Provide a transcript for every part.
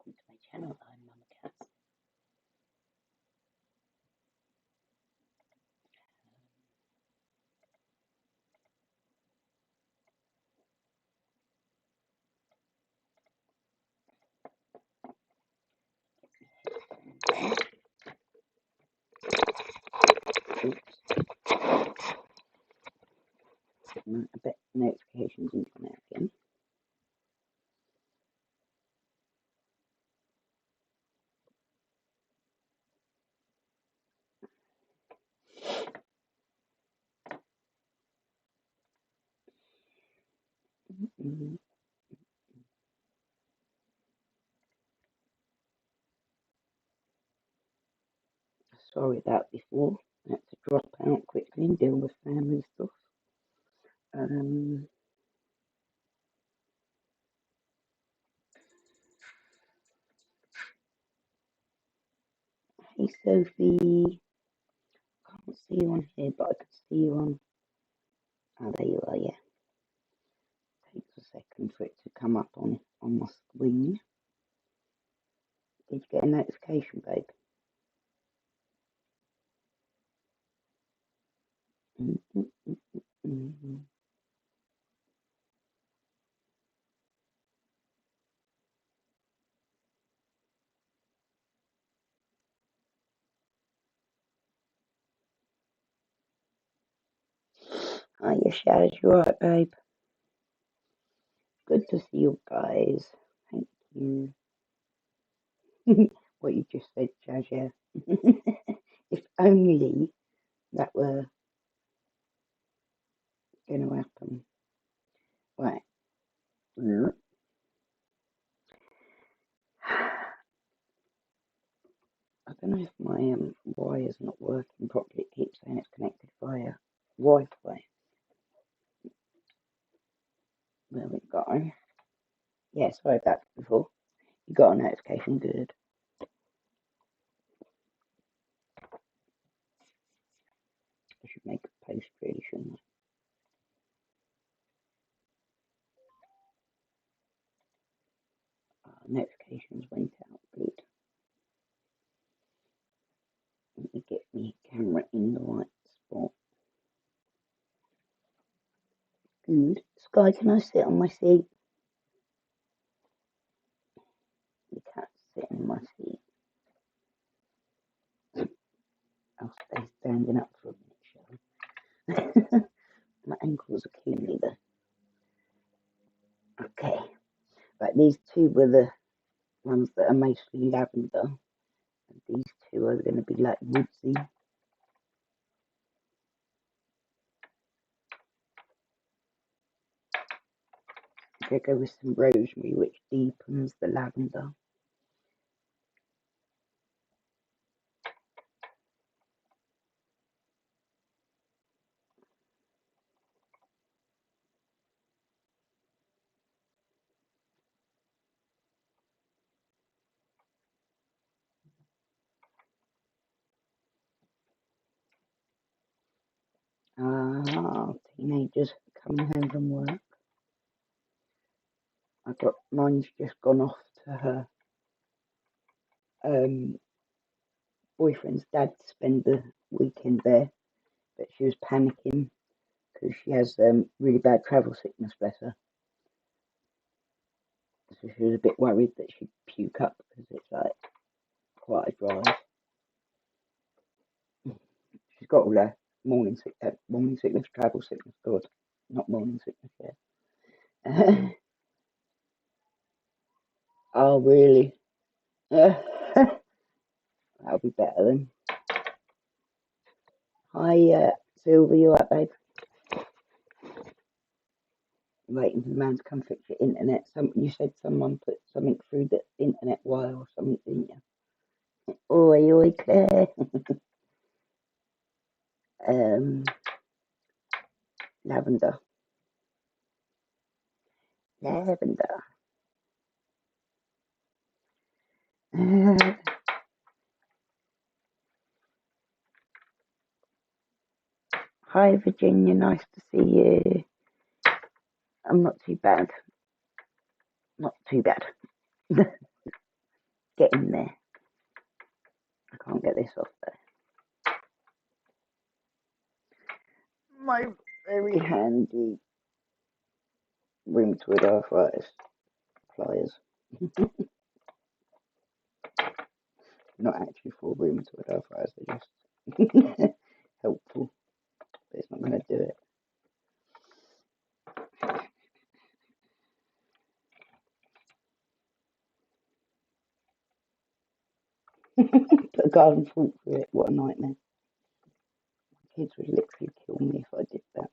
welcome to my channel. I'm Mama Cat. Oops. I bet notifications didn't come out again. Sorry about before. I had to drop out quickly and deal with family stuff. Hey Sophie, can't see you on here, but I can see you on. Oh, there you are. Yeah, takes a second for it to come up on my screen. Did you get a notification, babe? Hi, Shaz, you alright, babe? Good to see you guys. Thank you. What you just said, Jazz, yeah. If only that were going to happen. Right. I don't know if my wire's not working properly. It keeps saying it's connected via Wi-Fi. There we go. Yeah, sorry about that before. You got a notification, good. I should make a post really, shouldn't I? Notifications went out, good. Let me get my camera in the right spot. Good. Sky, can I sit on my seat? The cat's sitting in my seat. I'll stay standing up for a minute, shall I? My ankles are killing me though. Okay. Right, these two were the ones that are mostly lavender. And these two are going to be like woodsy. I'm going to go with some rosemary, which deepens the lavender. Teenagers coming home from work. Mine's just gone off to her boyfriend's dad to spend the weekend there, but she was panicking because she has really bad travel sickness, bless her. So she was a bit worried that she'd puke up because it's like quite a drive. She's got all her morning sickness, travel sickness, God, not morning sickness, yeah. Oh, really? That'll be better then. Hi, Sylvia, you alright, babe? Waiting for the man to come fix your internet. You said someone put something through the internet wire or something, didn't you? Oi, Claire. Lavender. Hi, Virginia. Nice to see you. I'm not too bad. Not too bad. Get in there. I can't get this off there. My very handy rheumatoid arthritis pliers. Not actually for rheumatoid arthritis, they're just helpful, but it's not going to do it. Put a garden fork through it, what a nightmare. My kids would literally kill me if I did that.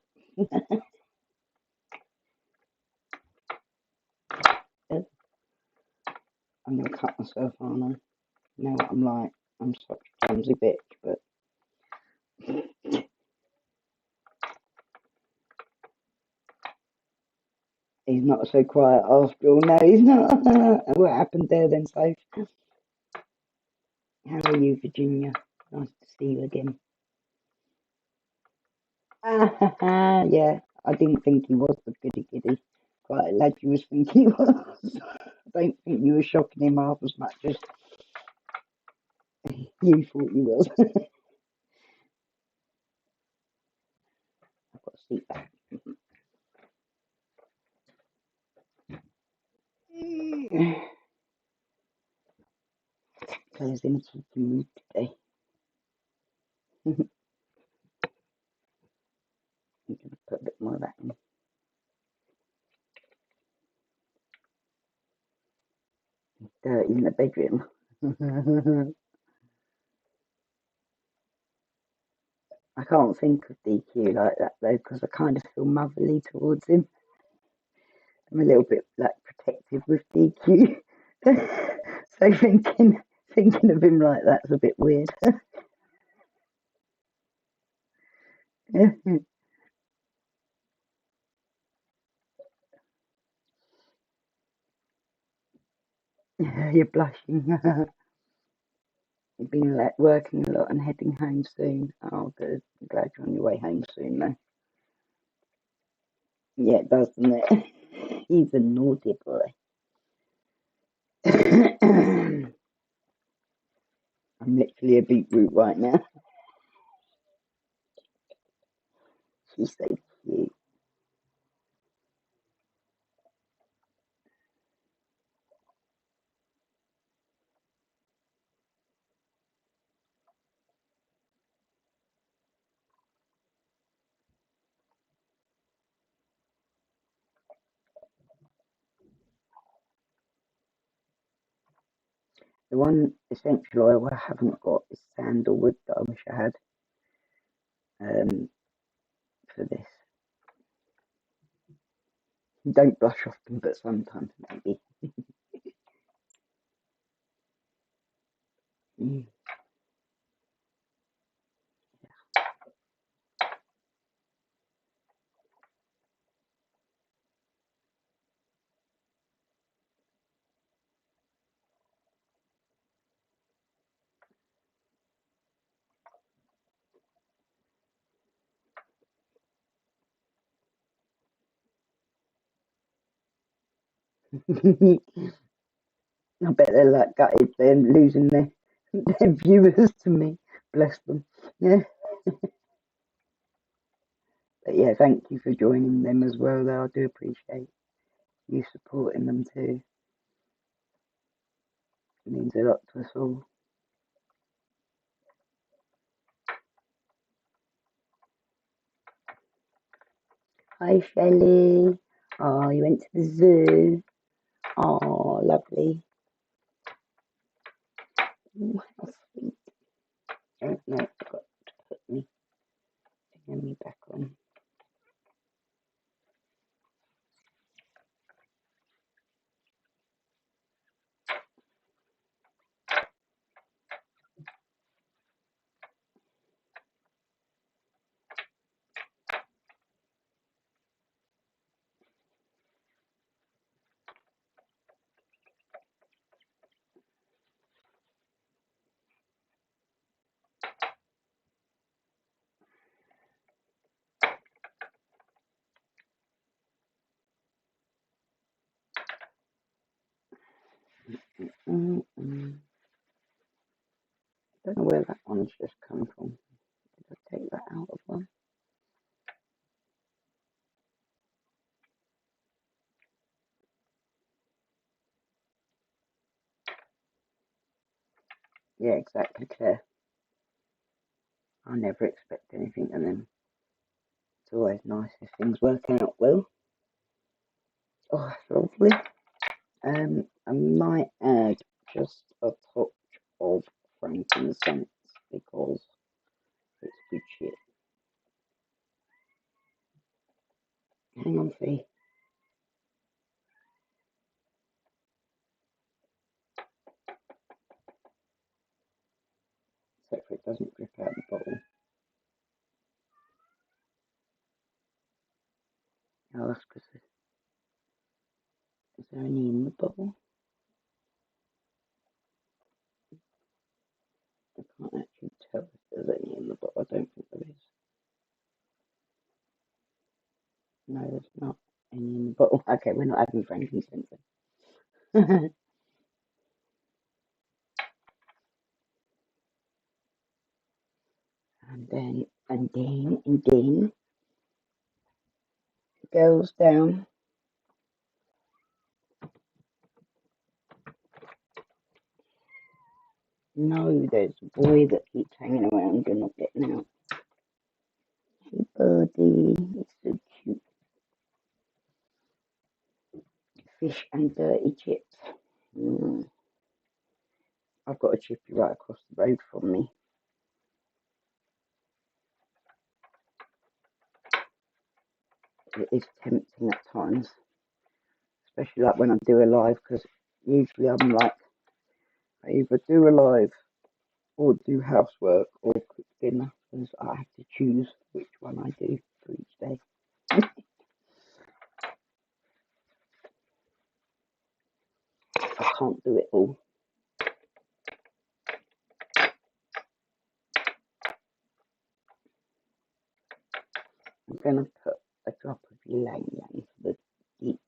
I'm going to cut myself, aren't I? You know what I'm like? I'm such a clumsy bitch, but he's not so quiet after all. No, he's not. What happened there then, Soph? How are you, Virginia? Nice to see you again. Yeah, I didn't think he was the goody goody. Quite glad you was thinking he was. I don't think you were shocking him half as much as you thought you was. I've got to seat back. Claire's in a cheeky mood today. I'm going to put a bit more of that in. Dirty in the bedroom. I can't think of DQ like that though, because I kind of feel motherly towards him. I'm a little bit like protective with DQ. So thinking of him like that's a bit weird. You're blushing. You've been like working a lot and heading home soon. Oh, good. I'm glad you're on your way home soon, though. Yeah, it does, doesn't it? He's a naughty boy. I'm literally a beetroot right now. She's so cute. The one essential oil I haven't got is sandalwood that I wish I had for this. Don't blush often, but sometimes maybe. I bet they're like gutted. They're losing their viewers to me. Bless them. Yeah. But yeah, thank you for joining them as well, though. I do appreciate you supporting them too. It means a lot to us all. Hi, Shelley. Oh, you went to the zoo. Oh, lovely. Oh, how sweet. Oh, no, I forgot to put me back on. one's just come from. Did I take that out of one? Yeah, exactly, Claire. I never expect anything, and then it's always nice if things work out well. Oh, that's lovely. I might add just a touch of frankincense because it's good shit. Hang on, Fee. Except for it doesn't drip out the bottle. Oh, that's because is there any in the bottle? I can't actually tell if there's any in the bottle. I don't think there is. No, there's not any in the bottle. Okay, we're not adding frankincense then. and then goes down. No, there's a boy that keeps hanging around and not getting out. Hey, buddy, it's so cute. Fish and dirty chips. I've got a chippy right across the road from me. It is tempting at times, especially like when I do a live, because usually I'm like, I either do a live or do housework or cook dinner, because I have to choose which one I do for each day. I can't do it all. I'm going to put a drop of ylang ylang for the deep.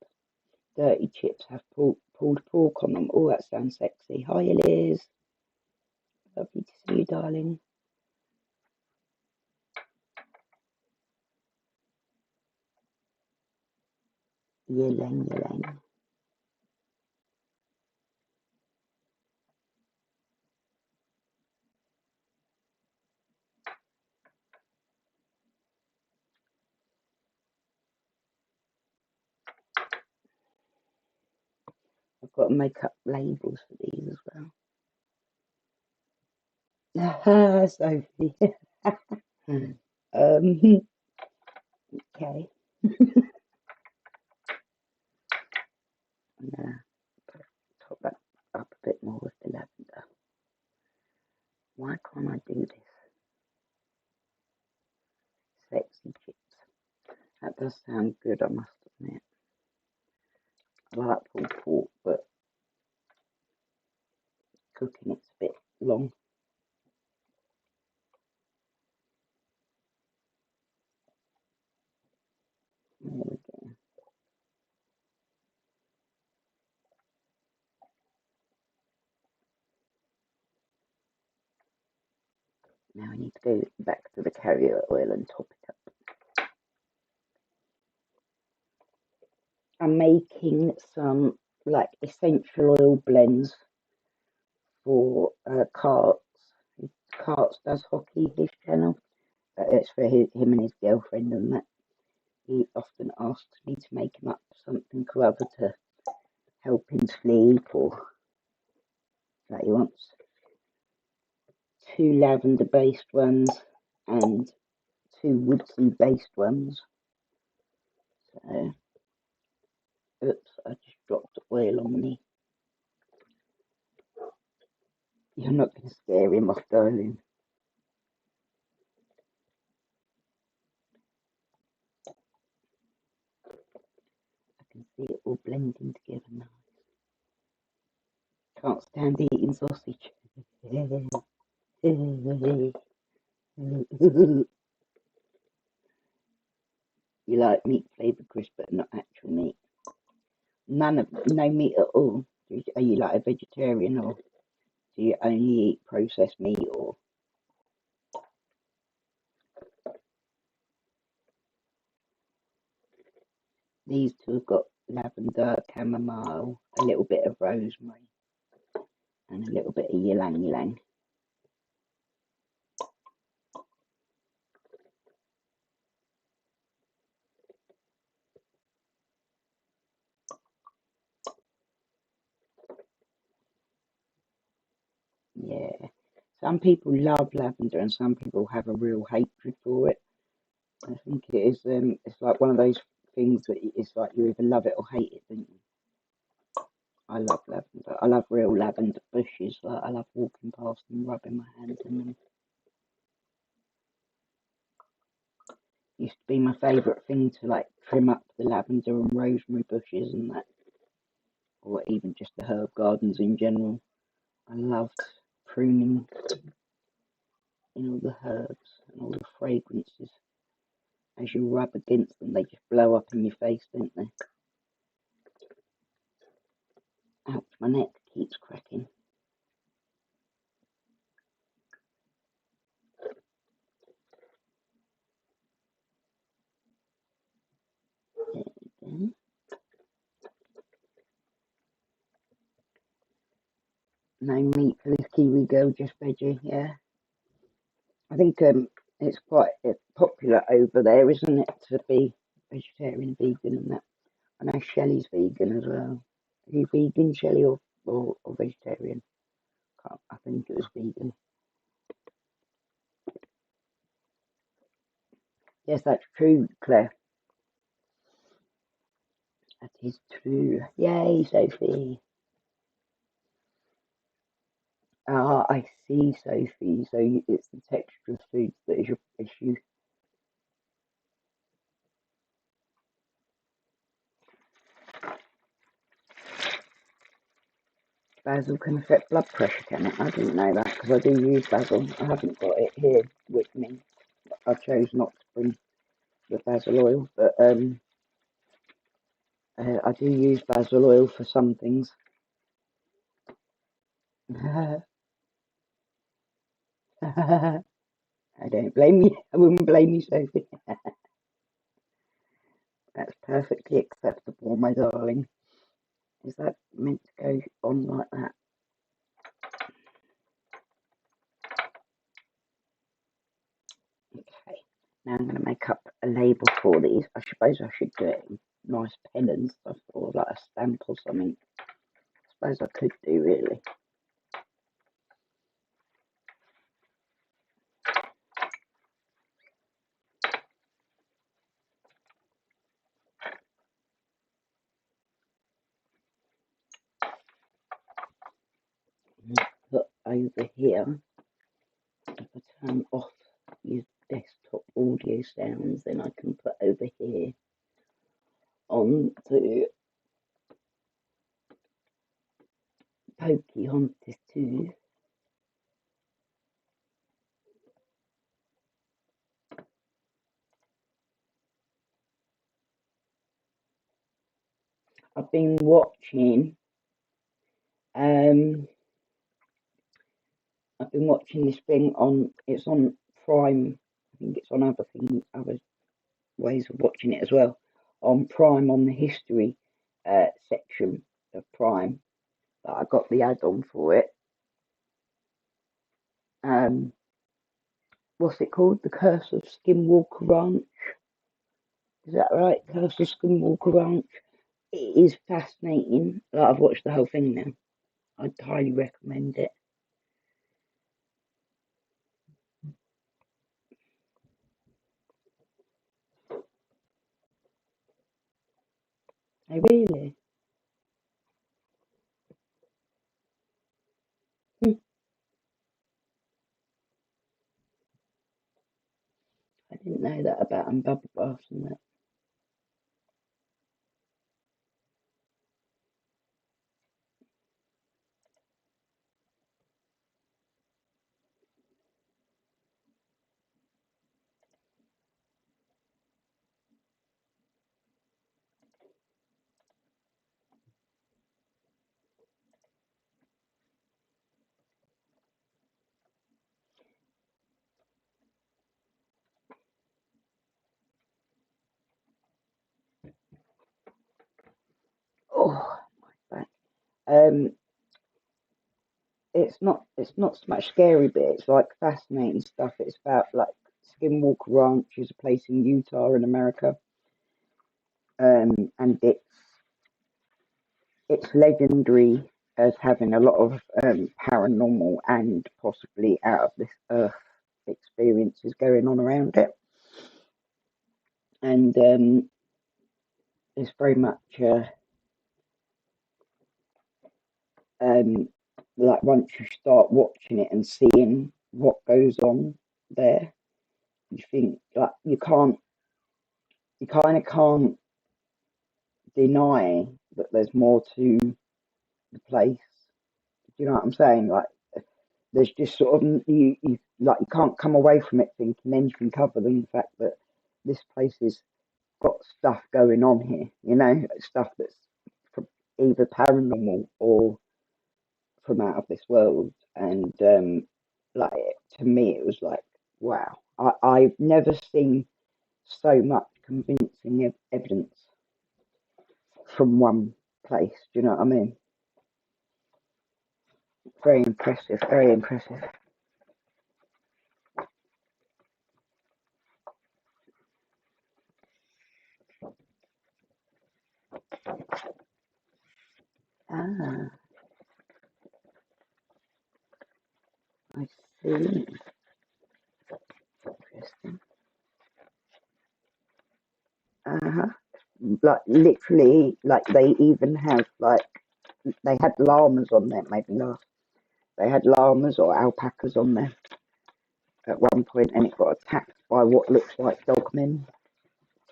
Dirty chips have pulled pork on them. Oh, that sounds sexy. Hi, Liz. Lovely to see you, darling. Ylang ylang. I've got to make up labels for these as well. Sophie. Okay. I'm gonna top that up a bit more with the lavender. Why can't I do this? Sexy chips. That does sound good, I must admit. I like pulled pork, but cooking it's a bit long. There we go. Now I need to go back to the carrier oil and top it up. I'm making some like essential oil blends for Carts. Carts does hockey, his channel. It's for him and his girlfriend, and that he often asks me to make him up something or other to help him sleep, or like he wants 2 lavender based ones and 2 woodsy based ones. So, oops, I just dropped oil on me. You're not going to scare him off, darling. I can see it all blending together now. Can't stand eating sausage. You like meat flavoured crisp, but not actual meat. No meat at all. Are you like a vegetarian, or do you only eat processed meat, or? These two have got lavender, chamomile, a little bit of rosemary, and a little bit of ylang ylang. Yeah. Some people love lavender and some people have a real hatred for it. I think it is it's like one of those things that it's like you either love it or hate it, don't you? I love lavender. I love real lavender bushes. Like I love walking past them, rubbing my hands in them. Used to be my favourite thing to like trim up the lavender and rosemary bushes and that, or even just the herb gardens in general. I loved pruning in all the herbs and all the fragrances. As you rub against them, they just blow up in your face, don't they? Ouch, my neck keeps cracking. There we go. No meat for this Kiwi girl, just veggie, yeah. I think it's quite popular over there, isn't it, to be vegetarian, vegan and that. I know Shelley's vegan as well. Are you vegan, Shelley, or vegetarian? I think it was vegan. Yes, that's true, Claire. That is true. Yay, Sophie. Ah, I see, Sophie. So it's the texture of foods that is your issue. Basil can affect blood pressure, can it? I didn't know that because I do use basil. I haven't got it here with me. I chose not to bring the basil oil, but I do use basil oil for some things. I don't blame you. I wouldn't blame you, Sophie. That's perfectly acceptable, my darling. Is that meant to go on like that? Okay. Now I'm going to make up a label for these. I suppose I should do it in nice pen and stuff, or like a stamp or something. I suppose I could do, really. Put over here, if I turn off your desktop audio sounds, then I can put over here onto Pocahontas 2. I've been watching this thing on, it's on Prime. I think it's on other ways of watching it as well. On Prime, on the history section of Prime, that I got the add-on for it. What's it called? The Curse of Skinwalker Ranch. Is that right? Curse of Skinwalker Ranch. It is fascinating. Like, I've watched the whole thing now. I'd highly recommend it. Oh, really? I didn't know that about them bubble baths and that. It's not so much scary, but it's like fascinating stuff. It's about like Skinwalker Ranch is a place in Utah in America, and it's legendary as having a lot of paranormal and possibly out of this earth experiences going on around it, and it's very much um, like once you start watching it and seeing what goes on there, you think like you kind of can't deny that there's more to the place. Do you know what I'm saying? Like there's just sort of you like you can't come away from it thinking anything other than the fact that this place has got stuff going on here. You know, stuff that's either paranormal or from out of this world. And like to me, it was like wow. I've never seen so much convincing evidence from one place. Do you know what I mean? Very impressive. Very impressive. Ah, I see. Interesting. Uh-huh. Like literally, like they even have like they had llamas on there, maybe not. They had llamas or alpacas on there at one point, and it got attacked by what looks like dogmen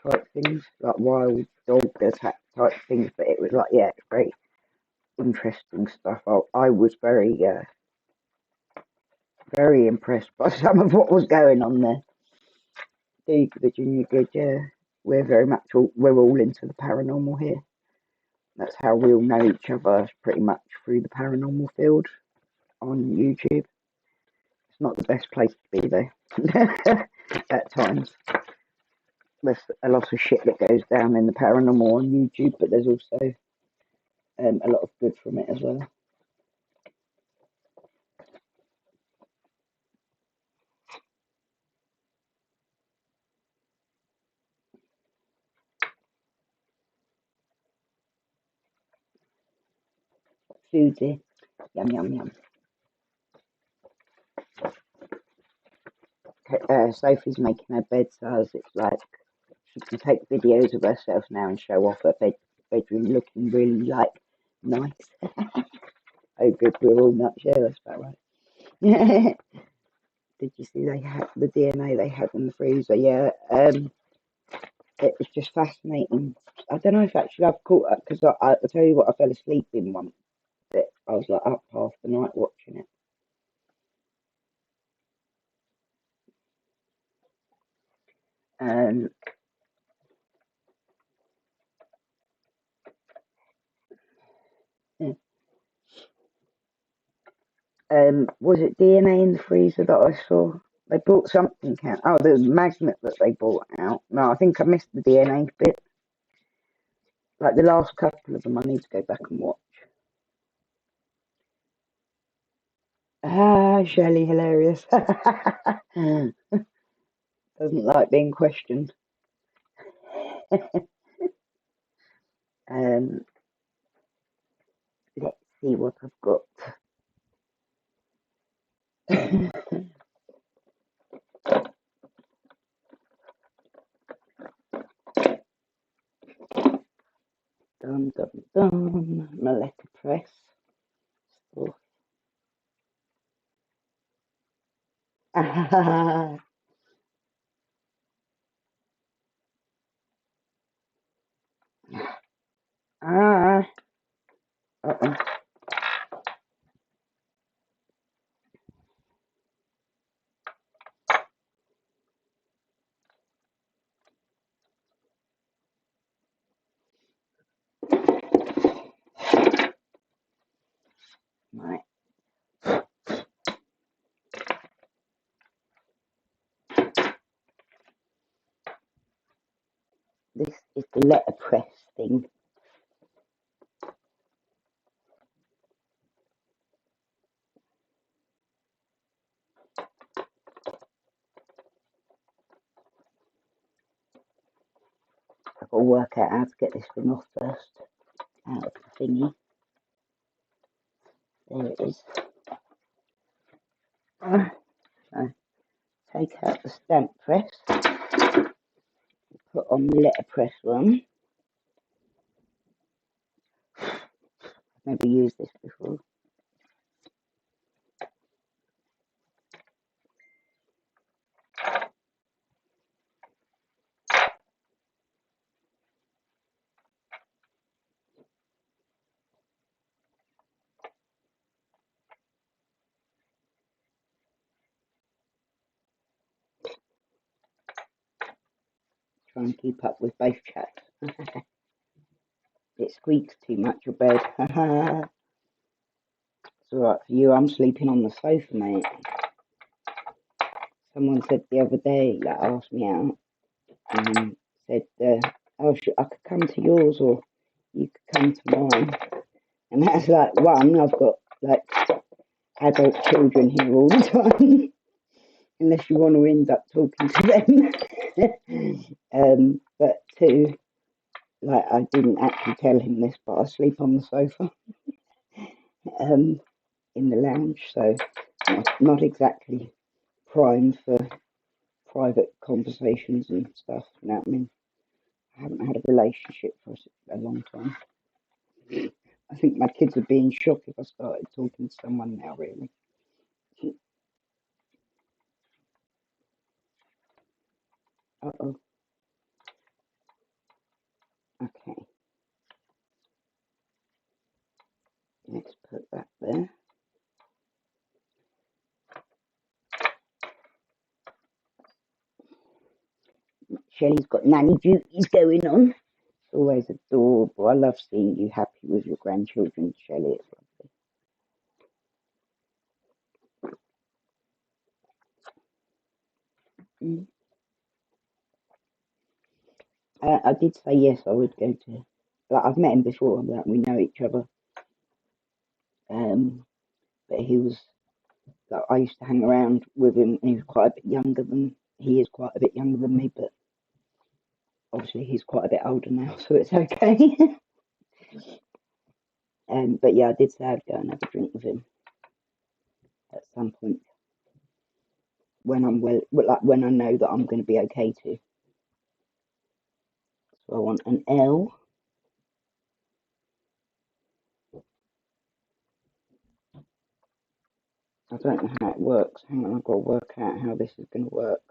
type things, like wild dog attack type things. But it was like, yeah, it's very interesting stuff. I was very impressed by some of what was going on there. Virginia, good, yeah. We're all into the paranormal here. That's how we all know each other, pretty much through the paranormal field on YouTube. It's not the best place to be though. At times, there's a lot of shit that goes down in the paranormal on YouTube, but there's also a lot of good from it as well. Susie, yum yum yum. Sophie's making her bed, so it's like she can take videos of herself now and show off her bedroom looking really like nice. Oh, good, we're all nuts. Yeah, that's about right. Did you see they had the DNA they had in the freezer? Yeah, it was just fascinating. I don't know if actually I've caught up because I tell you what, I fell asleep in one bit. I was like up half the night watching it. Um, yeah. Was it DNA in the freezer that I saw? They brought something out. Oh, the magnet that they brought out. No, I think I missed the DNA bit. Like the last couple of them, I need to go back and watch. Ah, Shelley, hilarious. Doesn't like being questioned. Um, let's see what I've got. Dum dum dum. Malacca Press. Oh. Ah, ah. Uh-oh. Right. This is the letterpress thing. I've got to work out how to get this thing off first. Out of the thingy. There it is. So take out the stamp press. Put on the letterpress one. I've never used this before. Try and keep up with both chats. It squeaks too much, your bed. It's alright for you, I'm sleeping on the sofa, mate. Someone said the other day, like, asked me out, and said, oh, I could come to yours, or you could come to mine. And that's like, one, I've got, like, adult children here all the time, unless you want to end up talking to them. But two, like, I didn't actually tell him this, but I sleep on the sofa in the lounge, so not exactly primed for private conversations and stuff. You know what I mean? I haven't had a relationship for a long time. I think my kids would be in shock if I started talking to someone now, really. Uh-oh. Okay. Let's put that there. Shelley's got nanny duties going on. It's always adorable. I love seeing you happy with your grandchildren, Shelley. It's lovely. I did say yes, I would go to. Like, I've met him before, like, we know each other. But he was, like, I used to hang around with him, and he was quite a bit younger than, he is quite a bit younger than me, but obviously he's quite a bit older now, so it's okay. But yeah, I did say I'd go and have a drink with him at some point when I'm like when I know that I'm going to be okay to. So I want an L. I don't know how it works. Hang on, I've got to work out how this is going to work.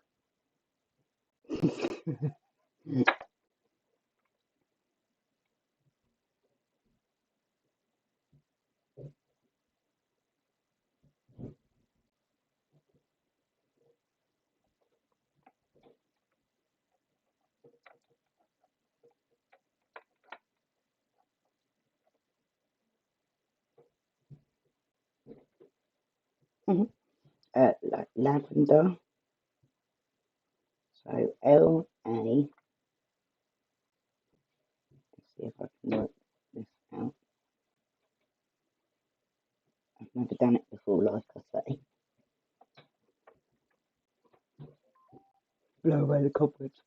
Like lavender. So LA. Let's see if I can work this out. I've never done it before, like I say. Blow away the cobwebs.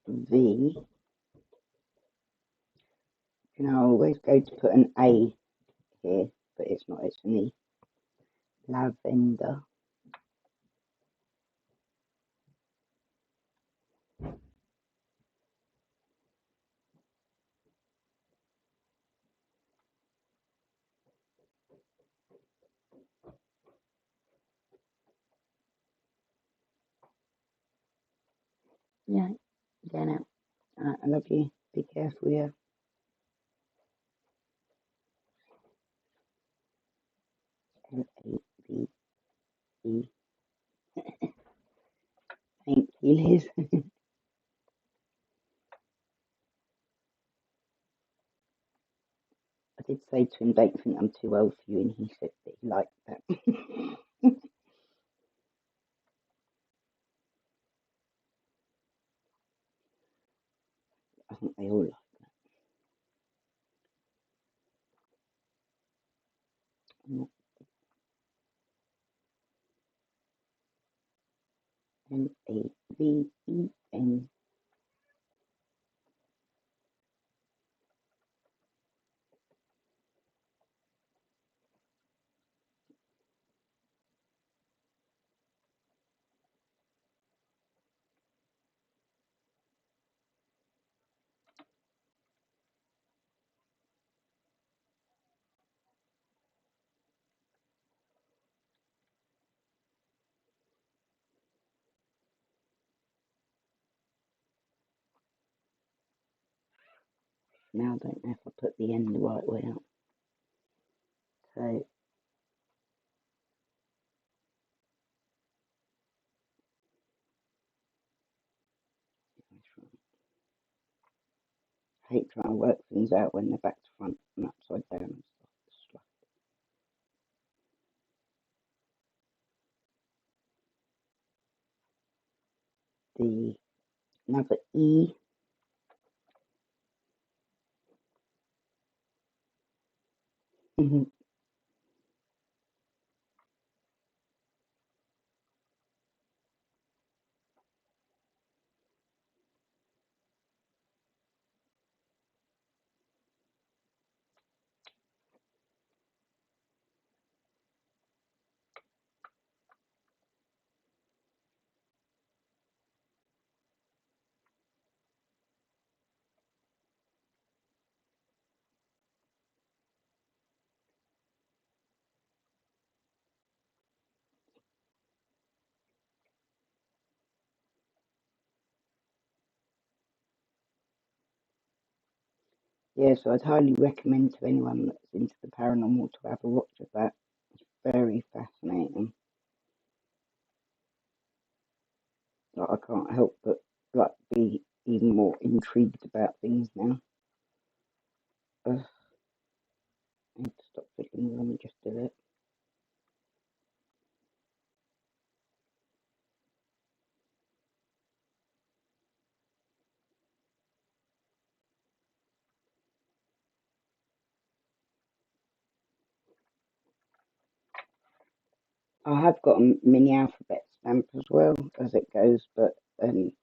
V. You know, I always go to put an A here, but it's not, it's an E. Lavender. Yeah, get out. I love you. Be careful, yeah. Lavee. Thank you, Liz. I did say to him, don't think I'm too old for you, and he said that he liked that. I think they all like that. Laven. Now I don't know if I put the end the right way up. So I hate trying to work things out when they're back to front and upside down and stuff. The another E. Yeah, so I'd highly recommend to anyone that's into the paranormal to have a watch of that. It's very fascinating. Like, I can't help but like be even more intrigued about things now. Ugh, I need to stop fiddling with them and just do it. I have got a mini alphabet stamp as well as it goes, but that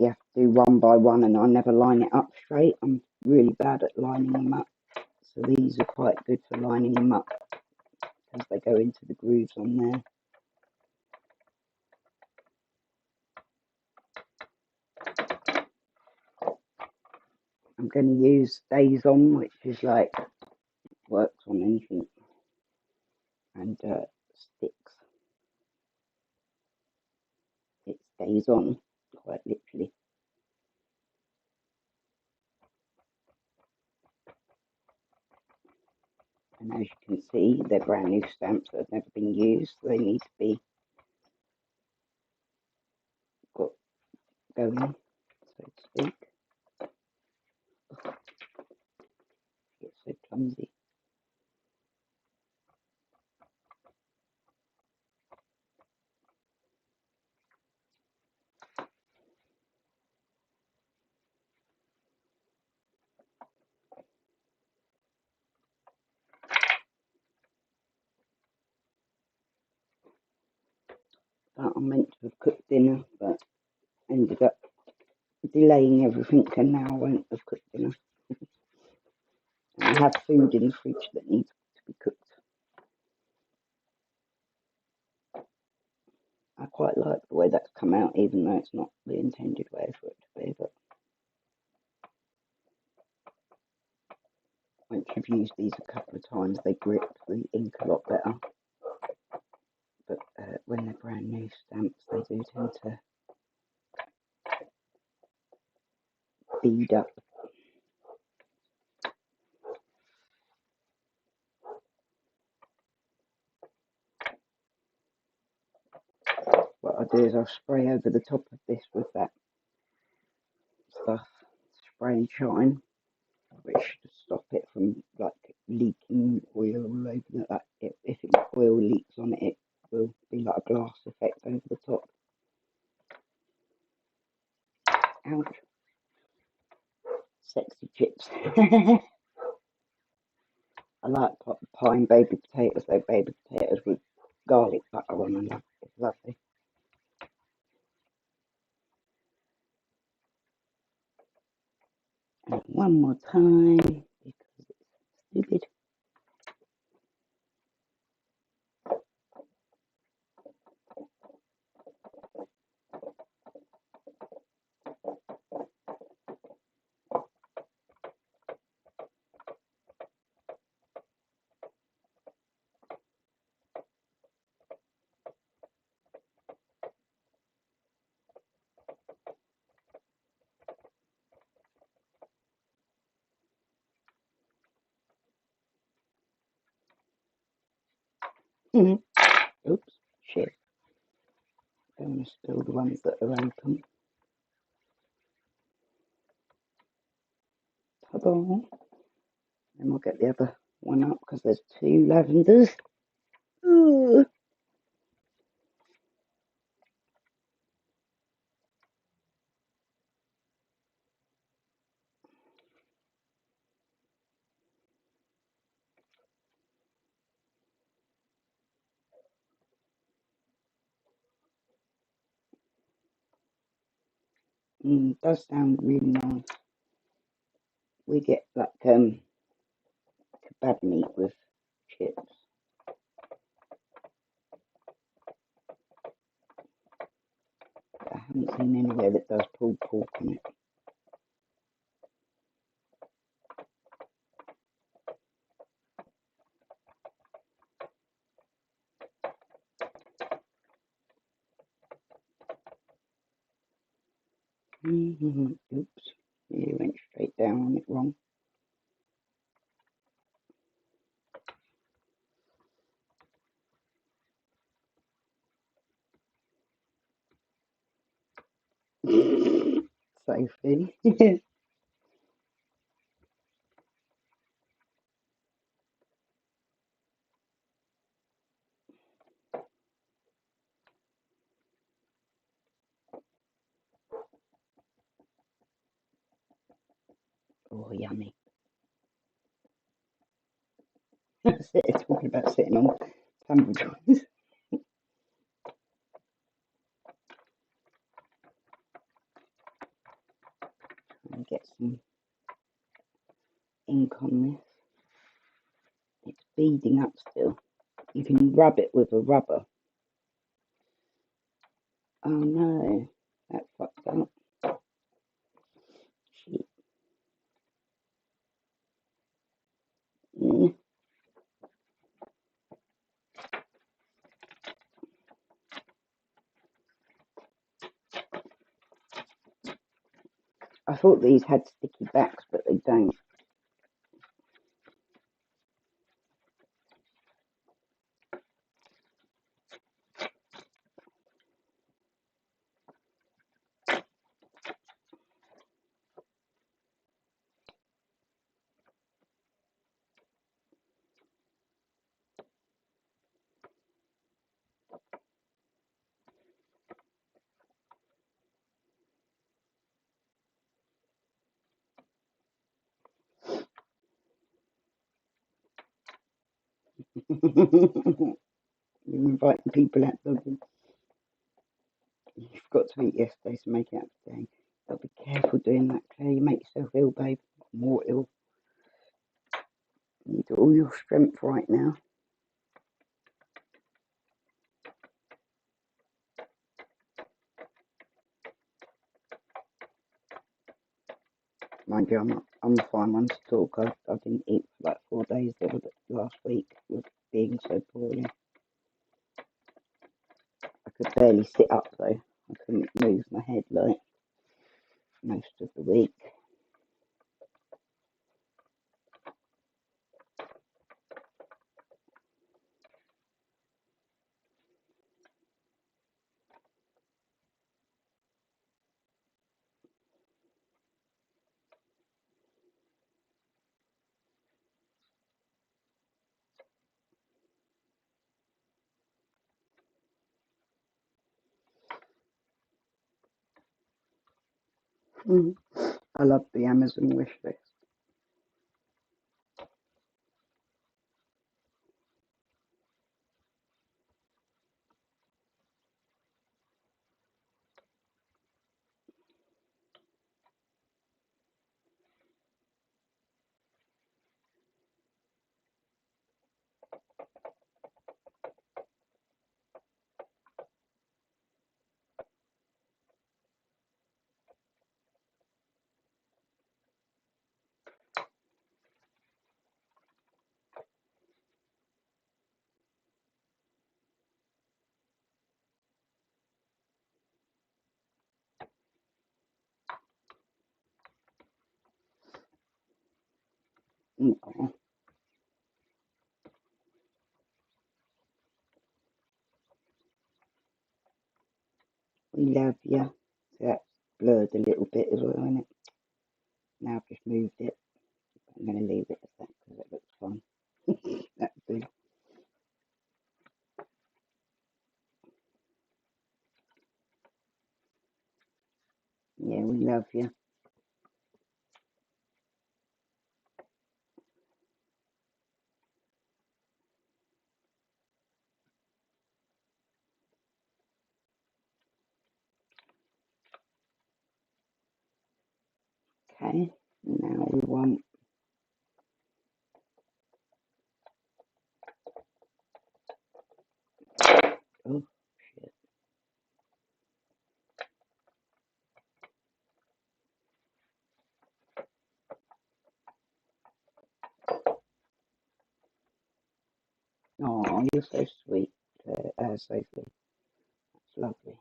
you have to do one by one, and I never line it up straight. I'm really bad at lining them up, so these are quite good for lining them up because they go into the grooves on there. I'm going to use Days On, which is like works on anything, and sticks. It stays on quite literally. And as you can see, they're brand new stamps that have never been used, so they need to be got going, so to speak. It's so clumsy. But I meant to have cooked dinner, but ended up delaying everything, and now I won't have cooked dinner. And I have food in the fridge that needs to be cooked. I quite like the way that's come out, even though it's not the intended way for it to be. But once you've used these a couple of times, they grip the ink a lot better. But when they're brand new stamps, they do tend to bead up. What I do is I'll spray over the top of this with that stuff, spray and shine, which should stop it from like leaking oil all over it. Like if oil leaks on it, it will be like a glass effect over the top. Ouch. Sexy chips. I like pie and baby potatoes, though baby potatoes with garlic butter on them. It's lovely. one more time because it's stupid. Oops, shit. Don't want to spill the ones that are open. Ta-da. Then we'll get the other one up because there's 2 lavenders. Ooh. Does sound really nice. We get like kebab meat with chips. I haven't seen anywhere that does pulled pork on it. Oops, nearly went straight down on it wrong. Sophie. Oh, yummy. That's it, talking about sitting on sandwiches. And get some ink on this. It's beading up still. You can rub it with a rubber. Oh no, that fucked up. Shit. I thought these had sticky backs, but they don't. You're inviting people out the You forgot to eat yesterday, so make it up today. But be careful doing that, Claire. You make yourself ill, babe. More ill. You need all your strength right now. Mind you, I'm the fine one to talk. I didn't eat for like 4 days last week with being so poorly. I could barely sit up though. I couldn't move my head like most of the week. I love the Amazon wish list. Oh, we love you. So that's blurred a little bit as well, isn't it? Now I've just moved it. I'm going to leave it as that because it looks fun. That's good. Yeah, we love you. Okay, now we want, oh shit. Oh, you're so sweet, Sophie. That's lovely.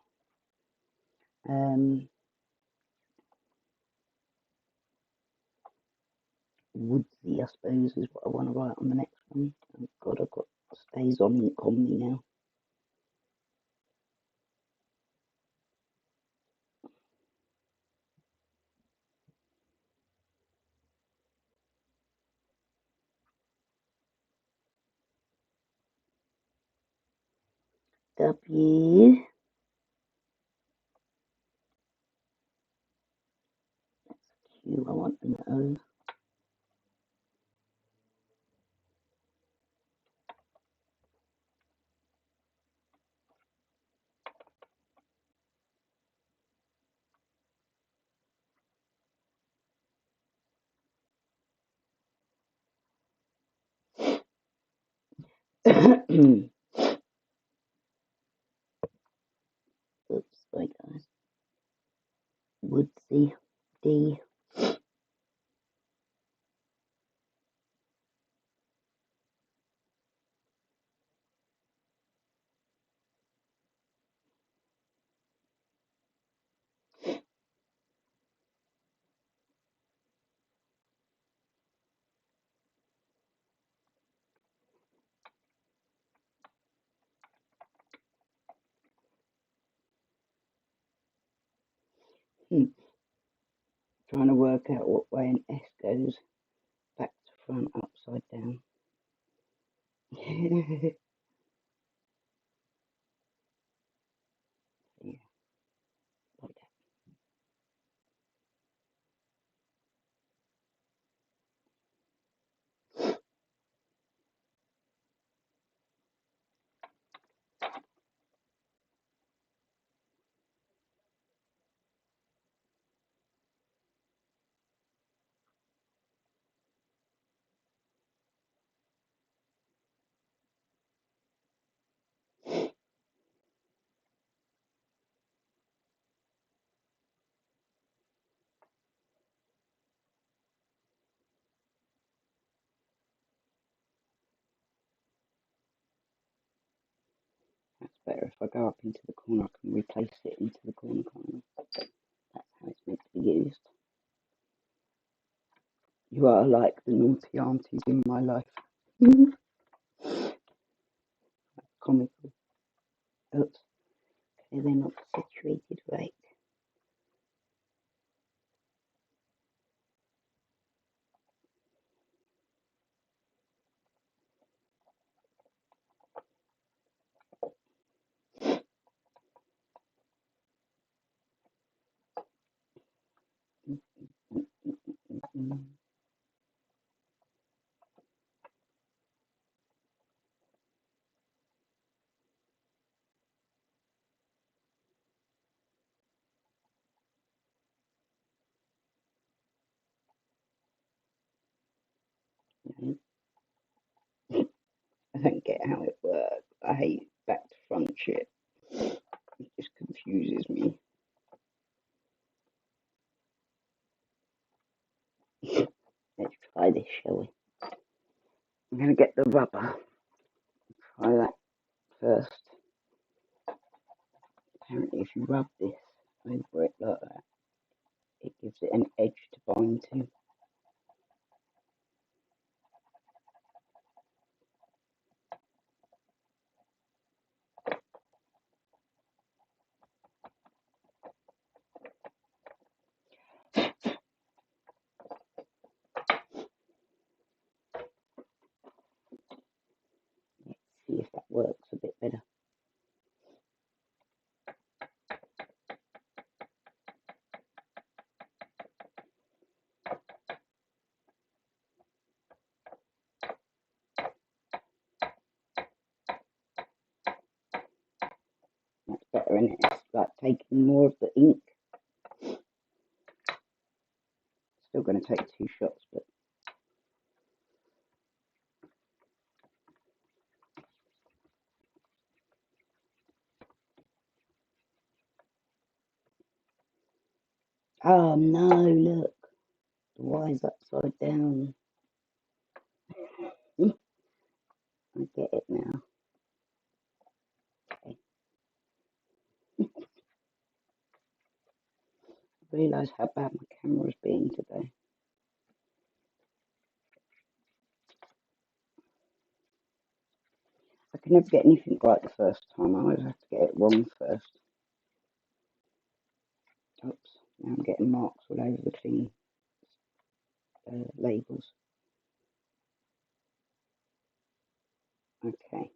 Woodsy, I suppose, is what I want to write on the next one. Oh God, I've got stays on ink on me now. W. Q, I want an O. Oops, sorry guys. Woodsy, D. Trying to work out what way an S goes. Back to front, upside down. Yeah, like that's better. If I go up into the corner, I can replace it into the corner, can't I? That's how it's meant to be used. You are like the naughty aunties in my life. Comical. Oops. Okay, they're not situated right. I don't get how it works. I hate back to front shit. It just confuses me. Let's try this, shall we? I'm going to get the rubber. Try that first. Apparently, if you rub this over it like that, it gives it an edge to bind to. better, and it's like taking more of the ink. Still going to take 2 shots, but oh no, look, the wire's upside down. I get it now. Okay. I realise how bad my camera's being today. I can never get anything right the first time. I always have to get it wrong first. Oops, now I'm getting marks all over the clean labels. Okay.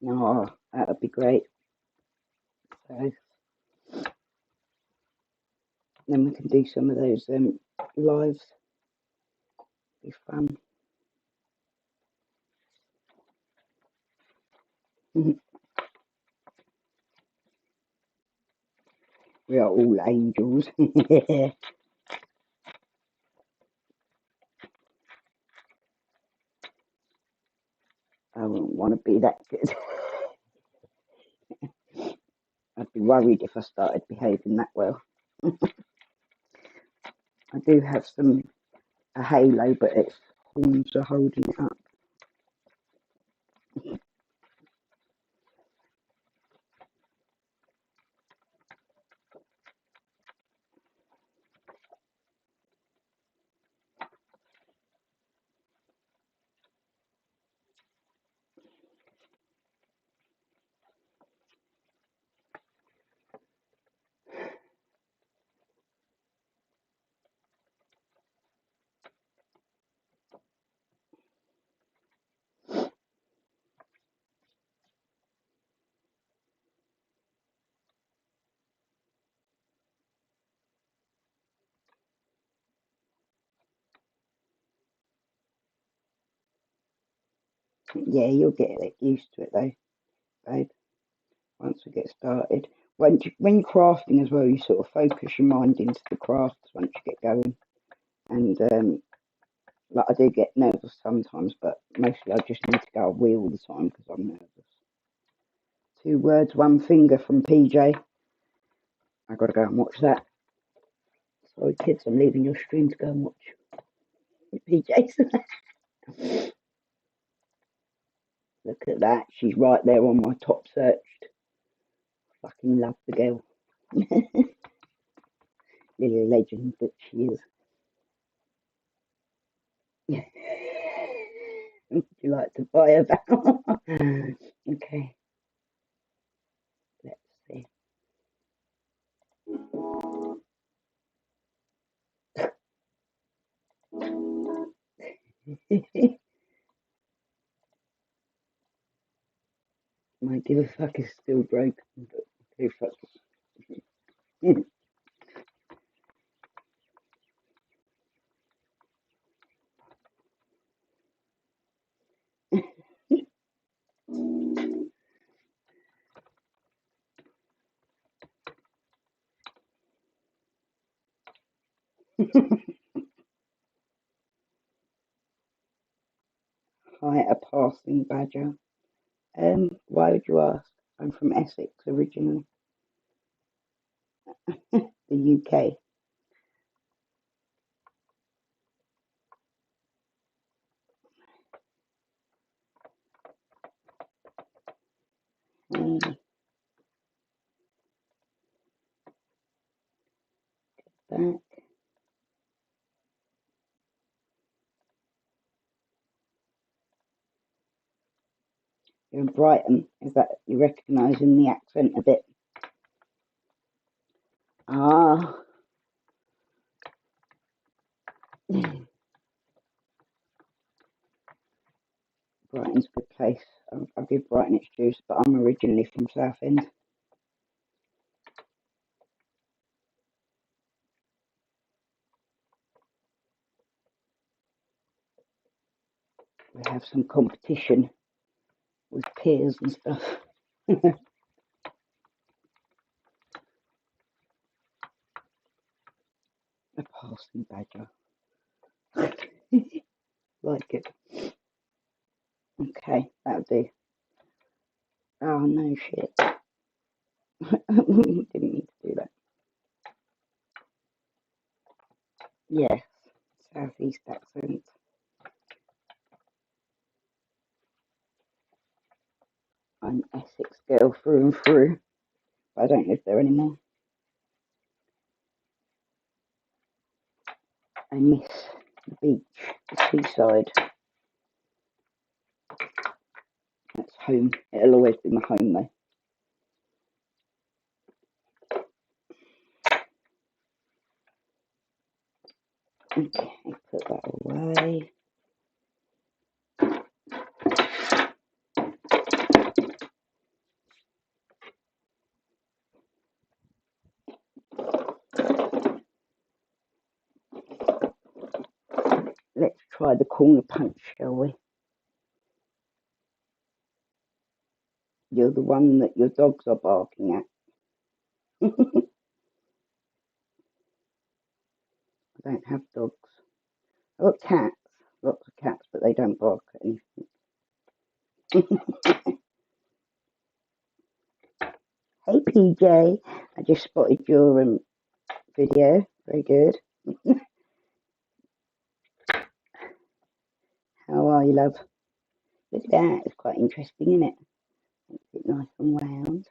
Oh, that would be great. So then we can do some of those lives. Be fun. We are all angels. I wouldn't want to be that good. I'd be worried if I started behaving that well. I do have a halo, but its horns are holding it up. Yeah, you'll get used to it though, babe. Once we get started, when you're crafting as well, you sort of focus your mind into the crafts once you get going. And like I do get nervous sometimes, but mostly I just need to go away all the time because I'm nervous. 2 words, 1 finger from PJ. I got to go and watch that. Sorry, kids, I'm leaving your stream to go and watch PJ's. Look at that. She's right there on my top searched. Fucking love the girl. Little legend that she is. Would you like to buy her back? Okay, let's see. My give a fuck is still broken, but who fuck? Hi, a passing badger. Why would you ask? I'm from Essex originally, the UK. Back. You're in Brighton. Is that you recognising the accent a bit? Ah. Brighton's a good place. I give Brighton its juice, but I'm originally from Southend. We have some competition with peers and stuff. A passing badger. Like it. Okay, that'll do. Oh no, shit. Didn't need to do that. Yes, southeast accent. I'm Essex girl through and through. I don't live there anymore. I miss the beach, the seaside. That's home. It'll always be my home though. Okay, put that away. Let's try the corner punch, shall we? You're the one that your dogs are barking at. I don't have dogs. I've got cats, lots of cats, but they don't bark at anything. Hey PJ, I just spotted your video. Very good. How are you, love? Look at that. It's quite interesting, isn't it? Makes it nice and round.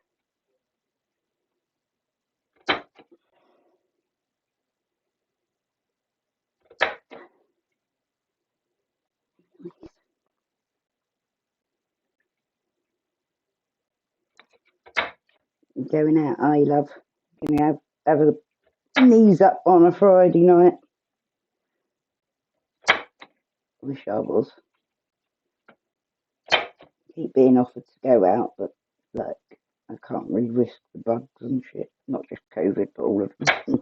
You're going out, are you, love? Going to have a knees up on a Friday night. Wish I was. Keep being offered to go out, but like I can't really risk the bugs and shit. Not just COVID, but all of them.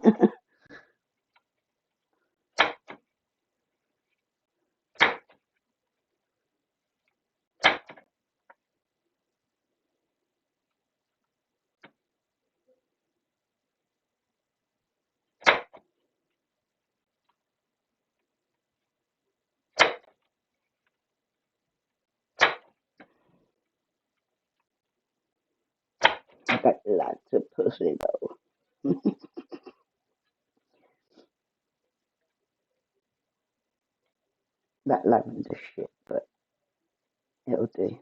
I got lots of pussy though. That lavender shit, but it'll do.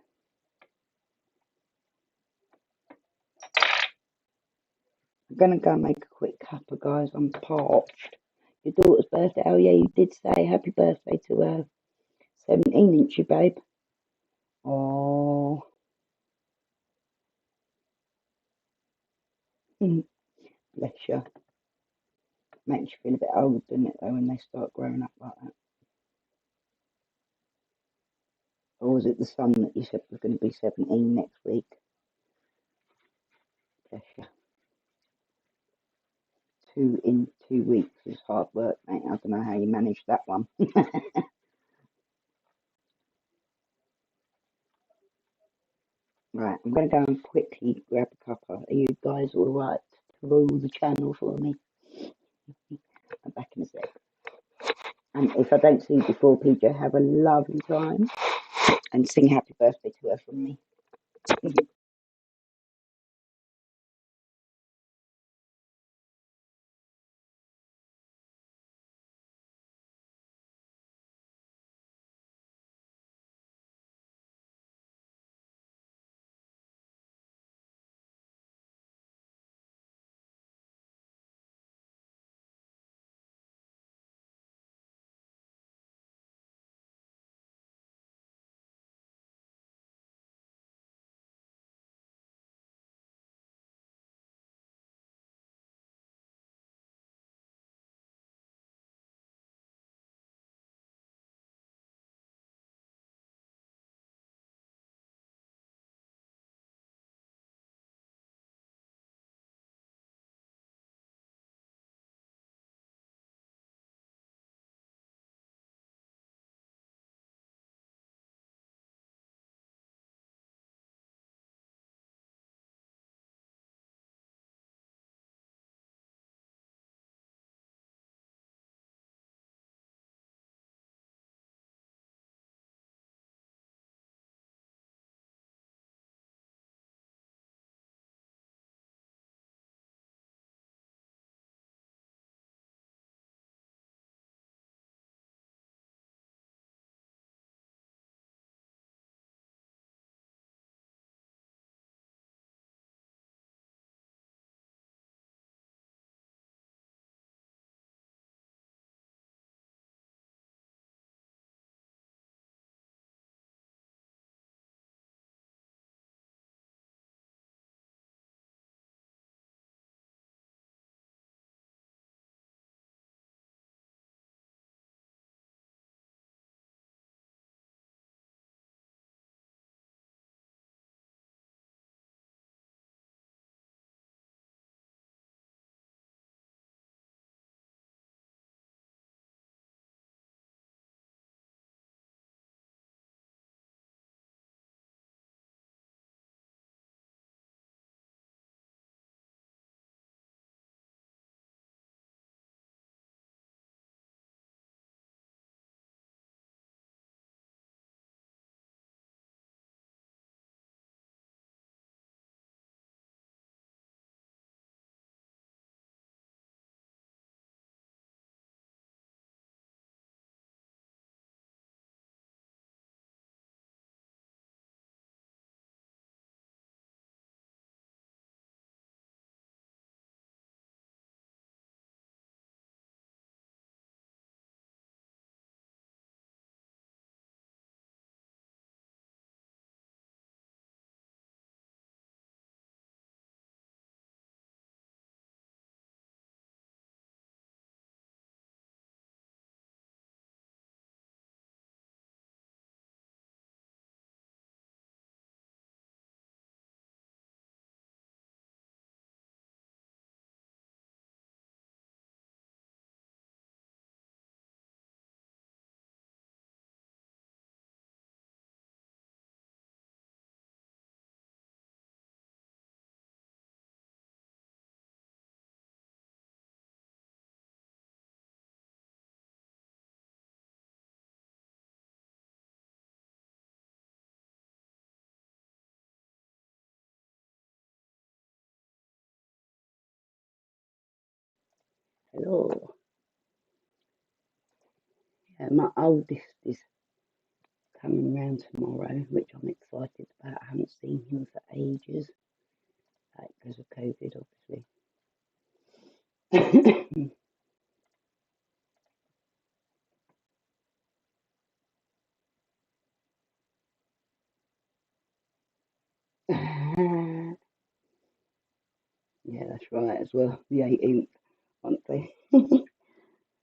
I'm gonna go and make a quick cuppa, guys. I'm parched. Your daughter's birthday. Oh yeah, you did say happy birthday to her. 17, isn't she, babe? Oh, bless you. Makes you feel a bit old, doesn't it, though, when they start growing up like that? Or was it the son that you said was going to be 17 next week? Bless you. 2 in 2 weeks is hard work, mate. I don't know how you managed that one. Right, I'm going to go and quickly grab a cuppa. Are you guys all right to roll the channel for me? I'm back in a sec. And if I don't see you before, PJ, have a lovely time and sing happy birthday to her from me. Hello. Yeah, my oldest is coming round tomorrow, which I'm excited about. I haven't seen him for ages, because of COVID, obviously. Yeah, that's right as well. The 18th, aren't they?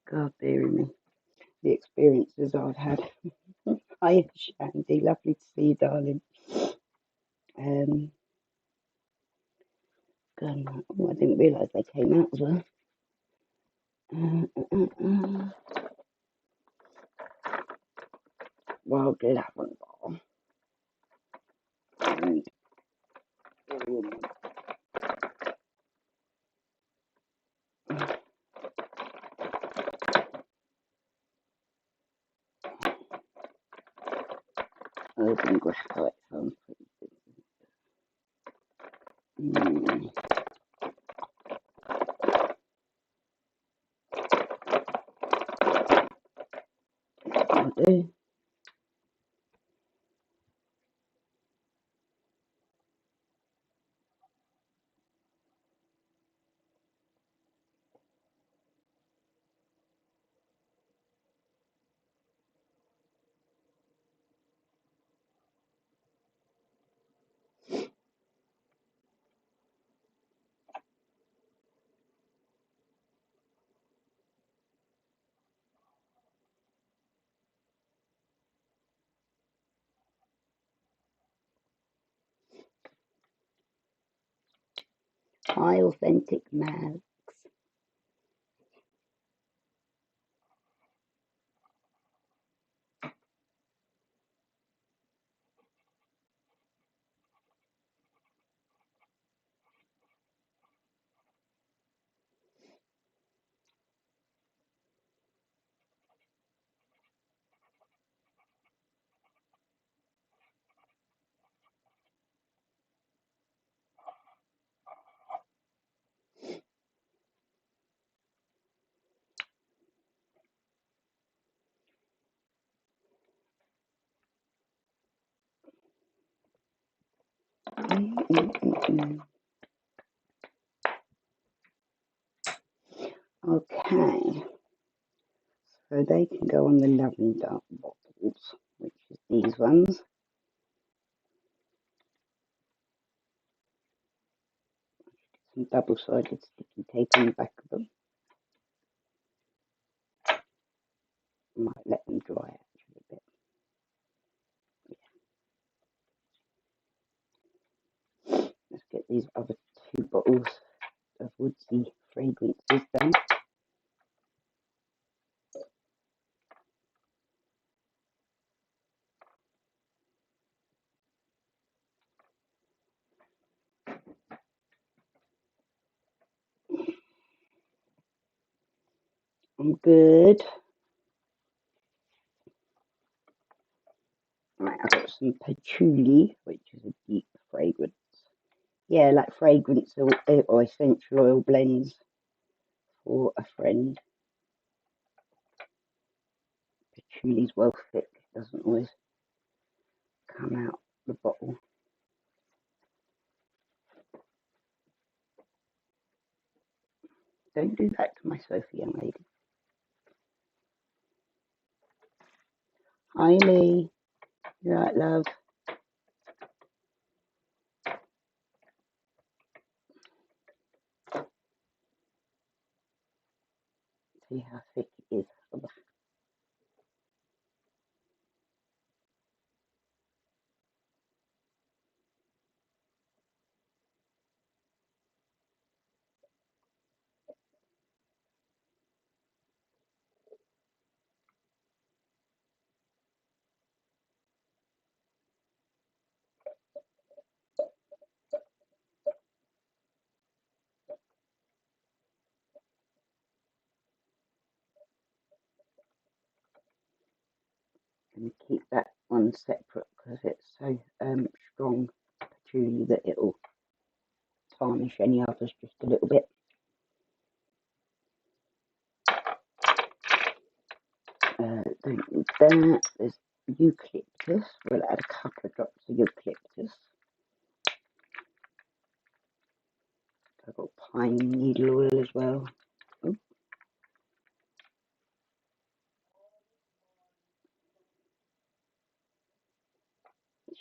God, dearie me. The experiences I've had. Hi, Shandy. Lovely to see you, darling. God, oh, I didn't realise they came out as well. Wild lavender. And urban grappa. It sounds pretty good. I do. Hi, authentic Max. Okay, so they can go on the lavender bottles, which is these ones. Some double-sided sticky tape on the back of them. Might let them dry actually a bit. Yeah. Let's get these other 2 bottles of woodsy fragrances done. I'm good. Right, I've got some patchouli, which is a deep fragrance. Yeah, like fragrance or essential oil blends for a friend. Patchouli's well thick, doesn't always come out the bottle. Don't do that to my sofa, young lady. Hi, Lee. You right, love? See how thick it is. I'm going to keep that one separate because it's so strong patchouli that it'll tarnish any others just a little bit. Don't need that. There's eucalyptus. We'll add a couple of drops of eucalyptus. I've got pine needle oil as well. Oh.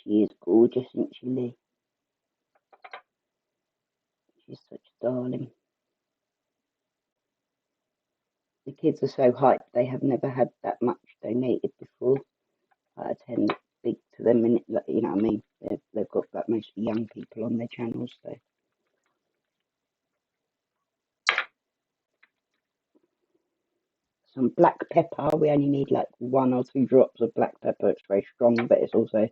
She is gorgeous, isn't she, Lee? She's such a darling. The kids are so hyped. They have never had that much donated before. I attend big to them, and you know what I mean. They've got like mostly young people on their channels, so. Some black pepper. We only need like 1 or 2 drops of black pepper. It's very strong, but it's also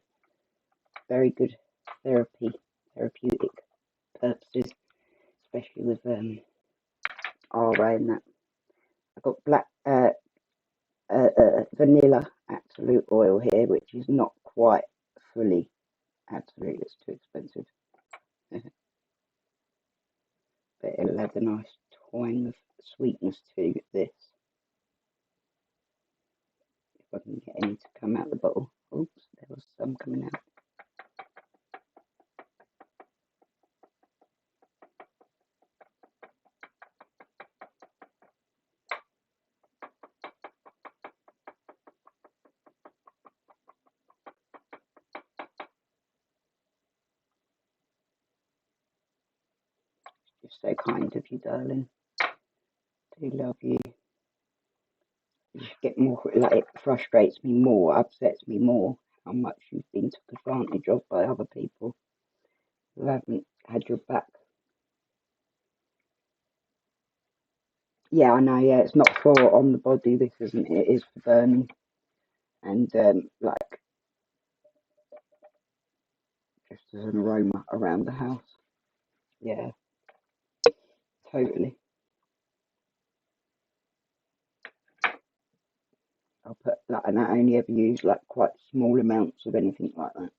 very good therapeutic purposes, especially with RA and that. I've got black vanilla absolute oil here, which is not quite fully absolute. It's too expensive, but it'll add a nice twang of sweetness to this. If I can get any to come out the bottle. Oops, there was some coming out. You're so kind of you, darling. Do love you. You just get more, like, it frustrates me more, upsets me more how much you've been took advantage of by other people who haven't had your back. Yeah, I know, yeah, it's not for on the body, this isn't, it is for burning and like just as an aroma around the house. Yeah, totally. I'll put like, and I only ever use like quite small amounts of anything like that.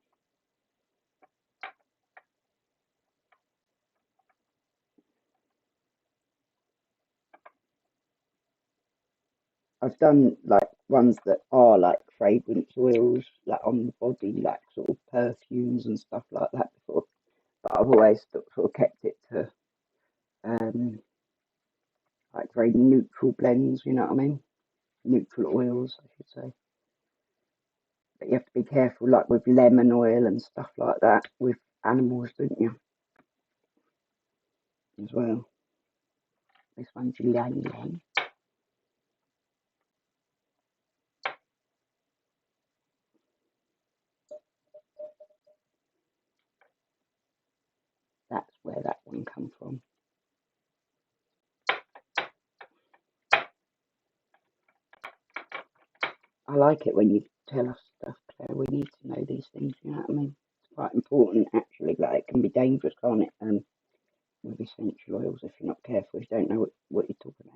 I've done like ones that are like fragrance oils, like on the body, like sort of perfumes and stuff like that before. But I've always sort of kept it to like very neutral blends, you know what I mean? Neutral oils, I should say. But you have to be careful, like with lemon oil and stuff like that, with animals, don't you? As well. This one's ylang. That's where that one come from. I like it when you tell us stuff, Claire. We need to know these things, you know what I mean? It's quite important, actually. Like, it can be dangerous, can't it? With essential oils, if you're not careful, you don't know what you're talking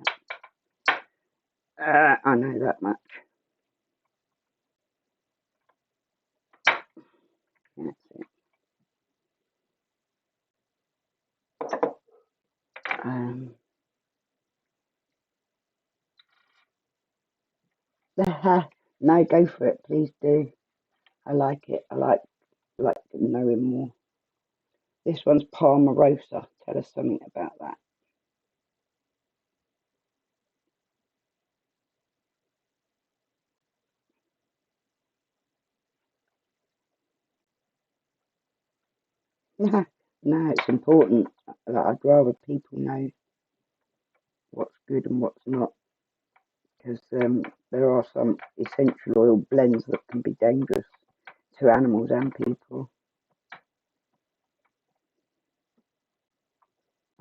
about. I know that much. That's it. No, go for it, please do. I like it. I like knowing more. This one's Palmarosa. Tell us something about that. No, it's important. I'd rather people know what's good and what's not, because there are some essential oil blends that can be dangerous to animals and people.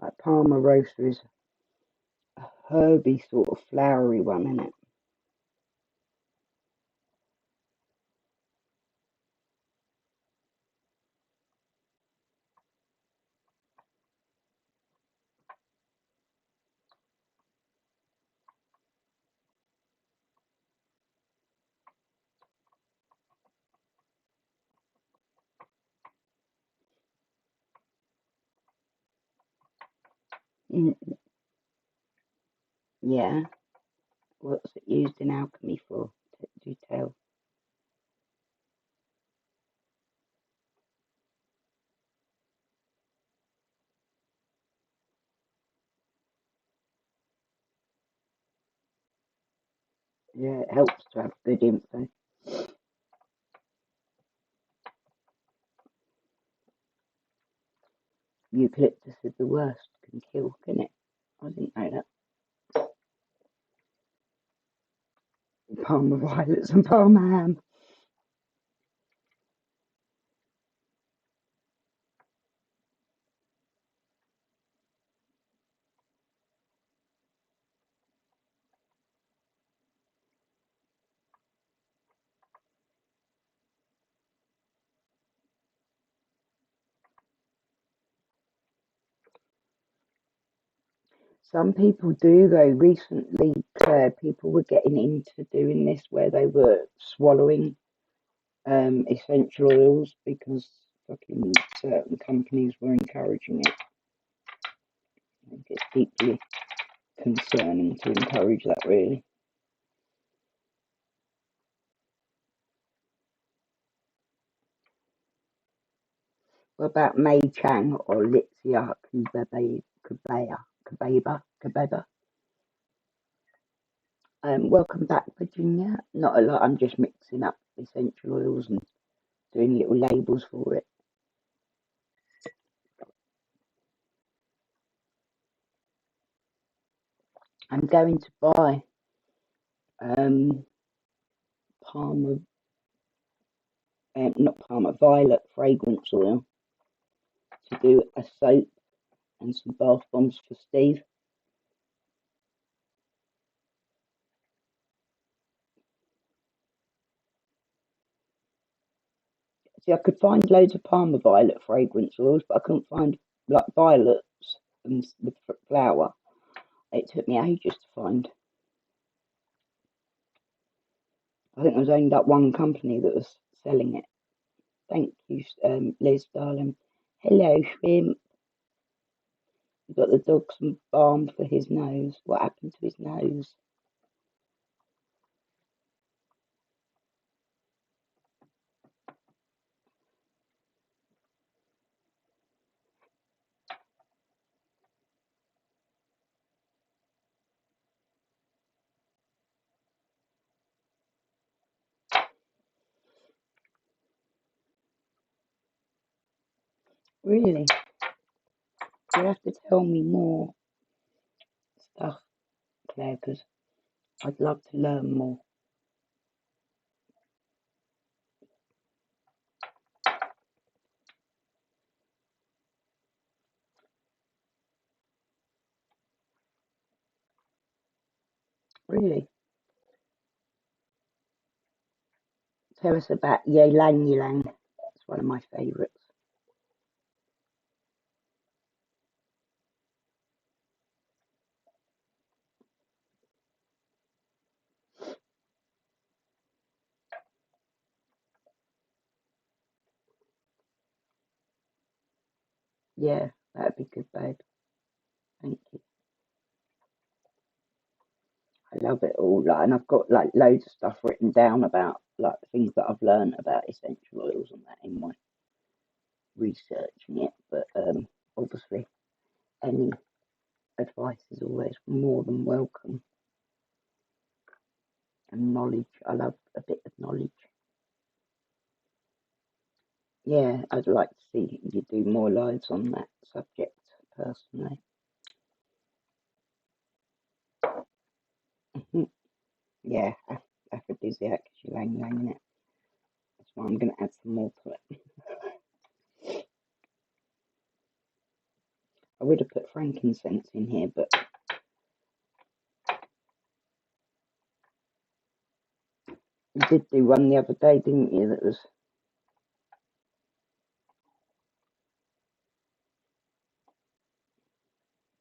Like Palmarosa is a herby sort of flowery one, isn't it? Yeah. What's it used in alchemy for? do tell. Yeah, it helps to have good info. Eucalyptus is the worst, can kill, can it? I didn't know that. Parma violets and Parma ham. Some people do though. Recently, people were getting into doing this where they were swallowing essential oils because fucking certain companies were encouraging it. I think it's deeply concerning to encourage that, really. What about Mei Chang or Litzia Kubeba? Welcome back, Virginia. Not a lot. I'm just mixing up essential oils and doing little labels for it. I'm going to buy violet fragrance oil to do a soap and some bath bombs for Steve. See, I could find loads of Parma violet fragrance oils, but I couldn't find like violets and the flower. It took me ages to find. I think there was only that one company that was selling it. Thank you, Liz, darling. Hello, Shrimp. You got the dog some balm for his nose. What happened to his nose? Really? You have to tell me more stuff, Claire, because I'd love to learn more. Really? Tell us about ylang ylang. It's one of my favourites. Yeah, that'd be good, babe. Thank you. I love it all. Like, and I've got like loads of stuff written down about like things that I've learned about essential oils and that in my researching it. But obviously, any advice is always more than welcome. And knowledge, I love a bit of knowledge. Yeah, I'd like to see you do more lives on that subject personally. Yeah, aphrodisiac, ylang ylang in it. That's why I'm going to add some more to it. I would have put frankincense in here, but you did do one the other day, didn't you? That was.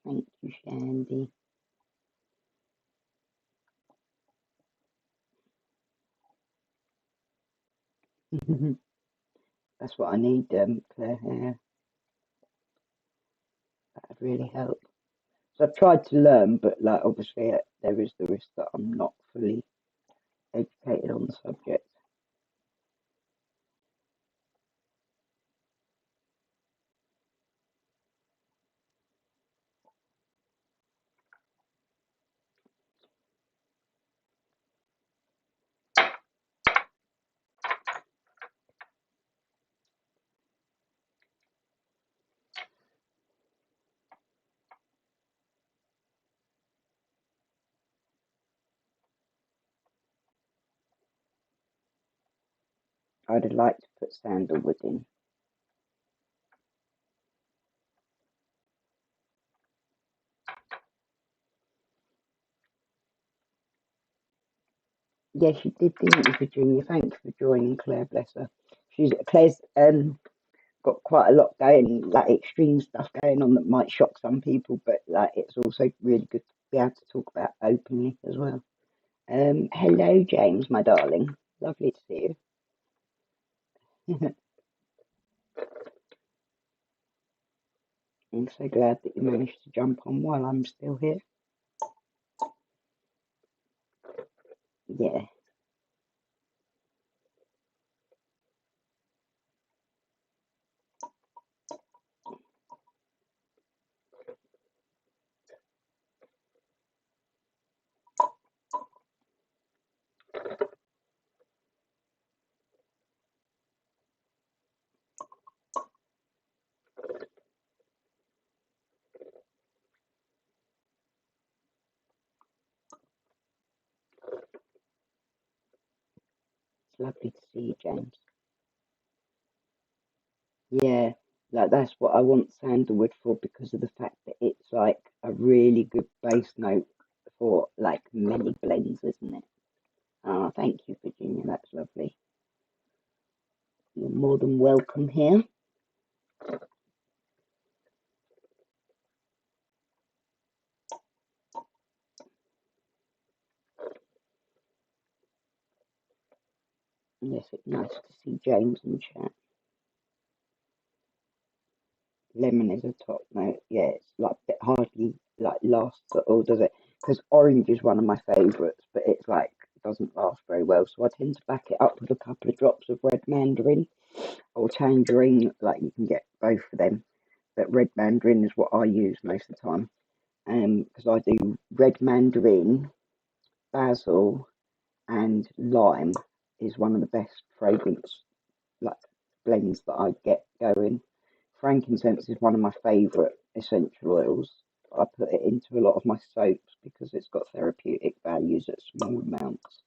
Thank you, Shandy. That's what I need, Claire. Yeah, that'd really help. So I've tried to learn, but like obviously there is the risk that I'm not fully educated on the subject. I'd have liked to put sandalwood in. Yes, you did, didn't you, Virginia? Thanks for joining, Claire. Bless her. Claire's got quite a lot going, like extreme stuff going on that might shock some people, but like it's also really good to be able to talk about openly as well. Hello, James, my darling. Lovely to see you. I'm so glad that you managed to jump on while I'm still here. Yeah, it's lovely to see you, James. Yeah, like that's what I want sandalwood for because of the fact that it's like a really good base note for like many blends, isn't it? Ah, thank you, Virginia. That's lovely. You're more than welcome here. Yes, it's nice to see James in chat. Lemon is a top note. Yeah, it's like it hardly like lasts at all, does it? Because orange is one of my favourites, but it's like it doesn't last very well. So I tend to back it up with a couple of drops of red mandarin or tangerine. Like you can get both of them, but red mandarin is what I use most of the time. Because I do red mandarin, basil, and lime is one of the best fragrance like blends that I get going. Frankincense is one of my favourite essential oils. I put it into a lot of my soaps because it's got therapeutic values at small amounts.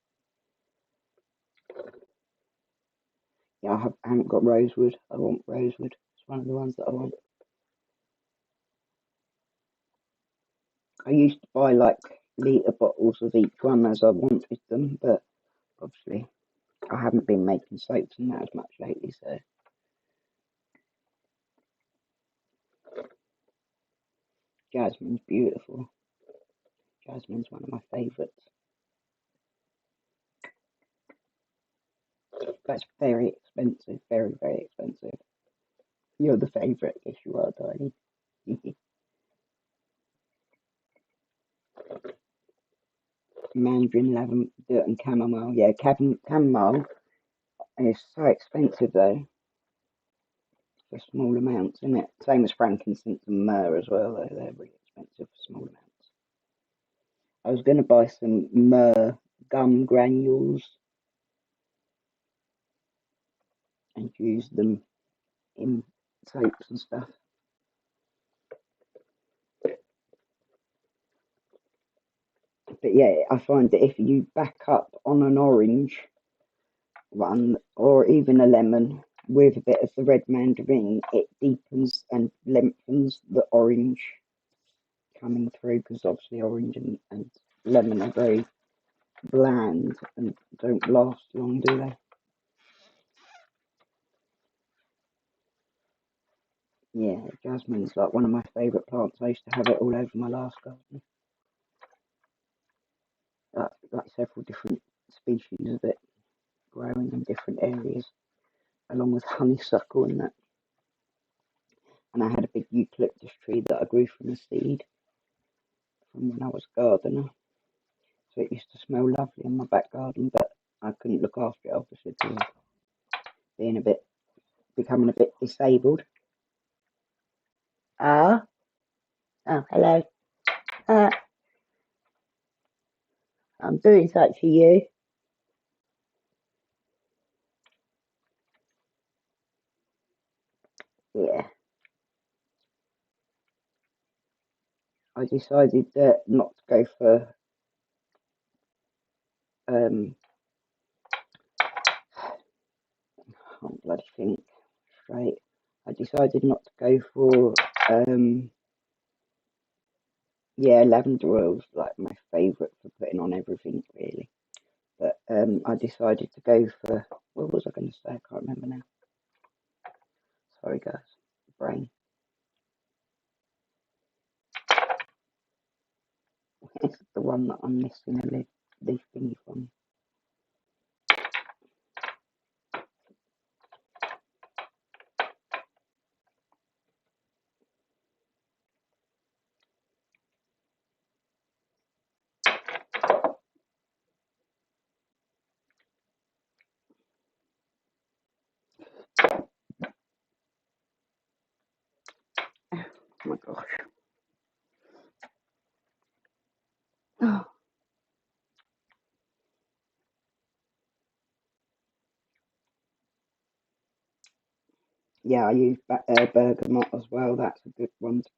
Yeah, I haven't got rosewood. I want rosewood. It's one of the ones that I want. I used to buy like litre bottles of each one as I wanted them, but obviously I haven't been making soaps and that as much lately, so. Jasmine's beautiful. Jasmine's one of my favourites. That's very expensive, very, very expensive. You're the favourite, yes you are, darling. Mandarin, lavender, and chamomile. Yeah, chamomile is so expensive though for small amounts, isn't it? Same as frankincense and myrrh as well, though they're really expensive for small amounts. I was going to buy some myrrh gum granules and use them in soaps and stuff. But yeah, I find that if you back up on an orange one or even a lemon with a bit of the red mandarin, it deepens and lengthens the orange coming through because obviously orange and lemon are very bland and don't last long, do they? Yeah, jasmine's like one of my favourite plants. I used to have it all over my last garden. Like several different species of it growing in different areas, along with honeysuckle and that. And I had a big eucalyptus tree that I grew from a seed from when I was a gardener. So it used to smell lovely in my back garden, but I couldn't look after it, obviously, because of becoming a bit disabled. Ah, oh, hello. I'm doing such for you. Yeah. I decided not to go for I can't bloody think straight. I decided not to go for lavender oil's like my favourite for putting on everything really. But I decided to go for, what was I going to say? I can't remember now. Sorry guys, brain. It's the one that I'm missing a leaf thingy from. Oh my gosh. Oh, yeah, I use bergamot as well. That's a good one to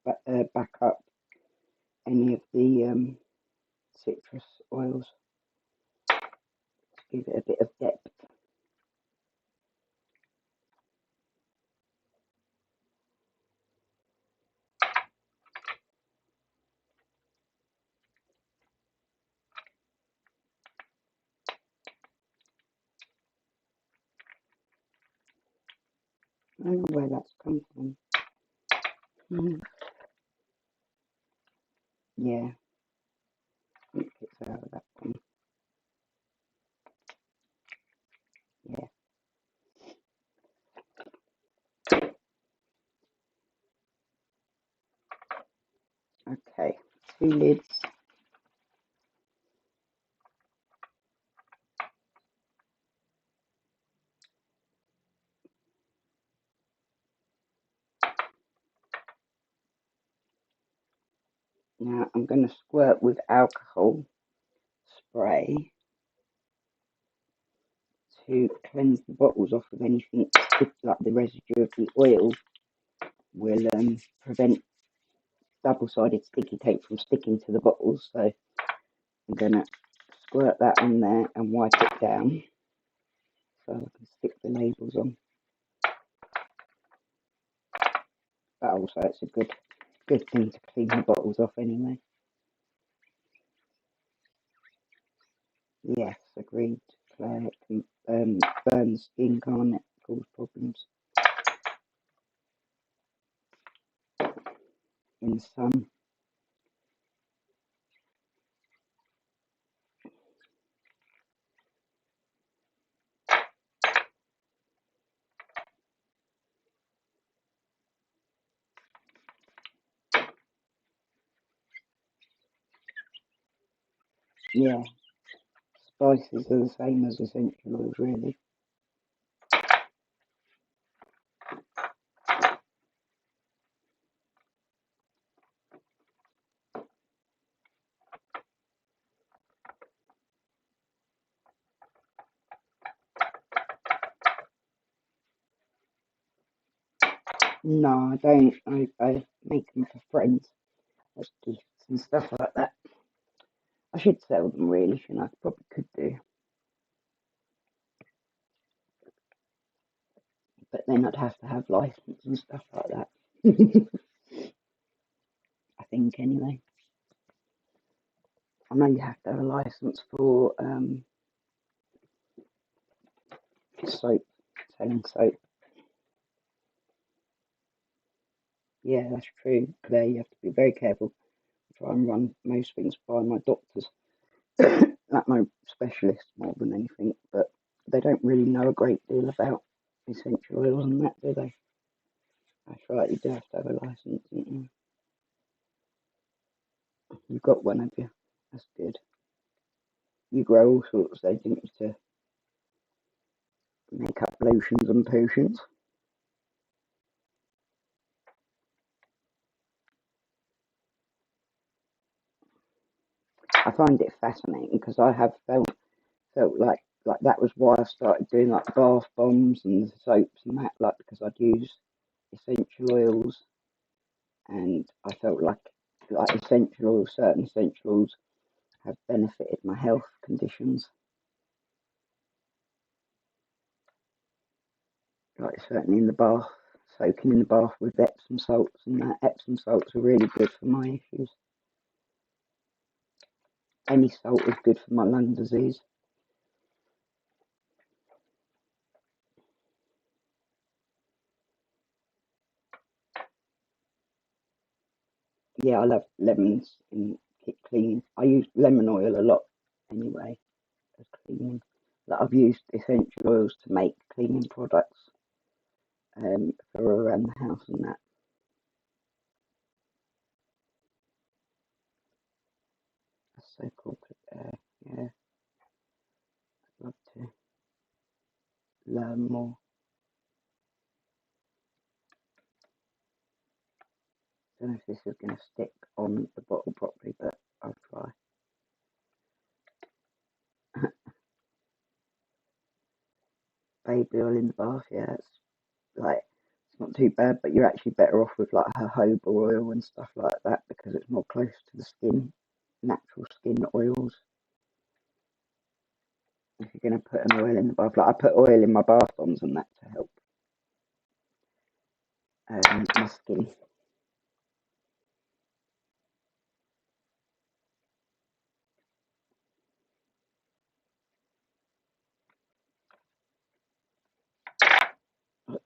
back up any of the citrus oils. Give it a bit of depth. I don't know where that's come from. Yeah, I think it's out of that one. Yeah. Okay, 2 lids. Now I'm going to squirt with alcohol spray to cleanse the bottles off of anything like the residue of the oil. Will prevent double-sided sticky tape from sticking to the bottles. So I'm going to squirt that on there and wipe it down so I can stick the labels on. But also it's a good thing to clean the bottles off anyway. Yes, agreed. Claire, it can burn skin, can't it? Cause problems in the sun. Yeah, spices are the same as essential oils, really. No, I don't. I make them for friends as gifts and stuff like that. I should sell them really, shouldn't I? Probably could do. But then I'd have to have license and stuff like that. I think anyway. I know you have to have a license for soap, selling soap. Yeah, that's true. There you have to be very careful. Try and run most things by my doctors, like my specialists more than anything, but they don't really know a great deal about essential oils and that, do they? That's right, you do have to have a license, don't you? You've got one, have you? That's good. you grow all sorts. They didn't used to make up lotions and potions. I find it fascinating because I have felt like that was why I started doing like bath bombs and soaps and that, like because I'd use essential oils, and I felt like essential oils, certain essential oils have benefited my health conditions. Like certainly in the bath, soaking in the bath with Epsom salts and that. Epsom salts are really good for my issues. Any salt is good for my lung disease. Yeah, I love lemons in cleaning. I use lemon oil a lot anyway as cleaning. Like I've used essential oils to make cleaning products for around the house and that. That's so cool. Yeah, I'd love to learn more. Don't know if this is going to stick on the bottle properly, but I'll try. Baby oil in the bath, yeah, it's not too bad, but you're actually better off with like jojoba oil and stuff like that because it's more close to the skin, natural skin oils. If you're going to put an oil in the bath, like I put oil in my bath bombs and that to help my skin. Oops.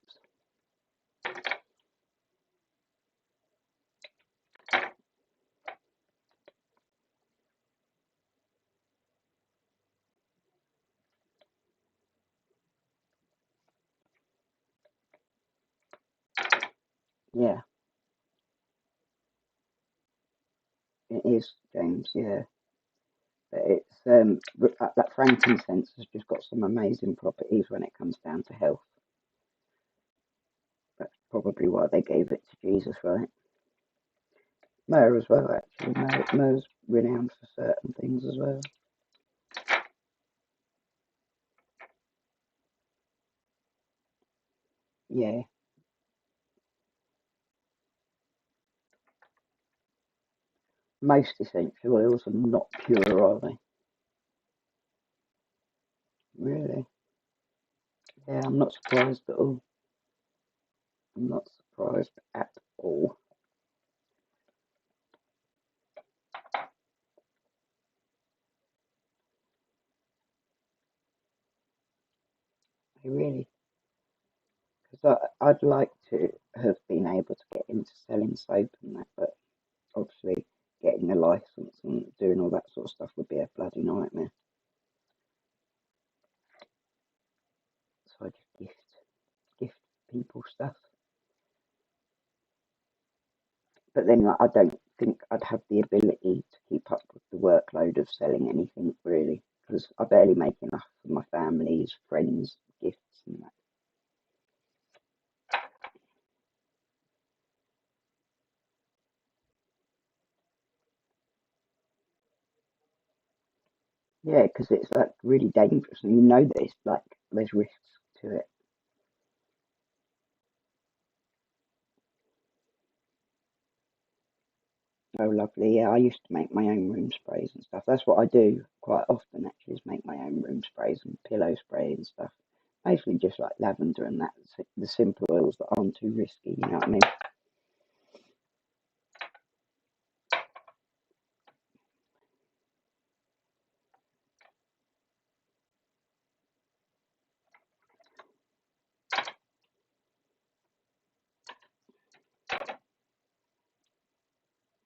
Yeah, it is, James. Yeah, but it's that frankincense has just got some amazing properties when it comes down to health. That's probably why they gave it to Jesus, right? Myrrh as well, actually. Myrrh's renowned for certain things as well. Yeah, most essential oils are not pure, are they? Really? Yeah, I'm not surprised at all. I'm not surprised at all. Really? Because I'd like to have been able to get into selling soap and that, but obviously getting a license and doing all that sort of stuff would be a bloody nightmare. So I just gift people stuff. But then like, I don't think I'd have the ability to keep up with the workload of selling anything really, because I barely make enough for my family's friends, gifts and that. Yeah, because it's like really dangerous, and you know that it's like there's risks to it. Oh, lovely. Yeah, I used to make my own room sprays and stuff. That's what I do quite often, actually, is make my own room sprays and pillow spray and stuff. Mostly just like lavender and that, the simple oils that aren't too risky, you know what I mean?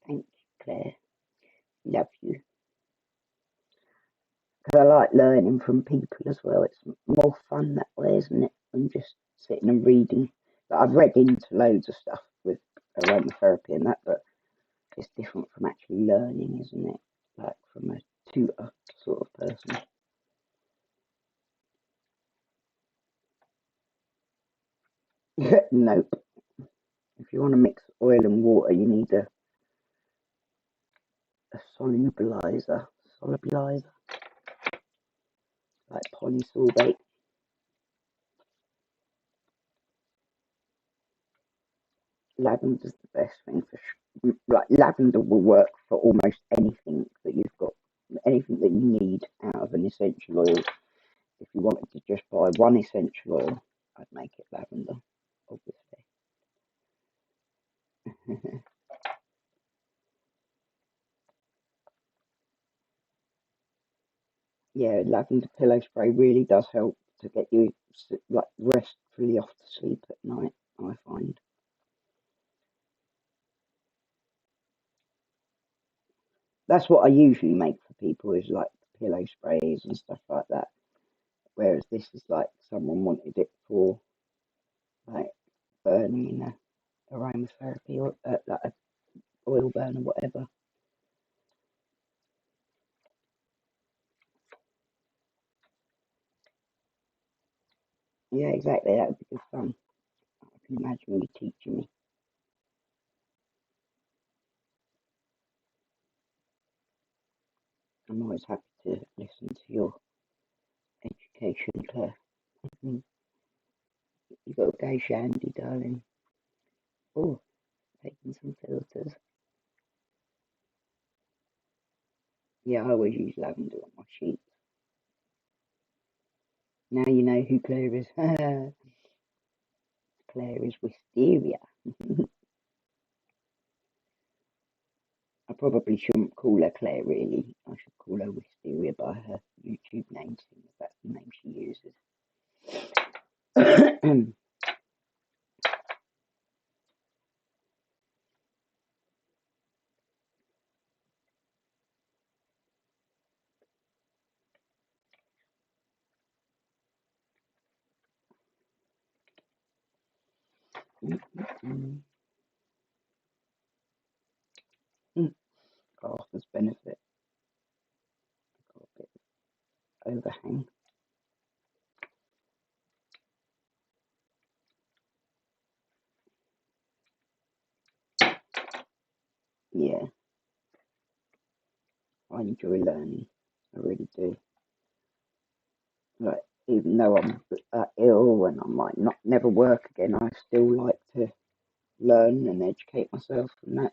Thank you, Claire. Love you. Because I like learning from people as well. It's more fun that way, isn't it? Than just sitting and reading. But I've read into loads of stuff with aromatherapy and that, but it's different from actually learning, isn't it? like from a tutor sort of person. Nope. If you want to mix oil and water, you need a solubilizer, like polysorbate. Lavender's the best thing for like lavender will work for almost anything that you've got, anything that you need out of an essential oil. If you wanted to just buy one essential oil, I'd make it lavender, obviously. Yeah, lavender pillow spray really does help to get you like restfully off to sleep at night, I find. That's what I usually make for people, is like pillow sprays and stuff like that. Whereas this is like someone wanted it for like burning in a aromatherapy or like a oil burn or whatever. Yeah, exactly. That would be good fun. I can imagine you teaching me. I'm always happy to listen to your education, Claire. Mm. You got to go, Shandy, darling. Oh, taking some filters. Yeah, I always use lavender on my sheets. Now you know who Claire is. Claire is wisteria. I probably shouldn't call her Claire, really. I should call her Wisteria by her YouTube name, since that's the name she uses. Castor's benefit. Got a bit of overhang. Yeah, I enjoy learning. I really do. Like, even though I'm ill and I might not never work again, I still like to learn and educate myself from that.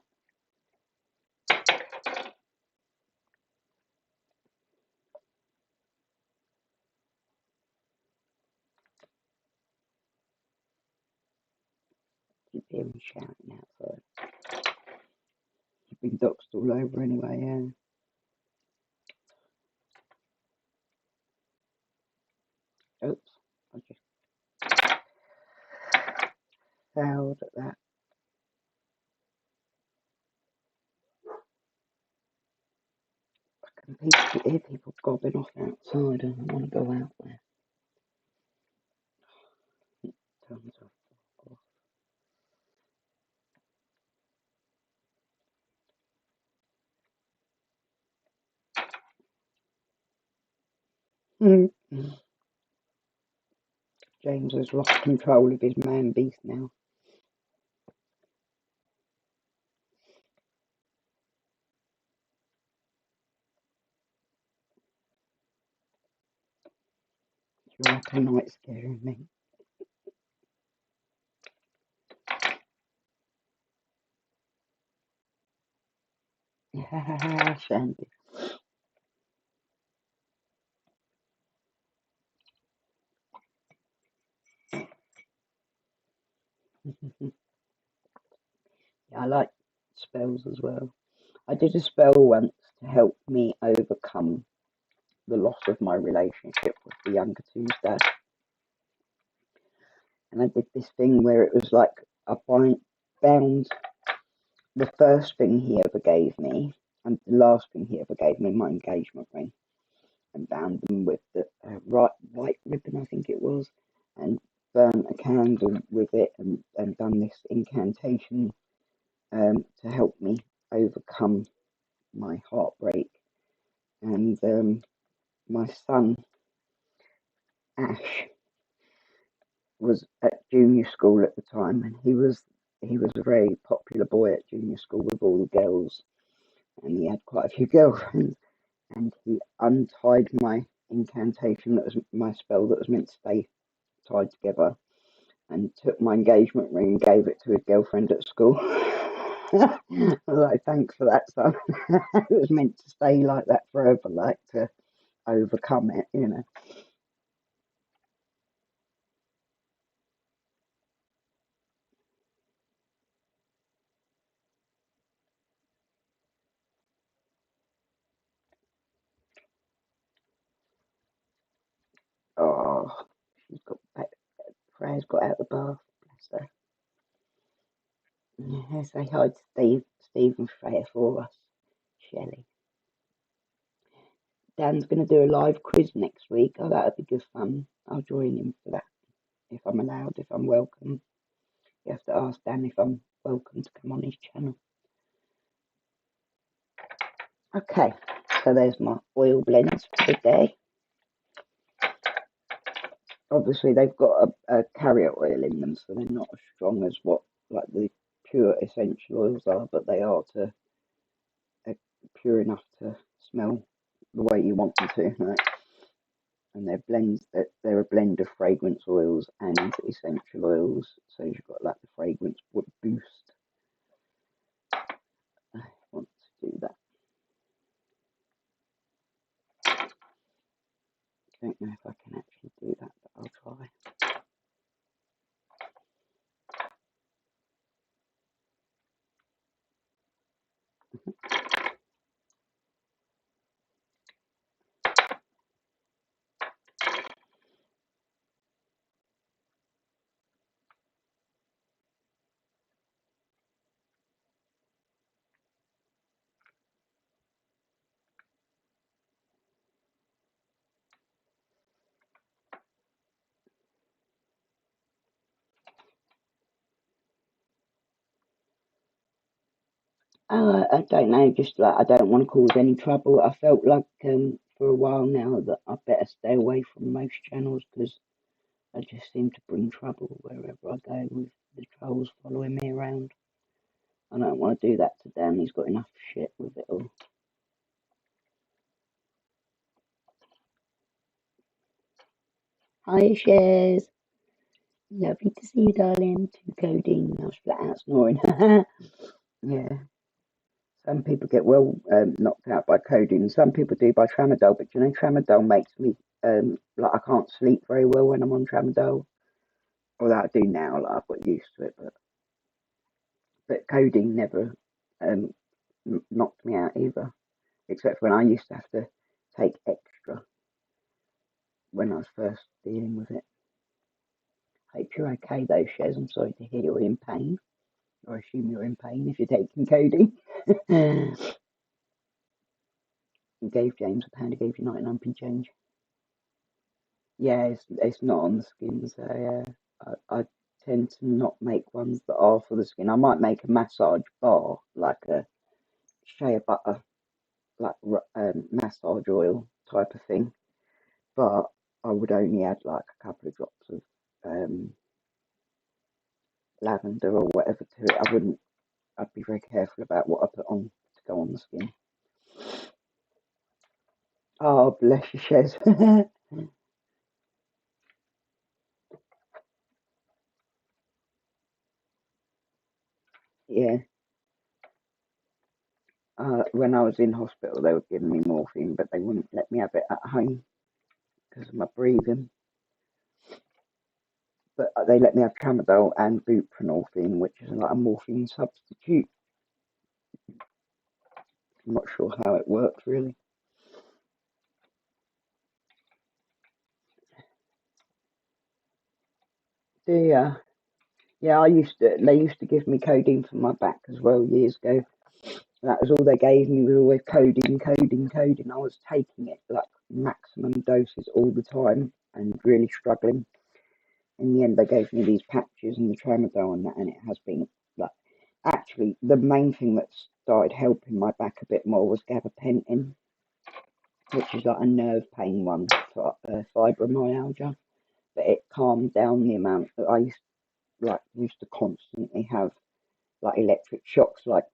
Keep hearing shouting outside. You've been doxed all over anyway, yeah. Oops, I just failed at that. I can hear people gobbing off outside and I want to go out there. Tons of James has lost control of his man beast now. You're like a night scaring me. Yeah, Shandy. Yeah, I like spells as well. I did a spell once to help me overcome the loss of my relationship with the younger Tuesday. And I did this thing where it was like I bound the first thing he ever gave me and the last thing he ever gave me, my engagement ring, and bound them with the white ribbon, I think it was, and burnt a candle with it and done this incantation to help me overcome my heartbreak. son, Ash, was at junior school at the time, and he was a very popular boy at junior school with all the girls, and he had quite a few girlfriends. And he untied my incantation, that was my spell that was meant to stay tied together, and took my engagement ring and gave it to his girlfriend at school. I was like, thanks for that, son. It was meant to stay like that forever, like to overcome it, you know. Oh, she's got back. Freya's got out of the bath, bless her. Yeah, say hi to Steve and Freya for us, Shelley. Dan's going to do a live quiz next week. Oh, that'll be good fun. I'll join him for that if I'm allowed, if I'm welcome. You have to ask Dan if I'm welcome to come on his channel. Okay, so there's my oil blends for the day. Obviously, they've got a carrier oil in them, so they're not as strong as what like the pure essential oils are, but they are pure enough to smell the way you want them to. Right? And they're blends. They're a blend of fragrance oils and essential oils, so you've got like the fragrance boost. I want to do that. I don't know if I can actually do that, but I'll try. I don't know, just like I don't want to cause any trouble. I felt like for a while now that I better stay away from most channels because I just seem to bring trouble wherever I go with the trolls following me around. I don't want to do that to Dan. He's got enough shit with it all. Hi, Shares. Lovely to see you, darling. To codeine. I was flat out snoring. Yeah. Some people get knocked out by codeine. Some people do by tramadol. But you know, tramadol makes me like I can't sleep very well when I'm on tramadol. Well, I do now. Like I've got used to it, but codeine never knocked me out either. Except when I used to have to take extra when I was first dealing with it. Hope you're okay though, Shez. I'm sorry to hear you're in pain. I assume you're in pain if you're taking codeine. You gave James a pound, he gave you 99p change. Yeah, it's not on the skin, so I tend to not make ones that are for the skin. I might make a massage bar, like a Shea Butter, like massage oil type of thing, but I would only add like a couple of drops of lavender or whatever to it. I'd be very careful about what I put on to go on the skin. Oh, bless you, Shez. Yeah. When I was in hospital, they were giving me morphine, but they wouldn't let me have it at home because of my breathing. But they let me have tramadol and buprenorphine, which is like a morphine substitute. I'm not sure how it works really. Yeah, yeah. They used to give me codeine for my back as well years ago. That was all they gave me, was always codeine, codeine, codeine. I was taking it like maximum doses all the time and really struggling. In the end, they gave me these patches and the tramadol and that, and it has been like actually the main thing that started helping my back a bit more was gabapentin. which is like a nerve pain one for fibromyalgia. But it calmed down the amount that I used to constantly have like electric shocks, like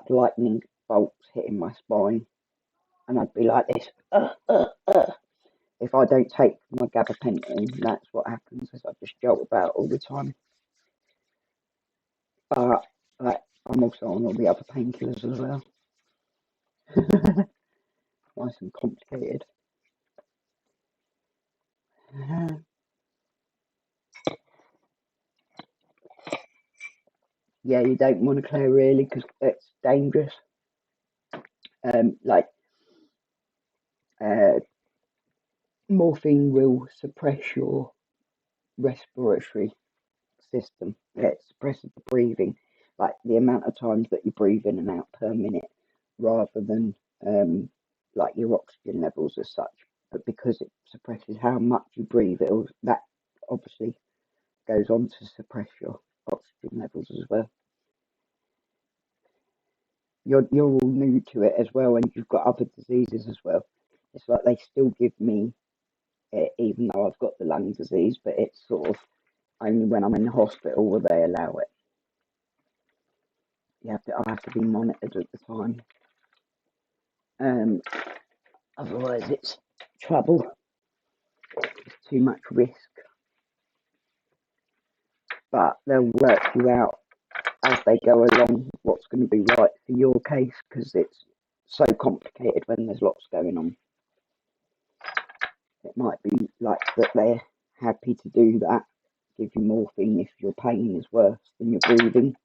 lightning bolts hitting my spine, and I'd be like this. If I don't take my gabapentin, that's what happens. Is I just jolt about all the time. But like, I'm also on all the other painkillers as well. Nice and complicated. Yeah, you don't want to clear really because it's dangerous. Morphine will suppress your respiratory system. Yeah, it suppresses the breathing, like the amount of times that you breathe in and out per minute, rather than like your oxygen levels as such. But because it suppresses how much you breathe, that obviously goes on to suppress your oxygen levels as well. You're all new to it as well, and you've got other diseases as well. It's like they still give me it, even though I've got the lung disease, but it's sort of only when I'm in the hospital will they allow it. I have to be monitored at the time. Otherwise, it's trouble. It's too much risk. But they'll work you out as they go along what's going to be right for your case, because it's so complicated when there's lots going on. It might be like that they're happy to do that, give you morphine if your pain is worse than your breathing.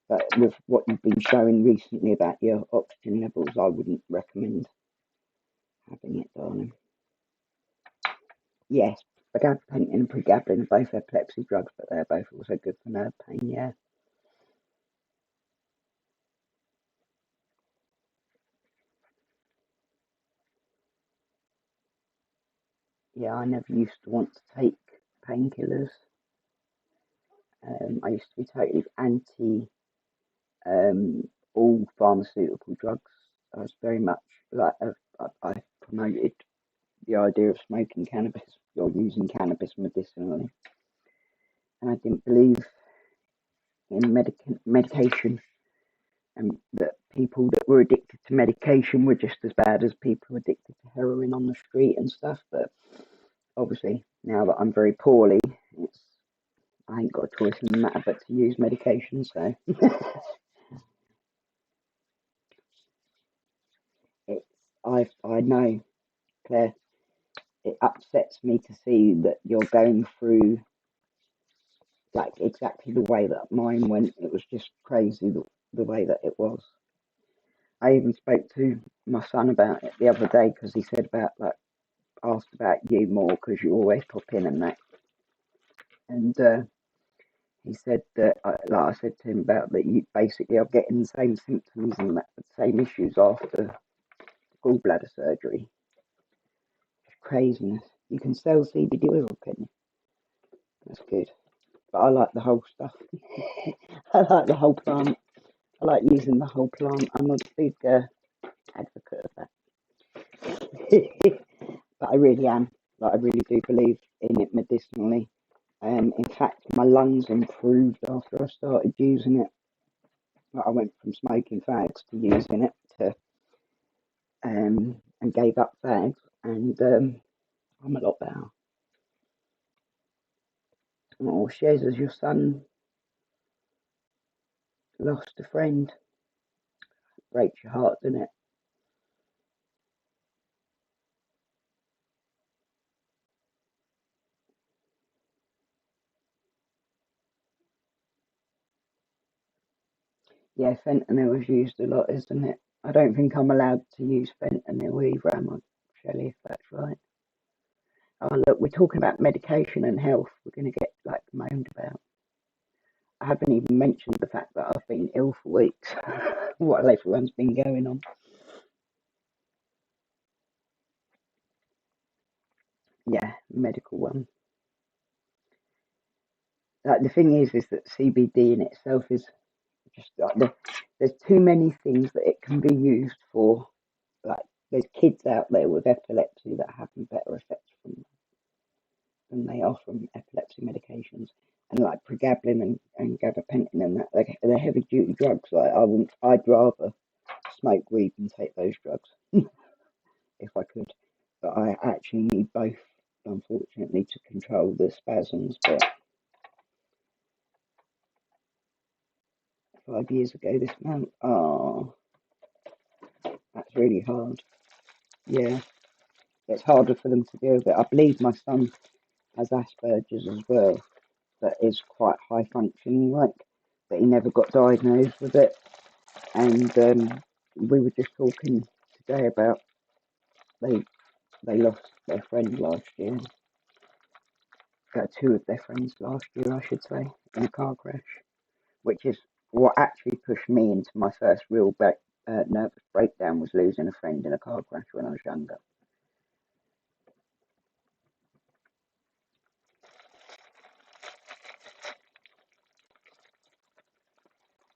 But with what you've been showing recently about your oxygen levels, I wouldn't recommend having it, darling. Yes, gabapentin and pregabalin are both epilepsy drugs, but they're both also good for nerve pain, yeah. Yeah, I never used to want to take painkillers. I used to be totally anti all pharmaceutical drugs. I was very much like, I promoted the idea of smoking cannabis or using cannabis medicinally. And I didn't believe in medication, and that people that were addicted to medication were just as bad as people addicted to heroin on the street and stuff. But obviously, now that I'm very poorly, I ain't got a choice in the matter but to use medication. So I know, Claire, it upsets me to see that you're going through like exactly the way that mine went. It was just crazy the way that it was. I even spoke to my son about it the other day because he said about asked about you more because you always pop in and that. And he said that, like I said to him about that, you basically are getting the same symptoms and the same issues after gallbladder surgery. It's craziness. You can sell CBD oil, can you? That's good. But I like the whole stuff. I like the whole plant. I like using the whole plant. I'm a big advocate of that. But I really am. Like, I really do believe in it medicinally. In fact, my lungs improved after I started using it. Like, I went from smoking fags to using it and gave up fags, and I'm a lot better. Oh, Shez, as your son lost a friend. Breaks your heart, doesn't it? Yeah, fentanyl is used a lot, isn't it? I don't think I'm allowed to use fentanyl either, am I, Shelley, if that's right? Oh, look, we're talking about medication and health. We're going to get moaned about. I haven't even mentioned the fact that I've been ill for weeks. What everyone's been going on. Yeah, medical one. The thing is that CBD in itself is just there's too many things that it can be used for, like there's kids out there with epilepsy that are having better effects from than they are from epilepsy medications. And like pregabalin and gabapentin and that, they're heavy duty drugs. Like I'd rather smoke weed than take those drugs if I could. But I actually need both, unfortunately, to control the spasms. But 5 years ago this month, oh, that's really hard. Yeah, it's harder for them to deal with it. I believe my son has Asperger's as well, that is quite high functioning, like, but he never got diagnosed with it. And we were just talking today about they lost their friend last year. Two of their friends last year, I should say, in a car crash, which is what actually pushed me into my first real nervous breakdown, was losing a friend in a car crash when I was younger.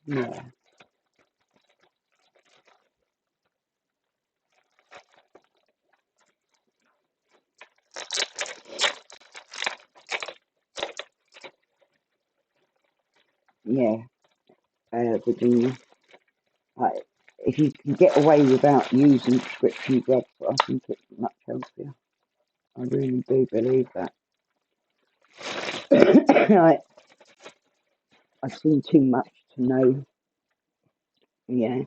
Yeah. Yeah, Virginia. If you can get away without using prescription drugs, I think it's much healthier. I really do believe that. I've seen too much to know. Yeah.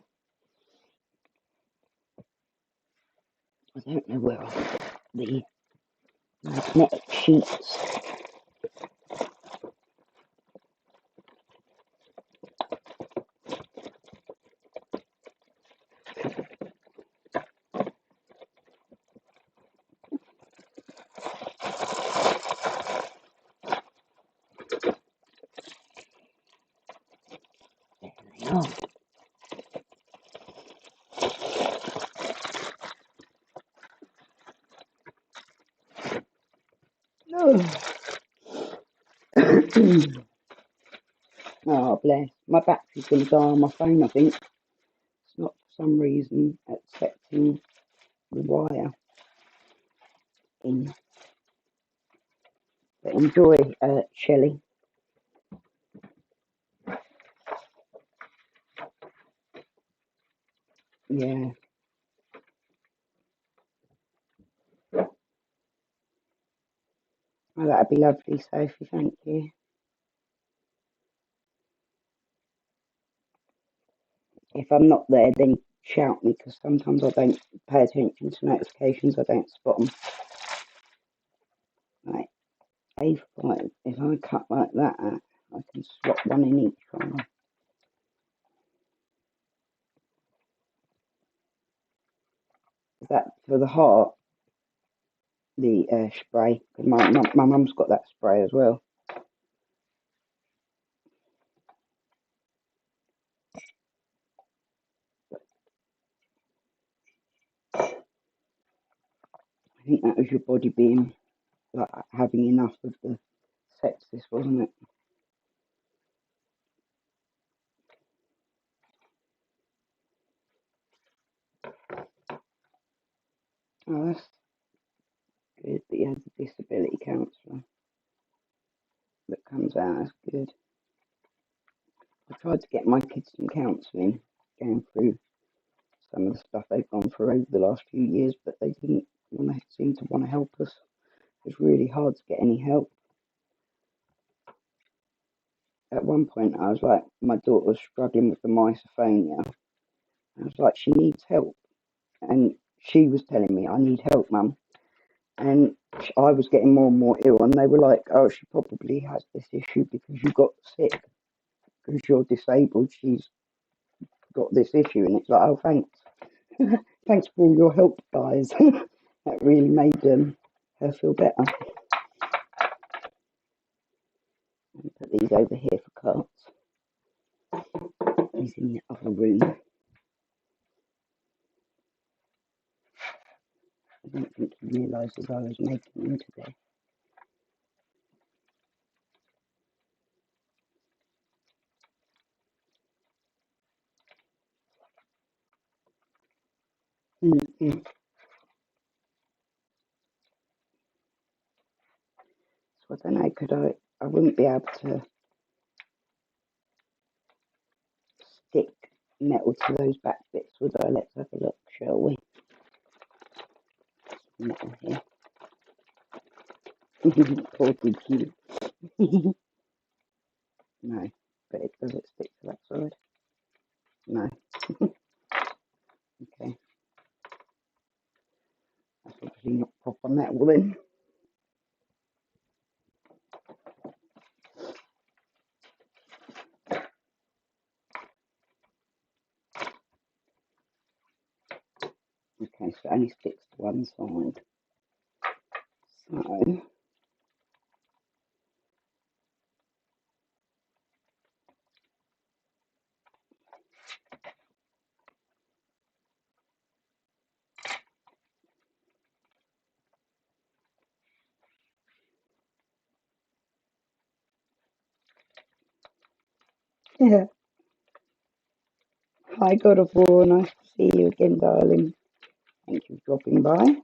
I don't know where I put the magnetic sheets. There they are. Oh, bless. My battery's going to die on my phone, I think. It's not for some reason accepting the wire in. But enjoy, Shelley. Yeah. Oh, that'd be lovely, Sophie. Thank you. If I'm not there, then shout me, because sometimes I don't pay attention to notifications. I don't spot them. Right. A5. If I cut like that, I can swap one in each one. Is that for the heart? The spray? Because my mum's got that spray as well. I think that was your body being like having enough of the sepsis, wasn't it? Oh, that's good that you have a disability counsellor that comes out. That's good. I tried to get my kids some counselling, going through some of the stuff they've gone through over the last few years, but they didn't seem to want to help us. It's really hard to get any help. At one point, I was like, my daughter was struggling with the misophonia. I was like, she needs help. And she was telling me, I need help, Mum. And I was getting more and more ill. And they were like, oh, she probably has this issue because you got sick. Because you're disabled, she's got this issue. And it's like, oh, thanks. Thanks for all your help, guys. That really made her feel better. I'll put these over here for carts. He's in the other room. I don't think he realises I was making him today. Mm-hmm. So I don't know, I wouldn't be able to stick metal to those back bits, would I? Let's have a look, shall we? Metal here. Poor DQ. No, but does it stick to that side? No. Okay. That's obviously not proper metal then. Okay, so it only sticks to one side. So yeah. Hi God of War, nice to see you again, darling. Thank you for dropping by.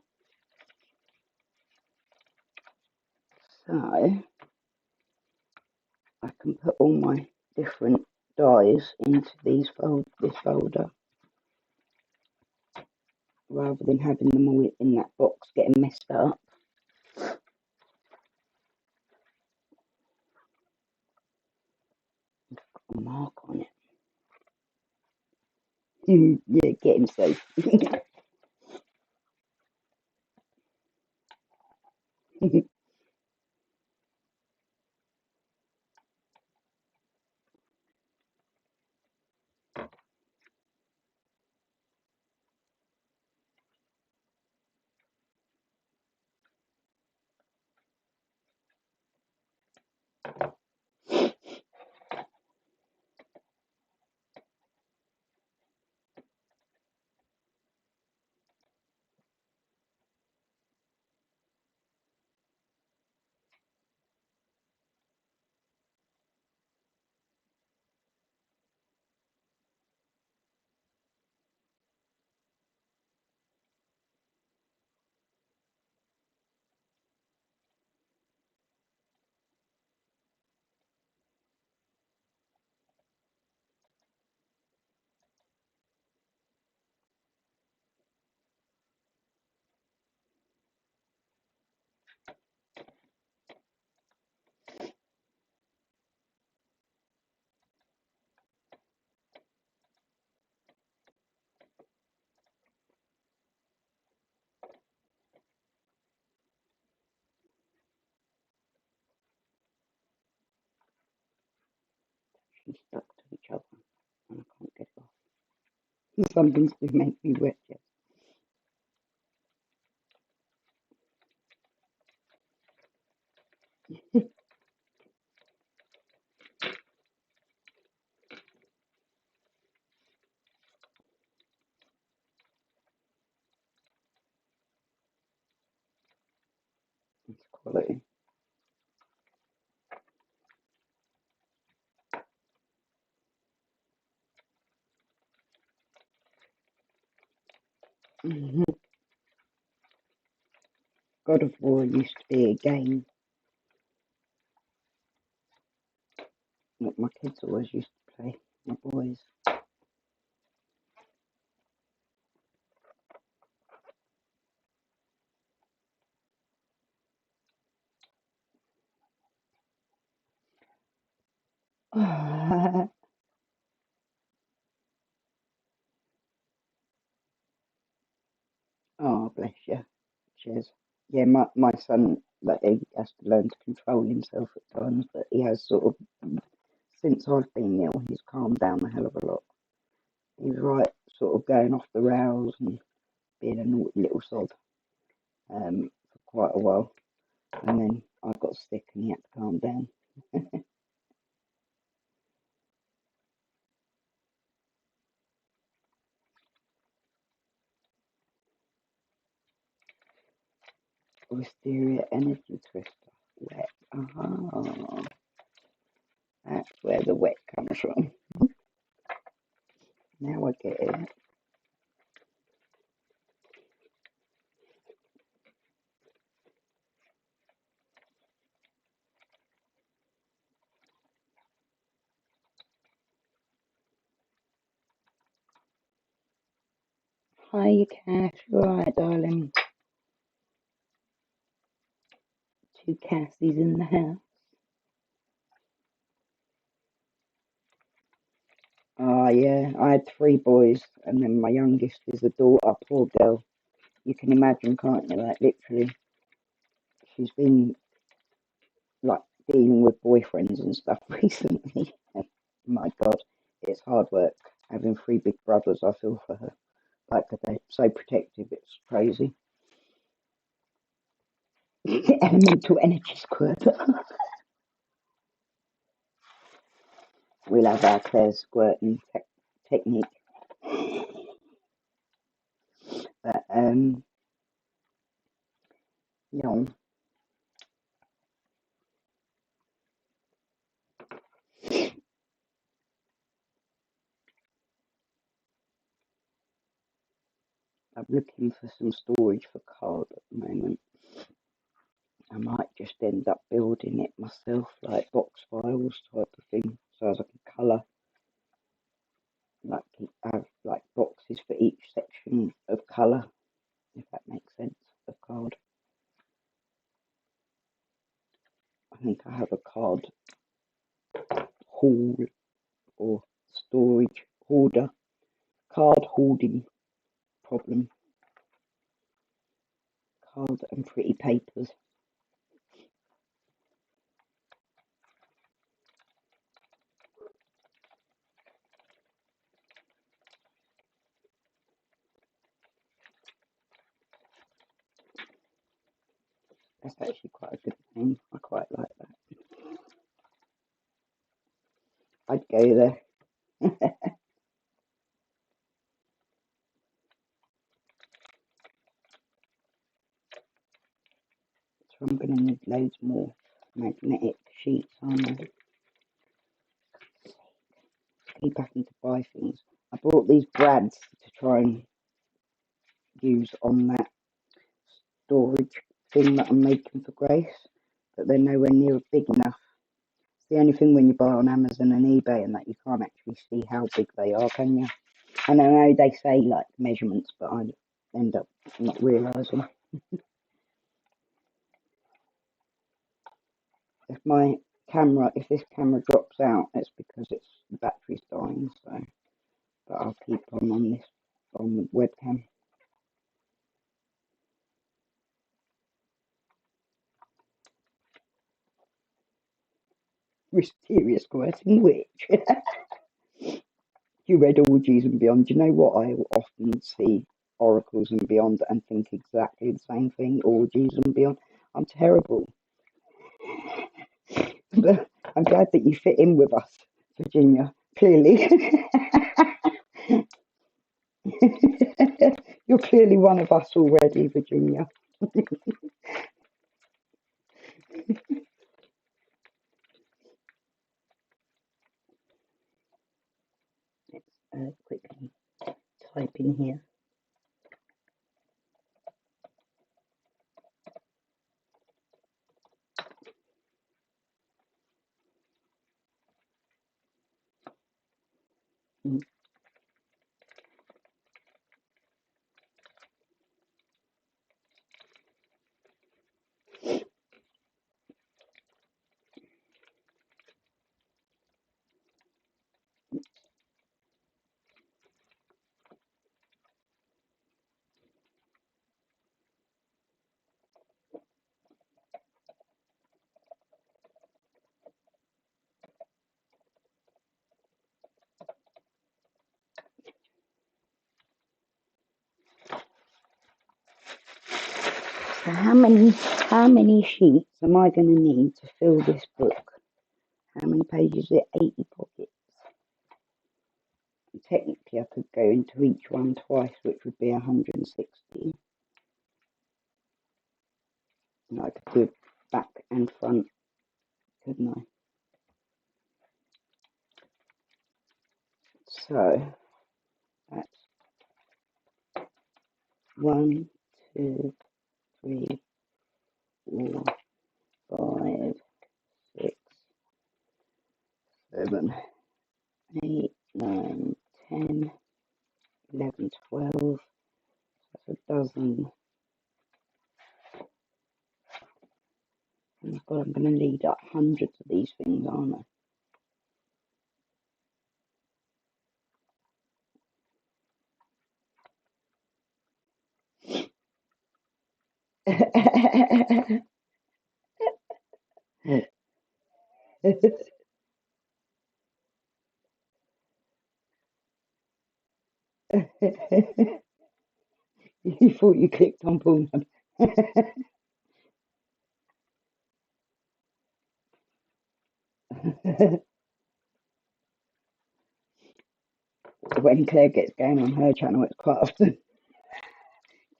So I can put all my different dyes into this folder rather than having them all in that box getting messed up. A mark on it. Yeah, getting safe. She's stuck to each other and I can't get it off. Something's to make me wet, yes. It's quality. God of War used to be a game that my kids always used to play, my boys. Oh, bless you. Cheers. Yeah, my son, like, he has to learn to control himself at times, but he has sort of, since I've been ill, he's calmed down a hell of a lot. He was right, sort of going off the rails and being a naughty little sod for quite a while. And then I got sick and he had to calm down. Wisteria Energy Twister. Wet. Ah, that's where the wet comes from. Now I get it. Hi, Cash. You alright, darling? 2 Cassies in the house. Ah, yeah. I had 3 boys, and then my youngest is a daughter. Poor girl. You can imagine, can't you? Like, literally, she's been, like, dealing with boyfriends and stuff recently. My God, it's hard work. Having 3 big brothers, I feel for her. Like, they're so protective, it's crazy. Elemental energy squirt. We'll have our Claire's squirting technique. But, yeah. I'm looking for some storage for card at the moment. I might just end up building it myself, like box files type of thing, so as I can colour, like have like boxes for each section of colour, if that makes sense, of card. I think I have a card haul or storage hoarder, card hoarding problem. Card and pretty papers. That's actually quite a good name. I quite like that. I'd go there. So I'm going to need loads more magnetic sheets, aren't I? Keep having to buy things. I bought these brads to try and use on that storage thing that I'm making for Grace, but they're nowhere near big enough. It's the only thing when you buy on Amazon and eBay and that you can't actually see how big they are, can you? And I know they say like measurements, but I end up not realising. If this camera drops out, it's because the battery's dying. So, but I'll keep on this on the webcam. Mysterious squirting witch. You read Orgies and Beyond. Do you know what I often see Oracles and Beyond and think exactly the same thing? Orgies and Beyond. I'm terrible, but I'm glad that you fit in with us, Virginia. Clearly, you're clearly one of us already, Virginia. Let's quickly type in here. So how many sheets am I going to need to fill this book? How many pages is it? 80 pockets. Technically, I could go into each one twice, which would be 160. And I could do back and front, couldn't I? So that's 1, 2, 3, 4, 5, 6, 7, 8, 9, 10, 11, 12. dozen. Oh my God, I'm going to need up hundreds of these things, aren't I? You thought you clicked on Pornhub. When Claire gets going on her channel, it's quite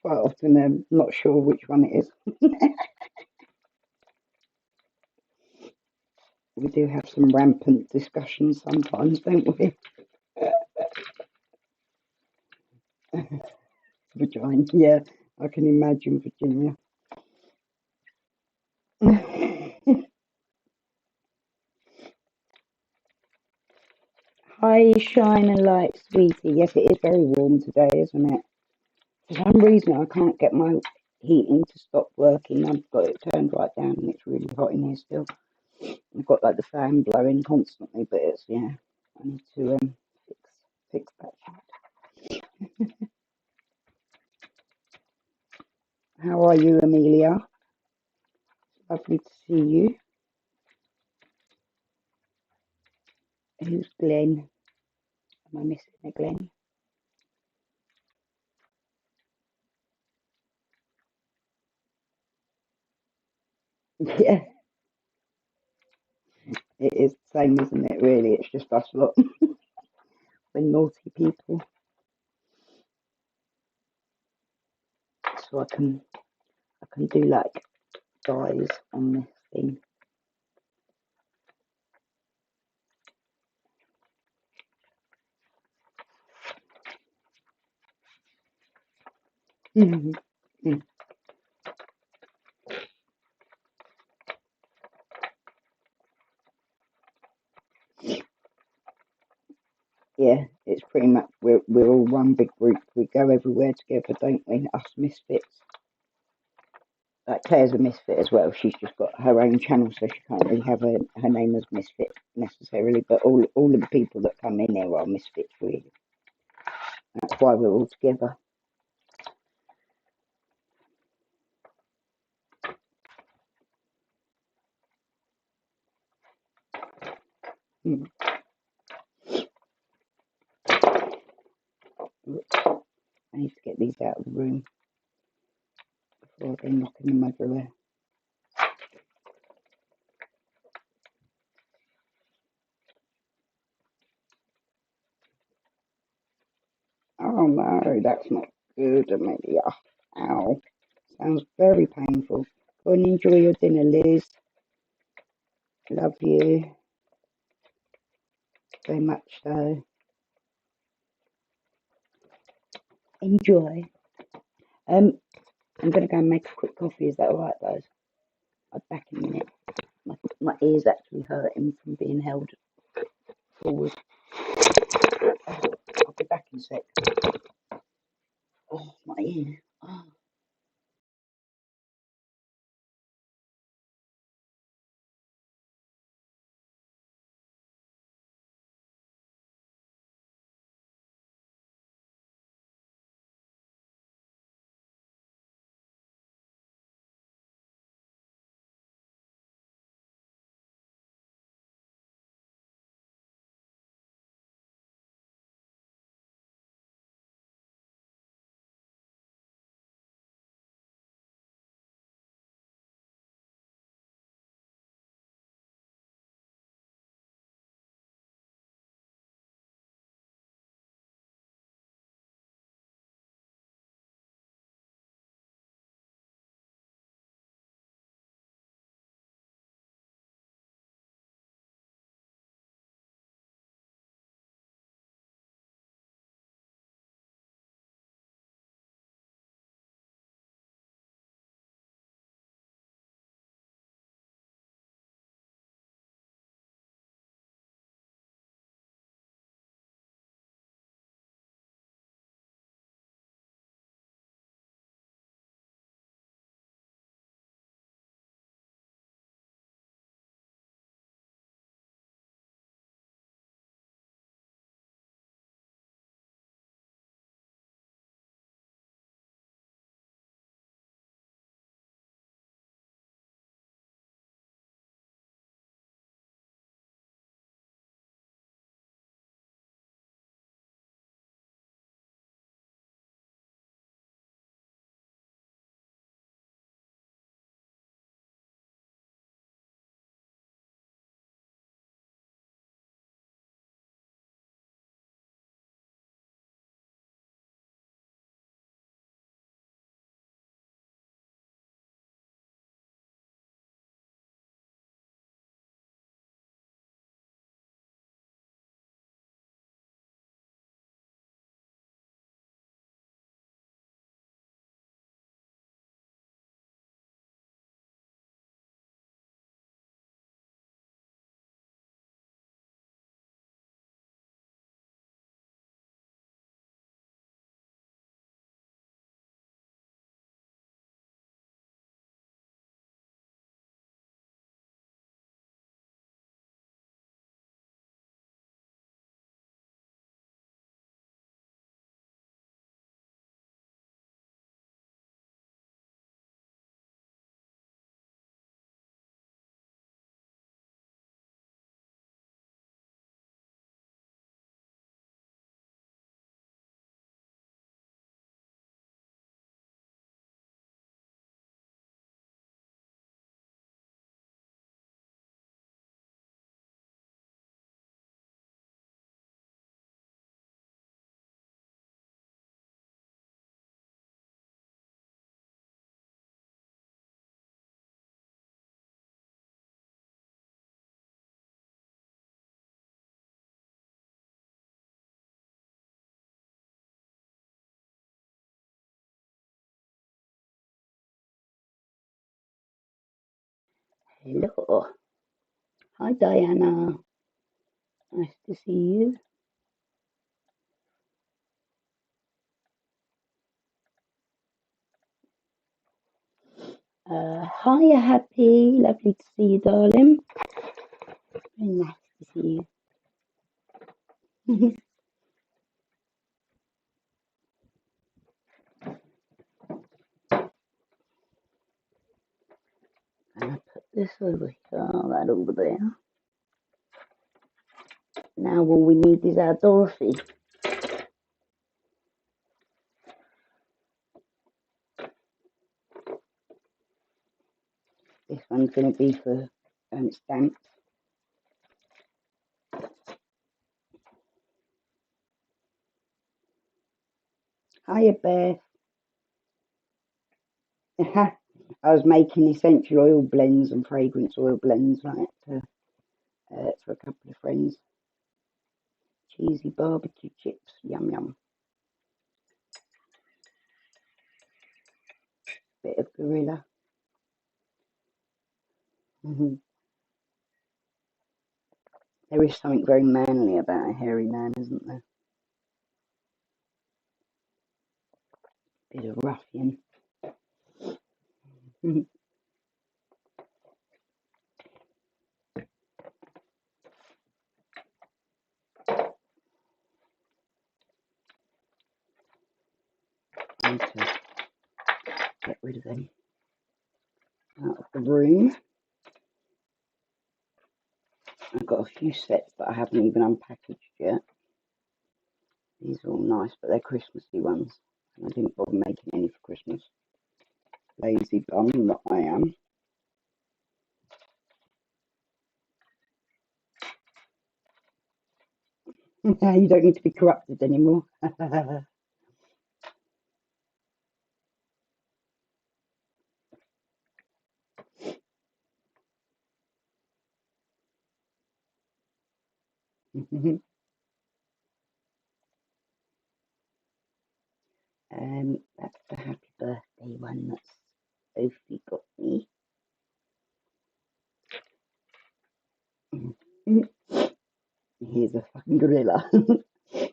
often not sure which one it is. We do have some rampant discussions sometimes, don't we? Vagina, yeah, I can imagine Virginia. Hi, shine a light, sweetie. Yes, it is very warm today, isn't it? For some reason, I can't get my heating to stop working. I've got it turned right down, and it's really hot in here still. I've got like the fan blowing constantly, but it's yeah. I need to fix that. How are you, Amelia? Lovely to see you. Who's Glenn? Am I missing a Glenn? Yeah, it is the same, isn't it? Really, it's just us lot, the naughty people. So I can do like dyes on this thing. Yeah, it's pretty much we're all one big group. We go everywhere together, don't we? Us misfits. Like Claire's a misfit as well. She's just got her own channel, so she can't really have her name as misfit necessarily. But all of the people that come in there are misfits, really. That's why we're all together. Mm. I need to get these out of the room before they're knocking them everywhere. Oh no, that's not good, Amelia. Ow. Sounds very painful. Go and enjoy your dinner, Liz. Love you very much, so enjoy. I'm gonna go and make a quick coffee. Is that alright, guys? I'll be back in a minute. My ear's actually hurting from being held forward. I'll be back in a sec. Oh, my ear. Oh. Hello. Hi, Diana. Nice to see you. Hiya, Happy. Lovely to see you, darling. Very nice to see you. And I put this over here, that over there. Now all we need is our Dorothy. This one's going to be for stamps. Hiya, Beth. I was making essential oil blends and fragrance oil blends like for a couple of friends. Cheesy barbecue chips, yum yum. Bit of gorilla. There is something very manly about a hairy man, isn't there? Bit of ruffian. I need to get rid of them out of the room. I've got a few sets that I haven't even unpackaged yet. These are all nice, but they're Christmassy ones. I didn't bother making any for Christmas. Lazy bum that I am. You don't need to be corrupted anymore. That's the happy birthday one that Sophie got me. Here's a fucking gorilla. Okay.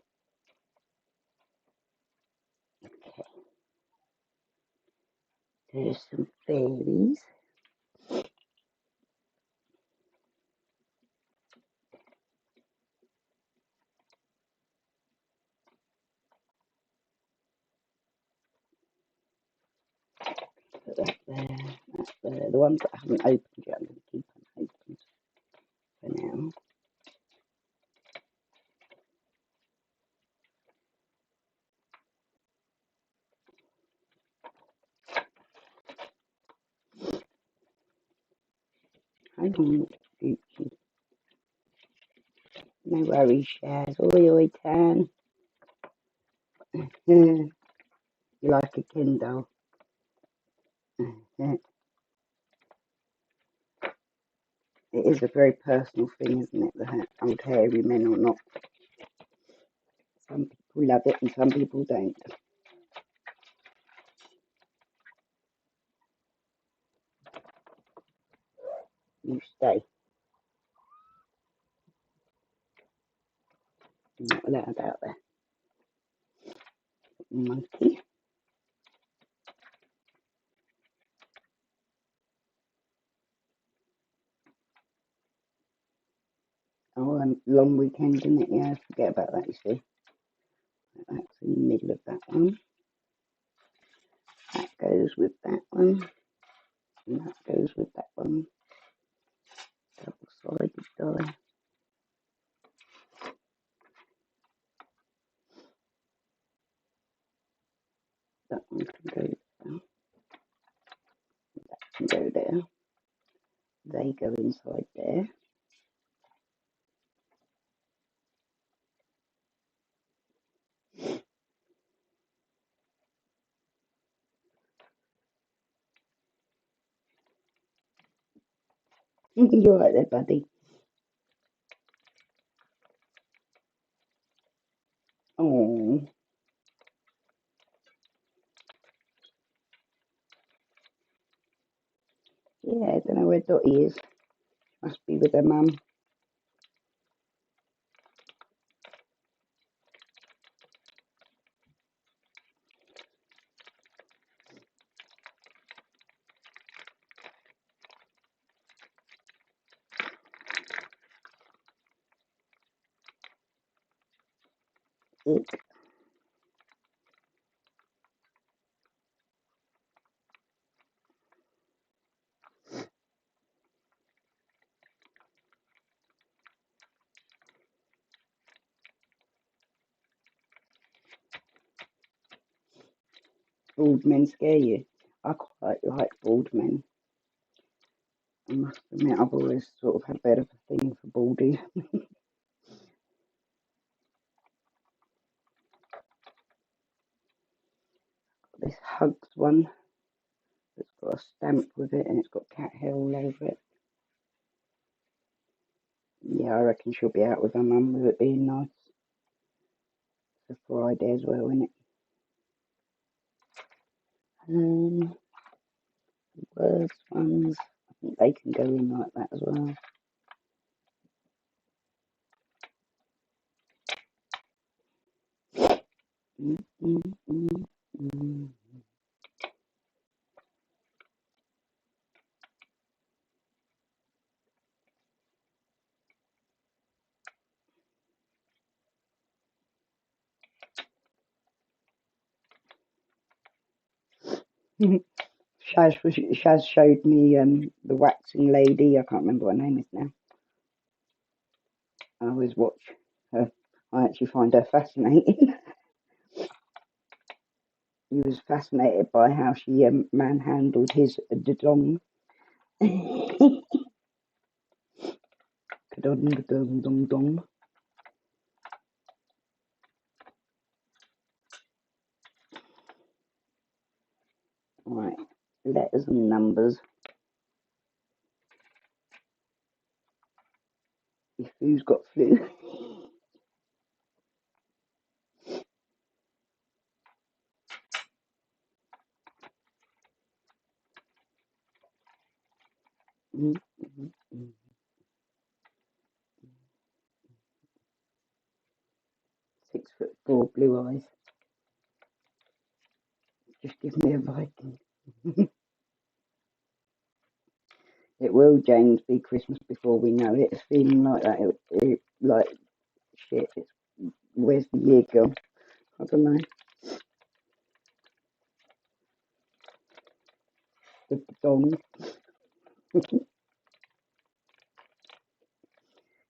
There's some fairies. Put that there. That's there. The ones that I haven't opened yet, I'm going to keep unopened for now. Hang on, Gucci. No worries, Shaz. Oi, oi, Tan. You like a Kindle. It is a very personal thing, isn't it? The old hairy men or not. Some people love it and some people don't. You stay. You're not allowed out there. Monkey. Oh, long weekend, isn't it? Yeah, forget about that, you see. That's in the middle of that one. That goes with that one. And that goes with that one. Double-sided die. That one can go there. That can go there. They go inside there. You're right there, buddy. Oh, Yeah, I don't know where Dottie is. Must be with her mum. Bald men scare you. I quite like bald men. I must admit, I've always sort of had a bit of a thing for baldies. This Hugs one that's got a stamp with it and it's got cat hair all over it. Yeah, I reckon she'll be out with her mum with it being nice. It's a Friday as well, isn't it? Worst ones, I think they can go in like that as well. Shaz showed me the waxing lady. I can't remember what her name is now. I always watch her. I actually find her fascinating. He was fascinated by how she manhandled his dong. Dong. Right, letters and numbers. If who's got flu? Mm, mm, mm. 6'4", blue eyes. Just give me a Viking. It will, James, be Christmas before we know it. It's feeling like that. Like shit. Where's the year gone? I don't know. The dong.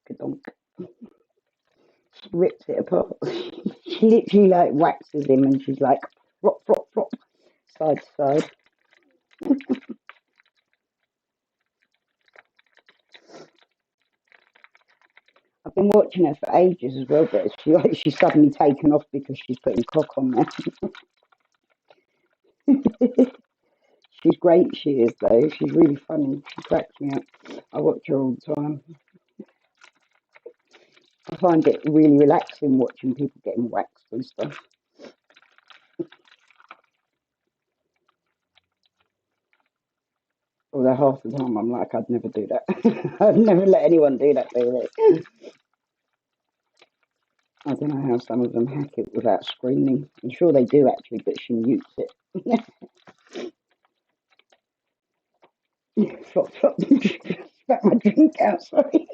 Kadonk. She rips it apart. She literally like waxes him and she's like flop, flop, flop, side to side. I've been watching her for ages as well, but she's suddenly taken off because she's putting cock on there. She's great, she is though. She's really funny. She cracks me up. I watch her all the time. I find it really relaxing watching people getting waxed and stuff. Although half the time I'm like, I'd never do that. I'd never let anyone do that to me. I don't know how some of them hack it without screaming. I'm sure they do actually, but she mutes it. Flop, flop. Spat my drink out, sorry.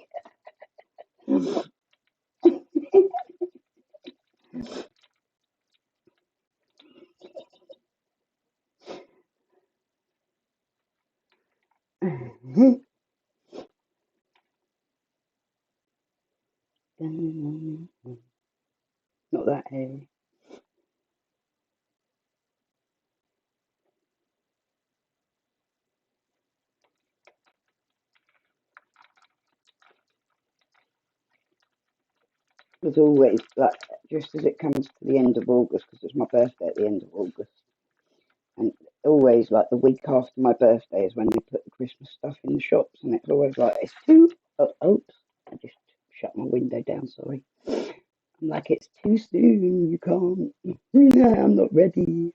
Not that hairy. As always, like just as it comes to the end of August, because it's my birthday at the end of August, and always like the week after my birthday is when they put the Christmas stuff in the shops, and it's always like it's too. Oh, oops! I just shut my window down. Sorry. I'm like it's too soon. You can't. No, I'm not ready.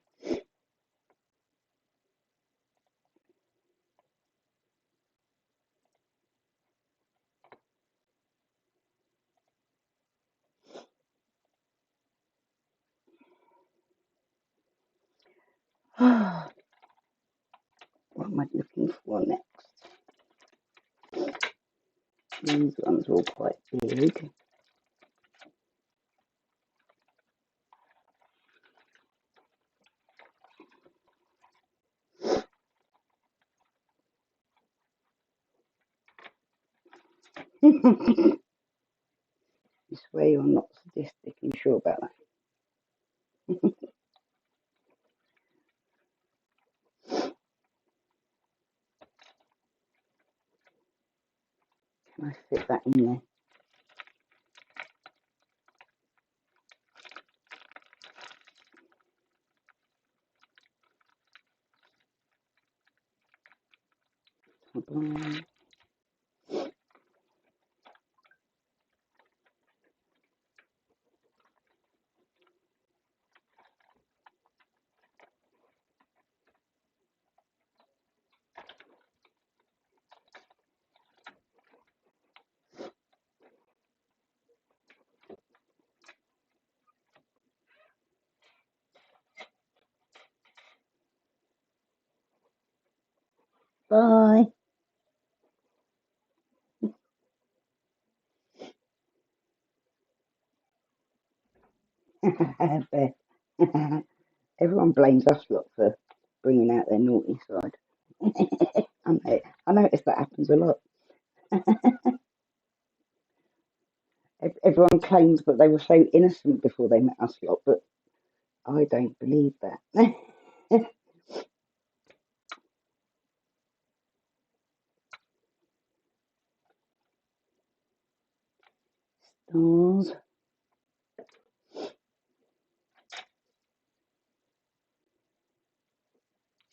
What am I looking for next? These ones are all quite big. You swear you're not sadistic, you sure about that? Can I fit that in there? Bye. Beth. Everyone blames us lot for bringing out their naughty side. I notice that happens a lot. Everyone claims that they were so innocent before they met us lot, but I don't believe that. Stars.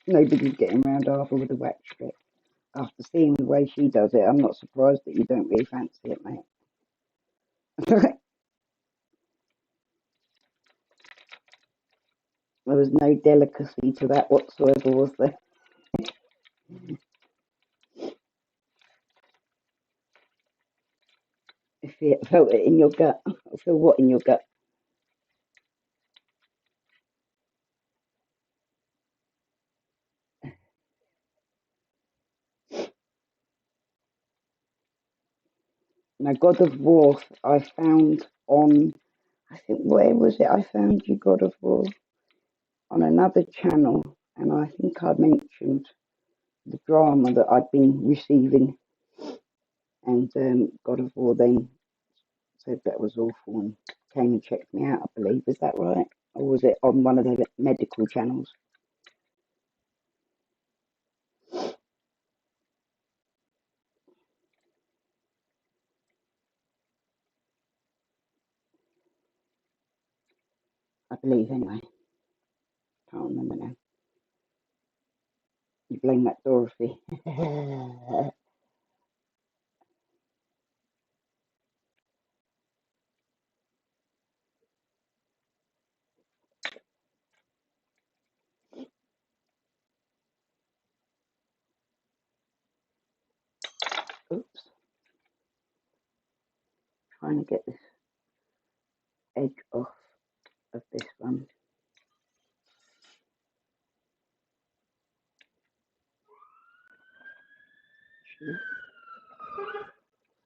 Nobody's getting round Arthur with a wax strip. After seeing the way she does it, I'm not surprised that you don't really fancy it, mate. There was no delicacy to that whatsoever, was there? If you felt it in your gut. Feel what in your gut? Now, God of War, I found on, I think, where was it? I found you, God of War, on another channel, and I think I mentioned the drama that I'd been receiving, and God of War then said that was awful and came and checked me out, I believe. Is that right? Or was it on one of the medical channels? I believe, anyway. Can't remember now. You blame that Dorothy. Oops. Trying to get this edge off of this one.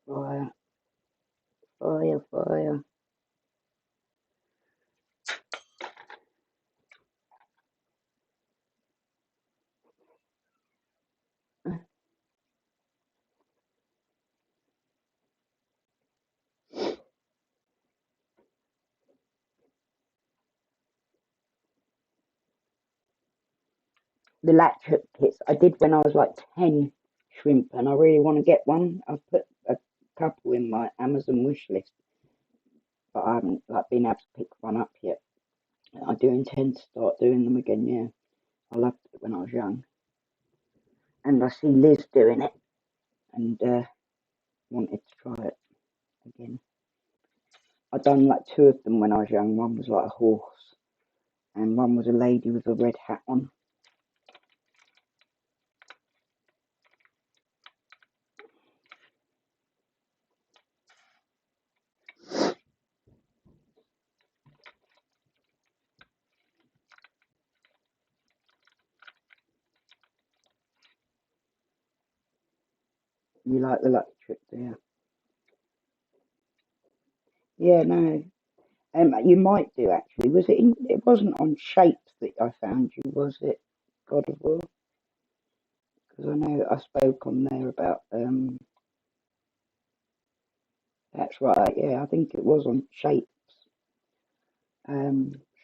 Fire, fire, fire. The latch hook kits I did when I was like 10 shrimp, and I really want to get one. I've put a couple in my Amazon wish list, but I haven't like been able to pick one up yet. I do intend to start doing them again, yeah. I loved it when I was young. And I see Liz doing it and wanted to try it again. I'd done like two of them when I was young. One was like a horse and one was a lady with a red hat on. You like the lucky trick, do you? Yeah, no. You might do actually. Was it? It wasn't on shapes that I found you, was it? God of War, because I know I spoke on there about. That's right. Yeah, I think it was on shapes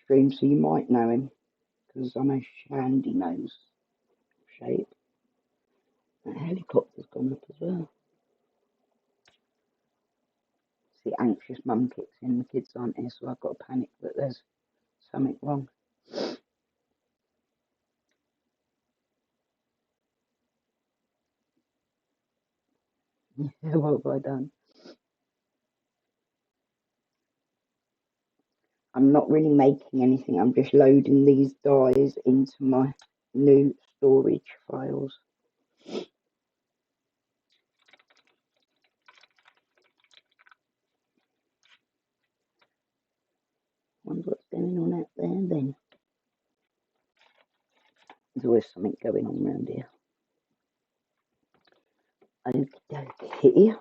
stream. So you might know him because I know Shandy knows shape. That helicopter's gone up as well. The anxious mum kicks in. The kids aren't here, so I've got to panic that there's something wrong. Yeah, what have I done? I'm not really making anything. I'm just loading these dyes into my new storage files. Wonder what's going on out there then. There's always something going on around here. Okie dokie.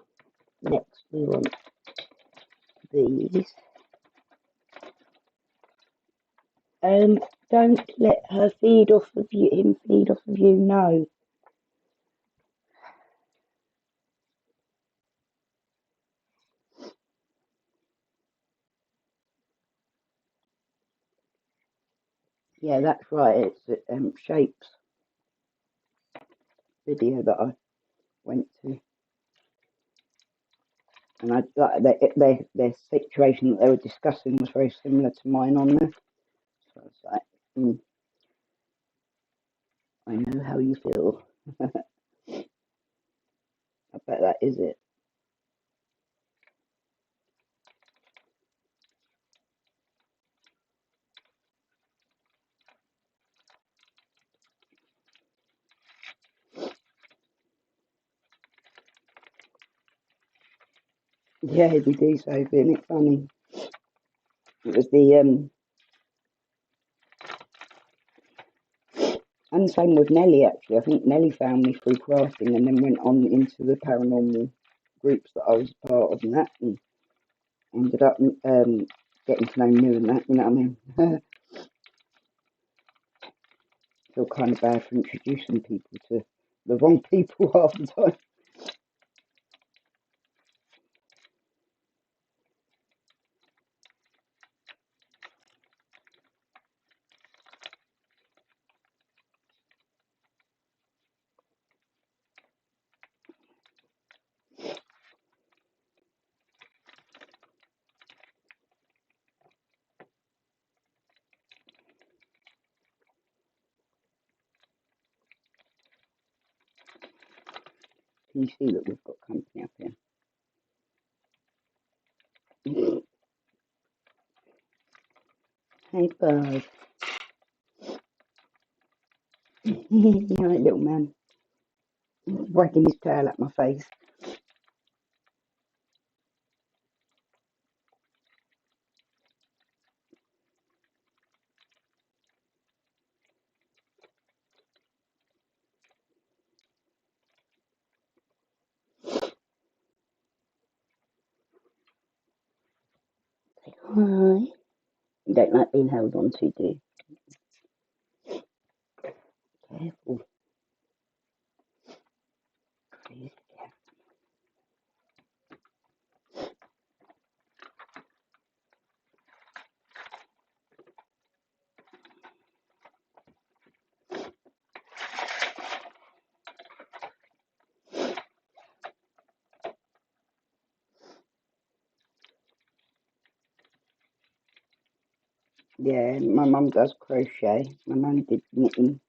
Next we want these. Don't let her feed off of you. Him feed off of you. No. Yeah, that's right. It's shapes video that I went to, and I their situation that they were discussing was very similar to mine on there. So I was like, I know how you feel. I bet that is it. Yeah, we do, Sophie, isn't it funny? It was the and same with Nelly actually. I think Nelly found me through crafting and then went on into the paranormal groups that I was part of and that, and ended up getting to know you and that. You know what I mean? Feel kind of bad for introducing people to the wrong people half the time. Can you see that we've got company up here? Hey, bud. You right, little man. Wagging his tail at my face. Say hi. You don't like being held on to, do you? Careful. Crazy cat. Yeah, my mum does crochet. My mum did knitting.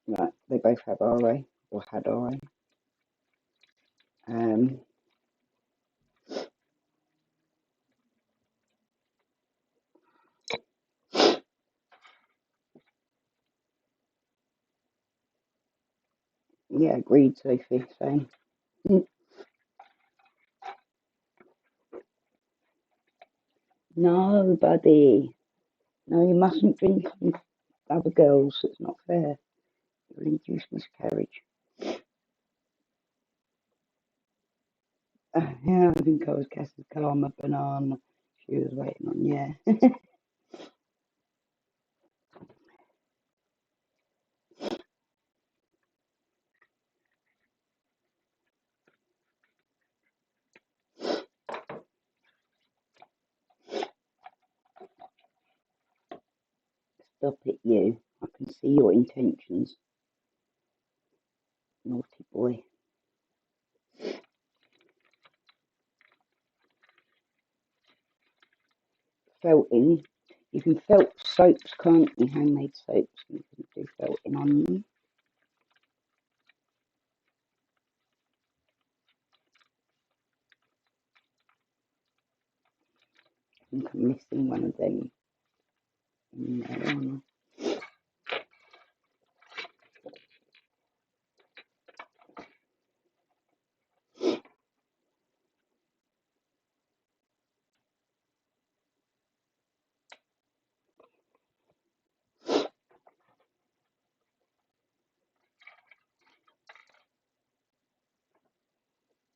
Right, they both have RA, or had RA. Yeah, agreed, Sophie. Same. No, buddy. No, you mustn't drink on other girls. It's not fair. You'll induce miscarriage. Yeah, I think I was Castor's Karma banana. She was waiting on, yeah. Stop it, you. I can see your intentions. Naughty boy. Felting. You can felt soaps, can't you? Handmade soaps. You can do felting on them. I think I'm missing one of them in there, aren't I?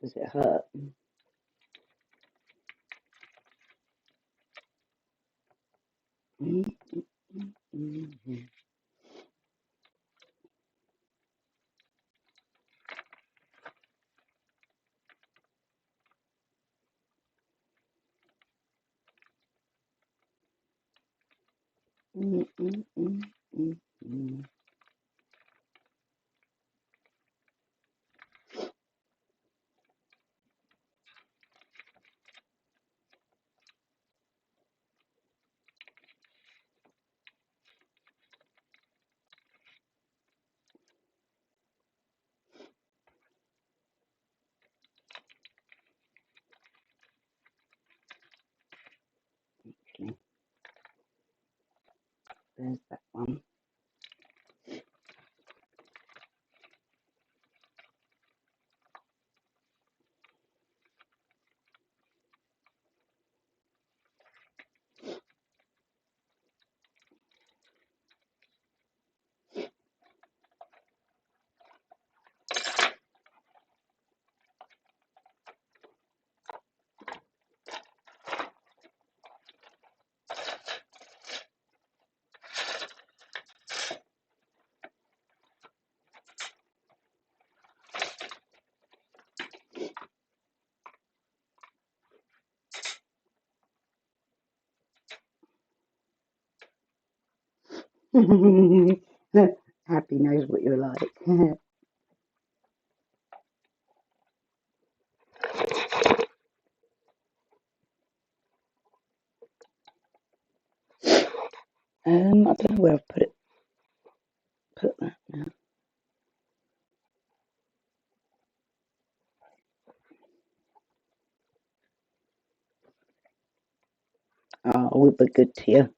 Does it hurt? Mm, mm, mm, mm, mm, mm, mm, mm. Okay, there's that one. Happy knows what you're like. I don't know where I've put that now. Oh, we'll be good to you.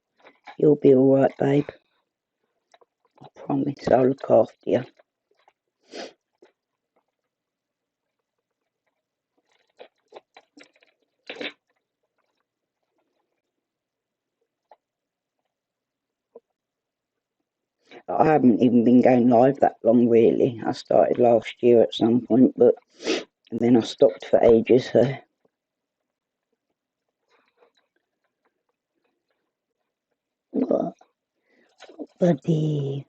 You'll be alright, babe. I promise I'll look after you. I haven't even been going live that long, really. I started last year at some point, but and then I stopped for ages, so. What? Buddy.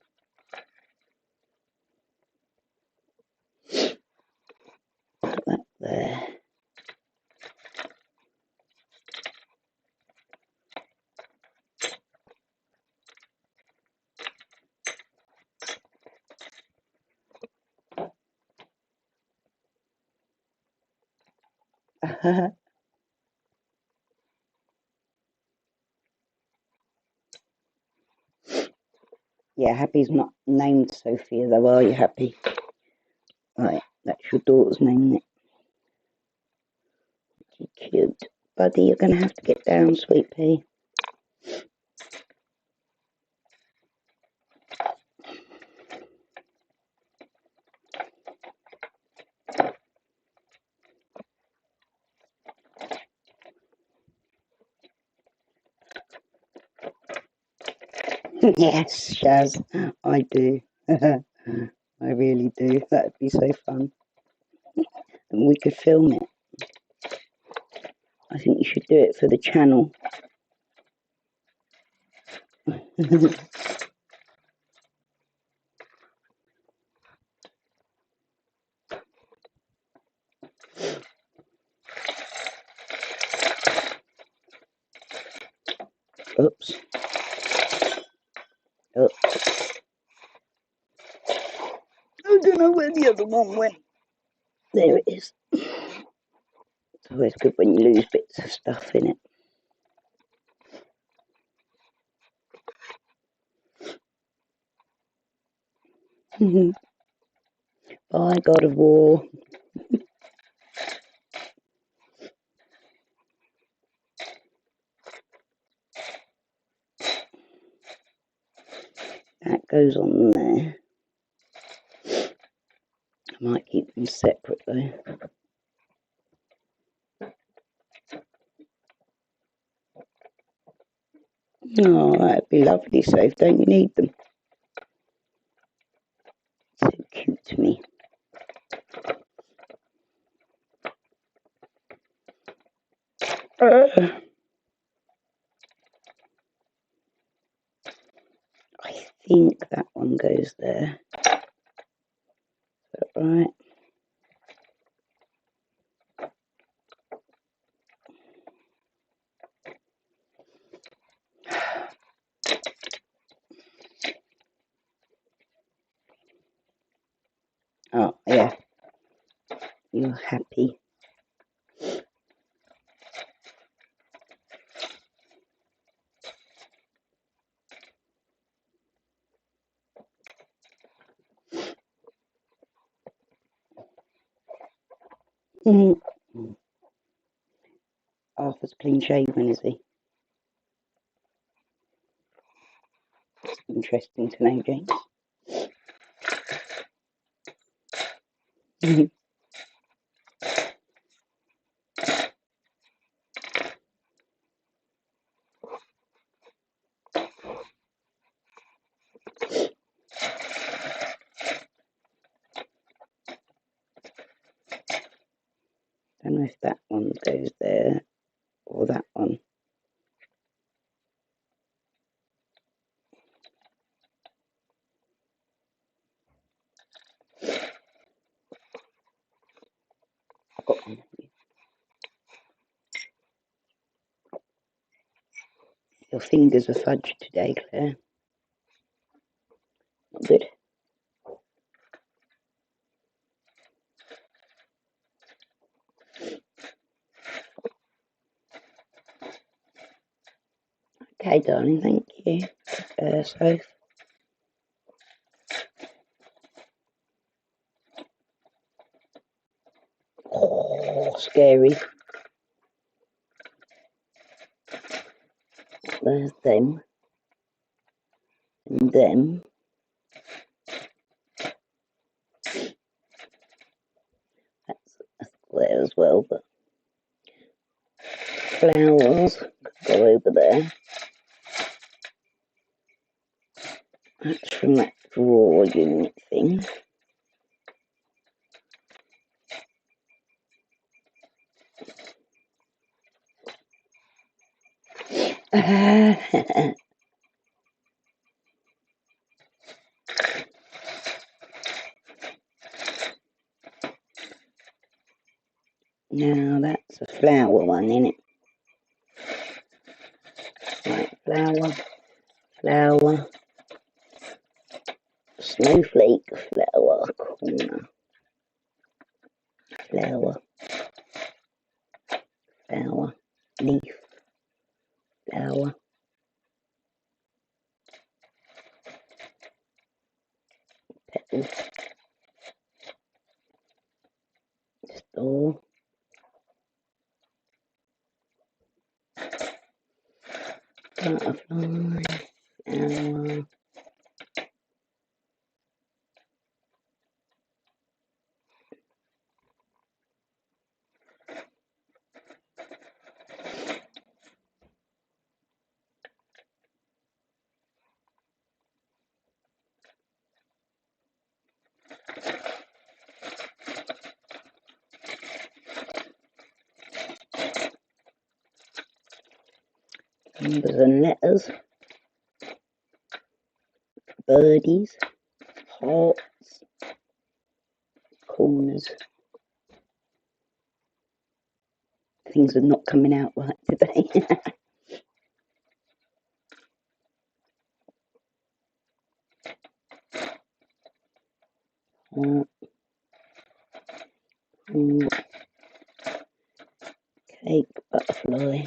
Put that there. Yeah, Happy's not named Sophia, though, are you, Happy? Right, that's your daughter's name, isn't it? Cute. Buddy, you're going to have to get down, sweet pea. Yes, Shaz, I do. I really do. That'd be so fun. And we could film it. I think you should do it for the channel. Oops. Oh. I don't know where the other one went. There it is. It's always good when you lose bits of stuff in it. Bye, God of War. That goes on there. I might keep them separate though. Oh, that'd be lovely, Soph. Don't you need them? So cute to me. I think that one goes there. Is that right? Oh, yeah. You're happy. Arthur's clean shaven, is he? Interesting to know, James. Don't know if that one goes there or that one. I've got one. Your fingers are fudged today, Claire. Not good. Okay, darling, thank you. Soph. Oh, scary. There's them. And them. That's there as well, but flowers go over there. That's from that drawer unit thing. Now that's a flower one, isn't it? Right, flower, flower, snowflake, flower, corner, flower, flower, leaf, flower, petal, store, butterfly, flower. Numbers and letters, birdies, hearts, corners. Things are not coming out right today. Heart, heart, cake, butterfly.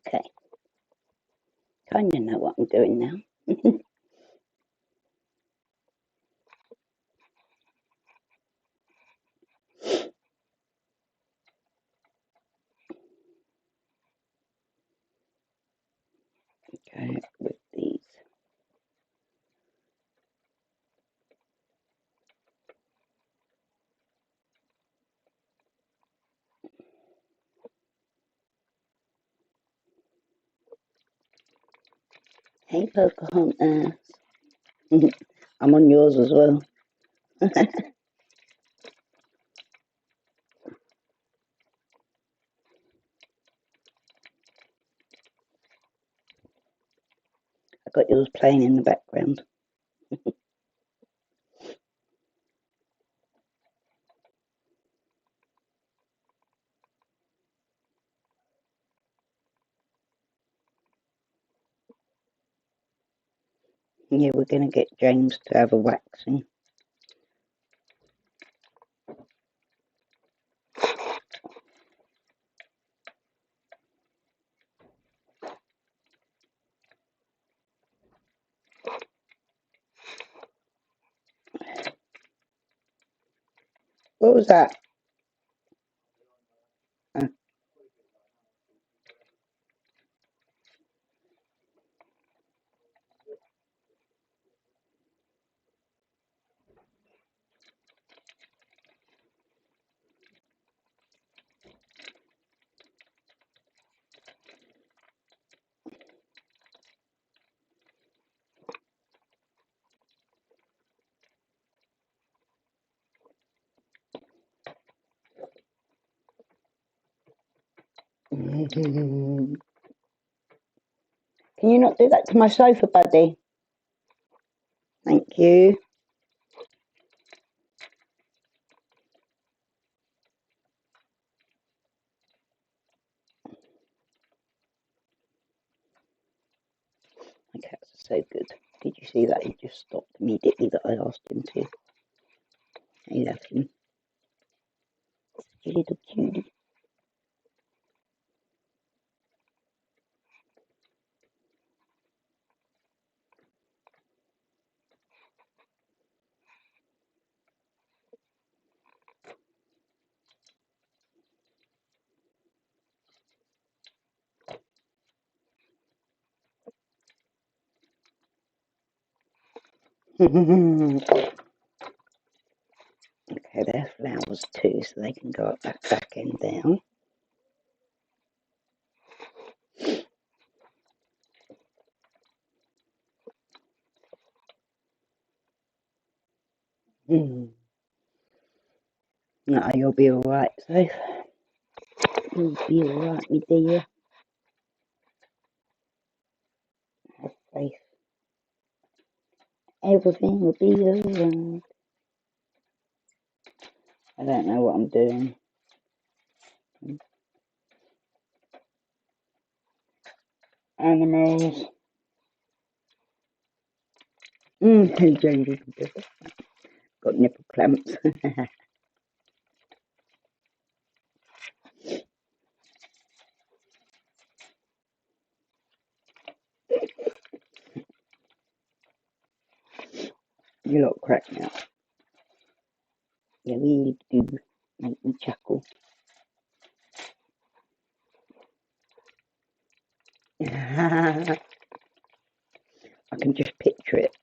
Okay, kind of know what I'm doing now. Okay, with these. Hey, Pocahontas. I'm on yours as well. I got yours playing in the background. Yeah, we're going to get James to have a waxing. What was that? Oh, Can you not do that to my sofa, buddy? Thank you. My cats are so good. Did you see that? He just stopped immediately that I asked him to. He left him. You little cutie. Okay, they're flowers too, so they can go up that back end down. No, you'll be alright, Safe. You'll be alright, me dear. Have faith. Everything will be alright. I don't know what I'm doing. Animals. Got nipple clamps. You lot crack me up. You really do make me chuckle. I can just picture it.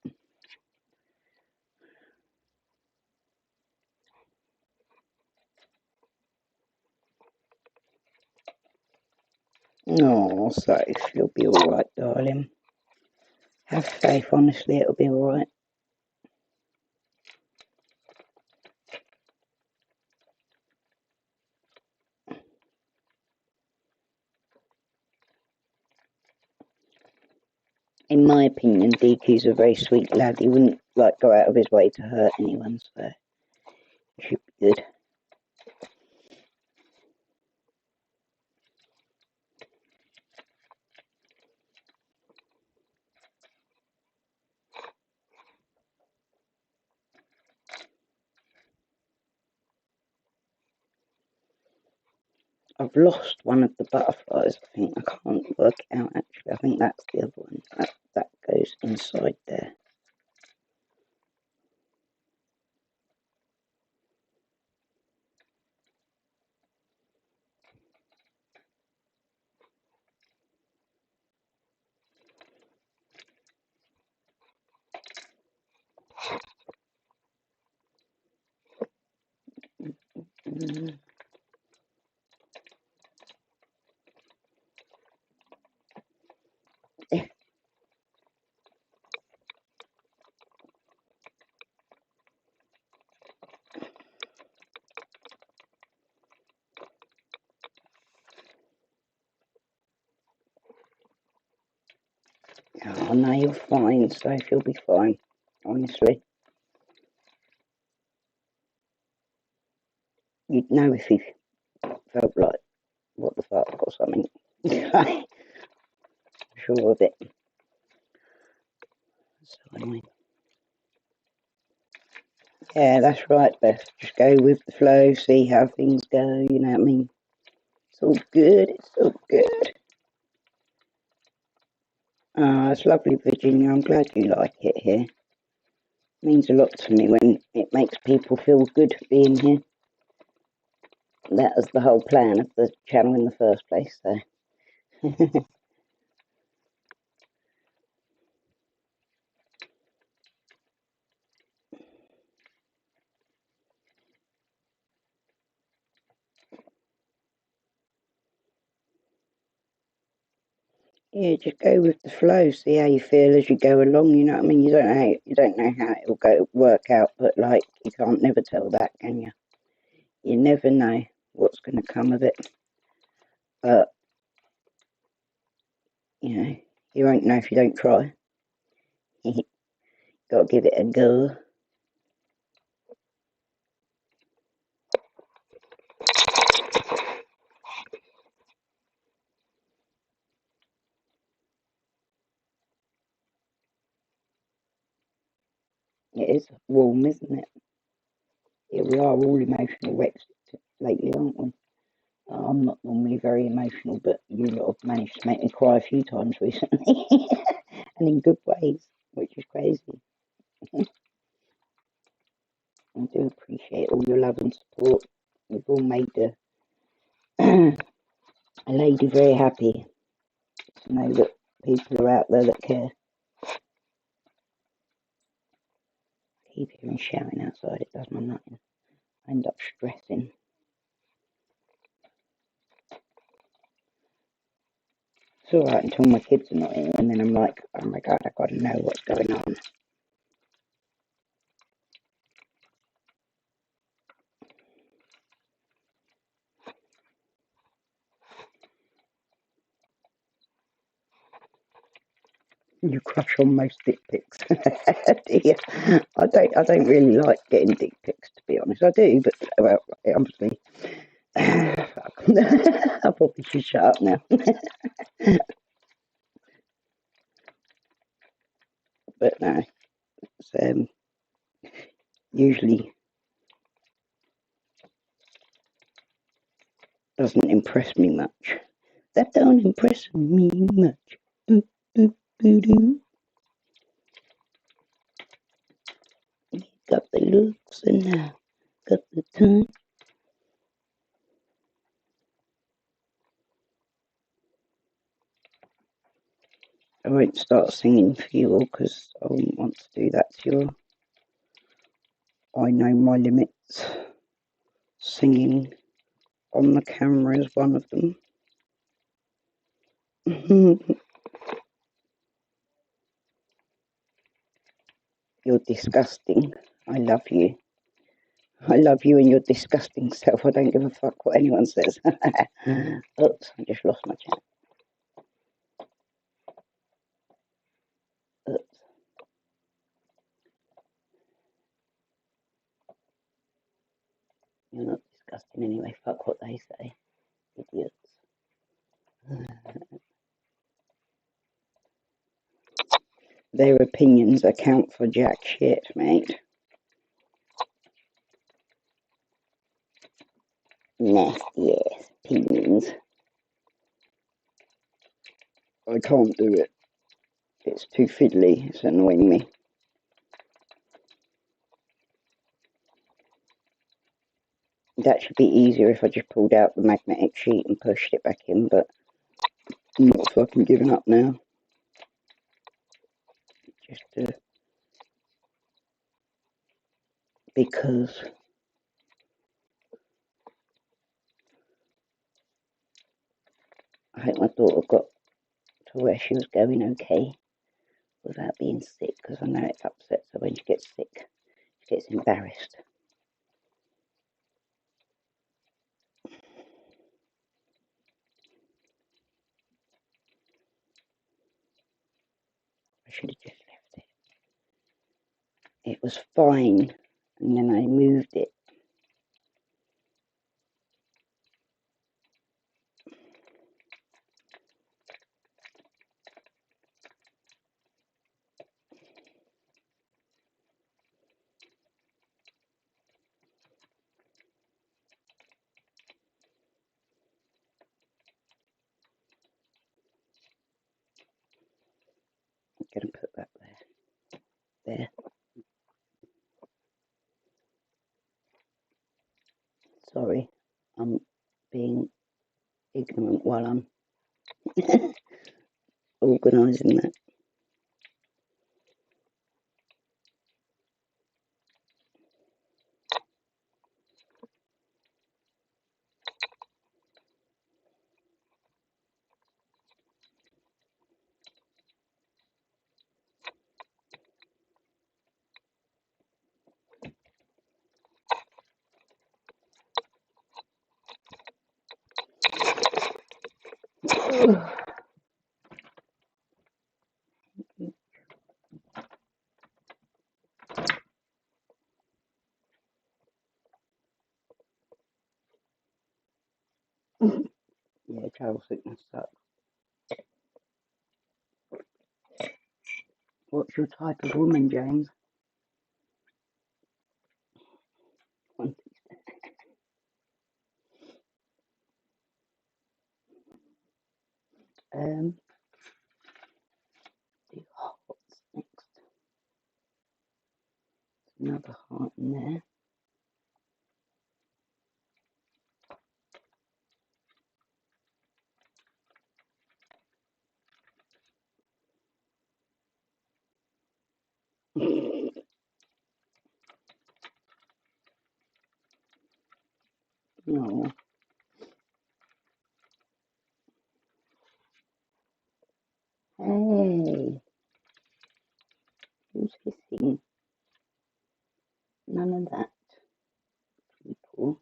Oh, Safe, you'll be alright, darling. Have faith, honestly, it'll be alright. In my opinion, DQ's a very sweet lad. He wouldn't go out of his way to hurt anyone, so he should be good. I've lost one of the butterflies, I think. I can't work it out, actually. I think that's the other one. That goes inside there. Oh, no, you're fine, Safe. You'll be fine, honestly. You'd know if you felt like, what the fuck, or something. Sure of it. So annoying. Yeah, that's right, Beth. Just go with the flow, see how things go, you know what I mean? It's all good, it's all good. Ah, it's lovely, Virginia. I'm glad you like it here. It means a lot to me when it makes people feel good being here. That was the whole plan of the channel in the first place, so. Yeah, just go with the flow, see how you feel as you go along, you know what I mean? You don't know how it'll work out, but you can't never tell that, can you? You never know what's going to come of it. But, you won't know if you don't try. Got to give it a go. It is warm, isn't it? Yeah, we are all emotional wrecks lately, aren't we? I'm not normally very emotional, but you lot have managed to make me cry a few times recently, and in good ways, which is crazy. I do appreciate all your love and support. You've all made a lady very happy to know that people are out there that care. keep hearing shouting outside, it does my nothing. I end up stressing. It's alright until my kids are not in, and then I'm like, oh my god, I've got to know what's going on. You crush on most dick pics. Yeah. I don't really like getting dick pics, to be honest. I do, but well, obviously, I probably should shut up now. But no, it's usually doesn't impress me much. That don't impress me much. Boop, boop, boo, doo. Got the looks and now got the time. I won't start singing for you all because I wouldn't want to do that to you. I know my limits. Singing on the camera is one of them. You're disgusting. I love you. I love you and your disgusting self. I don't give a fuck what anyone says. Oops, I just lost my chat. Oops. You're not disgusting anyway. Fuck what they say. Idiots. Their opinions account for jack shit, mate. Nasty ass opinions. I can't do it. It's too fiddly. It's annoying me. That should be easier if I just pulled out the magnetic sheet and pushed it back in, but I'm not fucking giving up now. Just because I hope my daughter got to where she was going okay without being sick, because I know it upsets her when she gets sick. She gets embarrassed. I should have just left it. It was fine, and then I moved it. I'm going to put that there. Sorry, I'm being ignorant while I'm organising that. Yeah, travel sickness sucks. What's your type of woman, James? The hearts next. Another heart in there. Hey, who's hissing? None of that, people.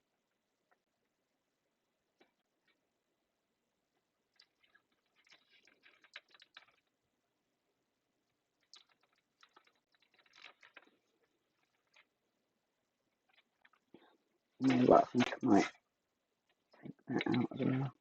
You know what, I think I might take that out as well.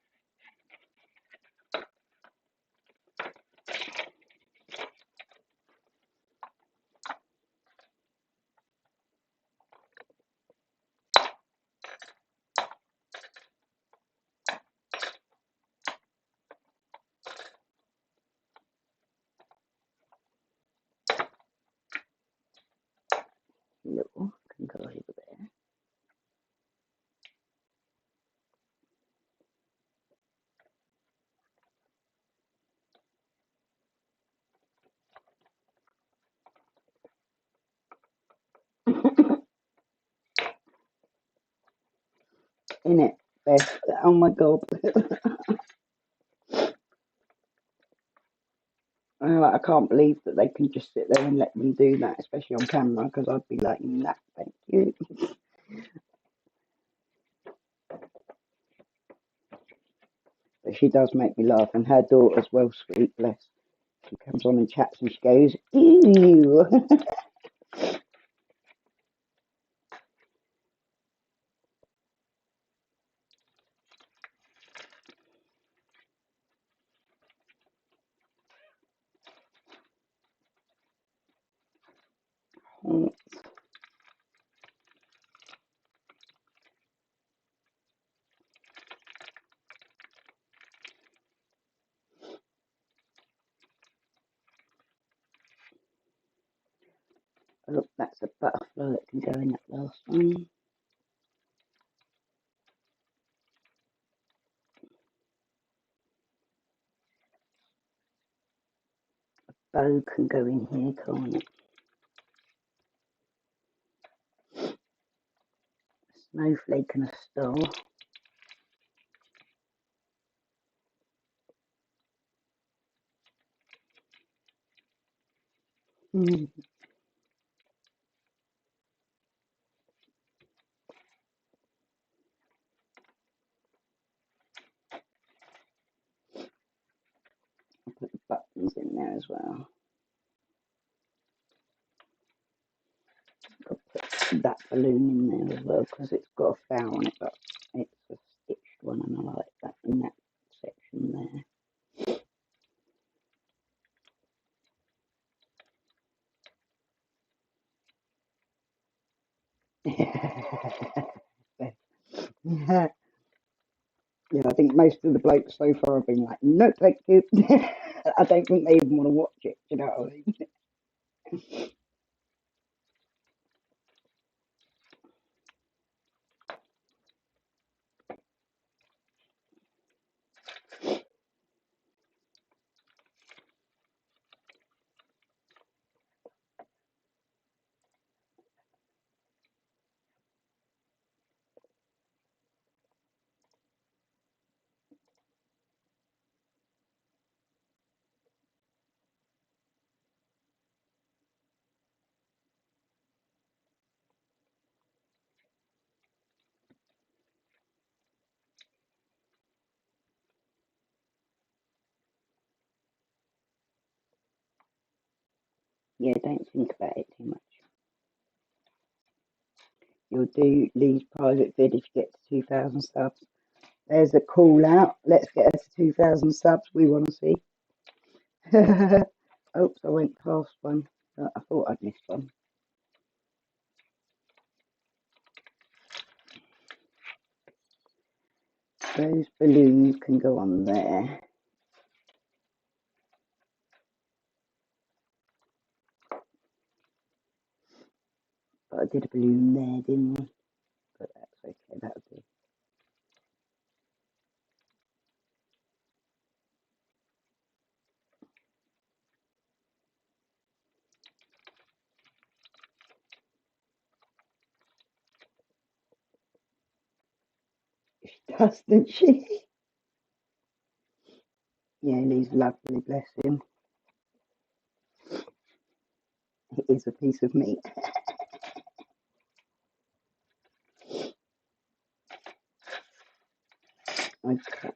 Little can go over there. In it, Beth. Oh my god. I can't believe that they can just sit there and let them do that, especially on camera, because I'd be like, nah, thank you. But she does make me laugh, and her daughter's well sweet, bless. She comes on and chats and she goes, ew. Look, that's a butterfly that can go in that last one. Bow can go in here, can't it? Snowflake and a star. Mm. I'll put the buttons in there as well. I'll put that balloon in there as well because it's got a flower on it, but it's a stitched one, and I like that in that section there. Yeah, I think most of the blokes so far have been like, no, thank you. I don't think they even want to watch it. You know what I mean? Yeah, don't think about it too much. You'll do Lee's private vid if you get to 2,000 subs. There's a call out. Let's get her to 2,000 subs. We want to see. Oops, I went past one. I thought I'd missed one. Those balloons can go on there. But I did a balloon there, didn't I? But that's okay, that'll do. She does, doesn't she? Yeah, Lee's lovely, bless him. It is a piece of meat. Okay.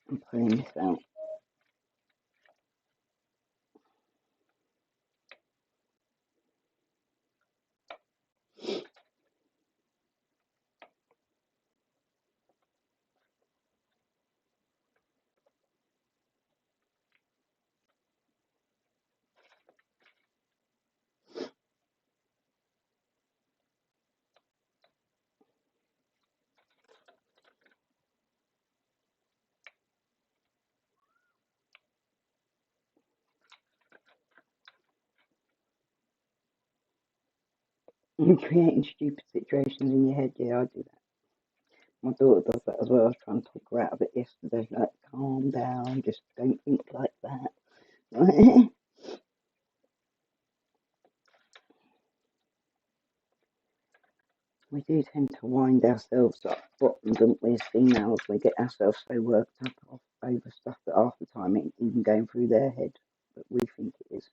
I'm pulling this out. You're creating stupid situations in your head. Yeah, I do that. My daughter does that as well. I was trying to talk her out of it yesterday. Like, calm down, just don't think like that. We do tend to wind ourselves up bottom, don't we, as females? We get ourselves so worked up over stuff that half the time it ain't even going through their head, but we think it is.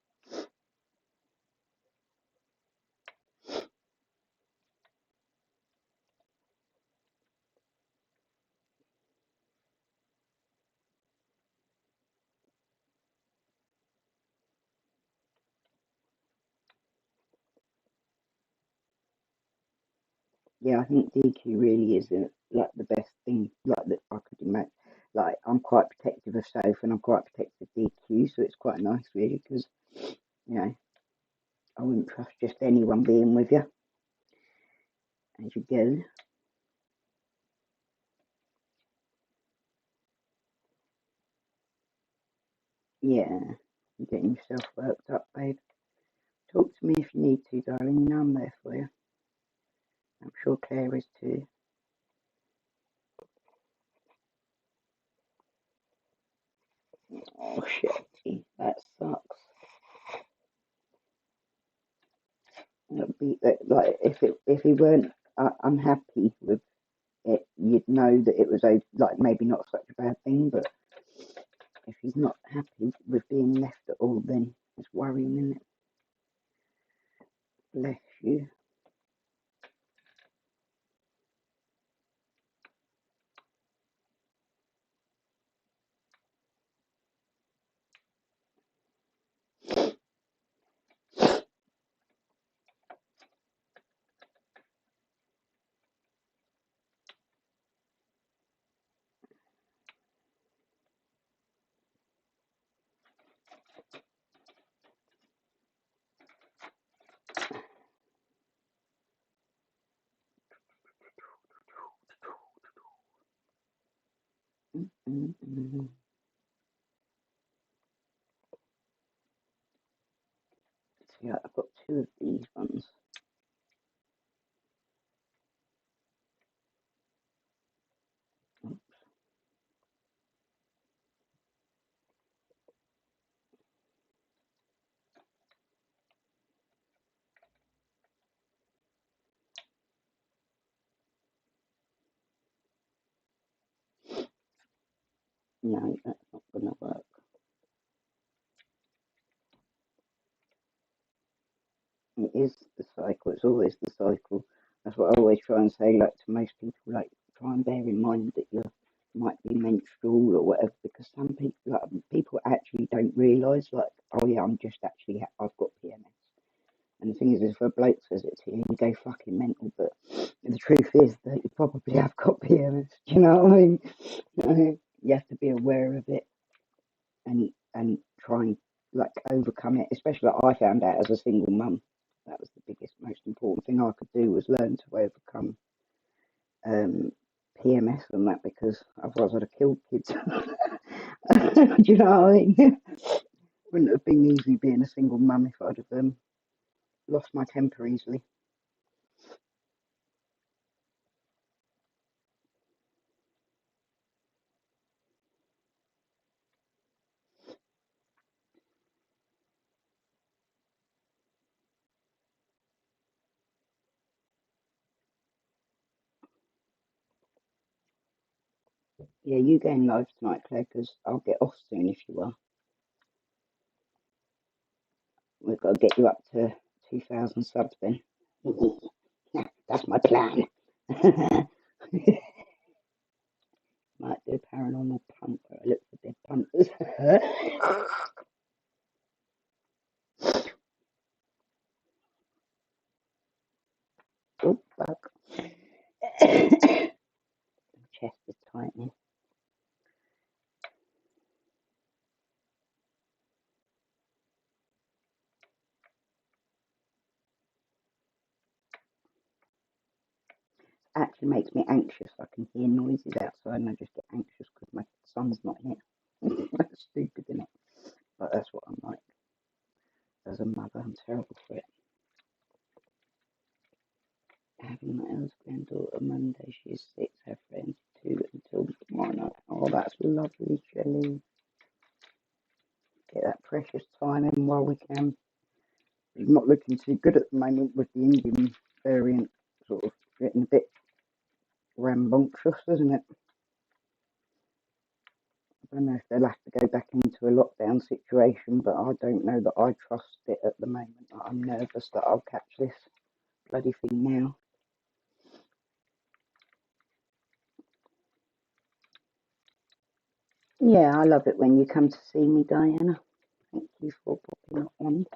Yeah, I think DQ really is like the best thing like that I could imagine. Like I'm quite protective of Soph and I'm quite protective of DQ, so it's quite nice really because you know I wouldn't trust just anyone being with you as you go. Yeah, you're getting yourself worked up, babe. Talk to me if you need to, darling. You know I'm there for you. I'm sure Claire is too. Oh shit, that sucks. It'd be like if he weren't unhappy with it, you'd know that it was like maybe not such a bad thing. But if he's not happy with being left at all, then it's worrying, isn't it? Bless you. Mm-mm-mm. See, I've got two of these ones. No, that's not going to work. It is the cycle. It's always the cycle. That's what I always try and say, like to most people, like try and bear in mind that you might be menstrual or whatever, because some people, like people actually don't realise, like, oh yeah, I'm just actually, I've got PMS. And the thing is, if a bloke says it to you, you go fucking mental. But the truth is that you probably have got PMS. Do you know what I mean? You have to be aware of it and try and like overcome it. Especially like I found out as a single mum, that was the biggest, most important thing I could do was learn to overcome um, PMS and that because otherwise I'd have killed kids. Do you know what I mean? Wouldn't have been easy being a single mum if I'd have lost my temper easily. Yeah, you going live tonight, Claire, because I'll get off soon if you are. We've got to get you up to 2,000 subs then. That's my plan. Might do a paranormal punt where I look for dead punters. Oh, fuck. Chest is tightening. Actually makes me anxious. I can hear noises outside and I just get anxious because my son's not here. That's stupid, isn't it? But that's what I'm like. As a mother, I'm terrible for it. Having my eldest granddaughter Monday, she's 6, her friends 2 until tomorrow night. Oh, that's lovely, Shelley. Get that precious time in while we can. It's not looking too good at the moment with the Indian variant sort of getting a bit rambunctious, isn't it? I don't know if they'll have to go back into a lockdown situation, but I don't know that I trust it at the moment. I'm nervous that I'll catch this bloody thing now. Yeah, I love it when you come to see me, Diana. Thank you for popping on.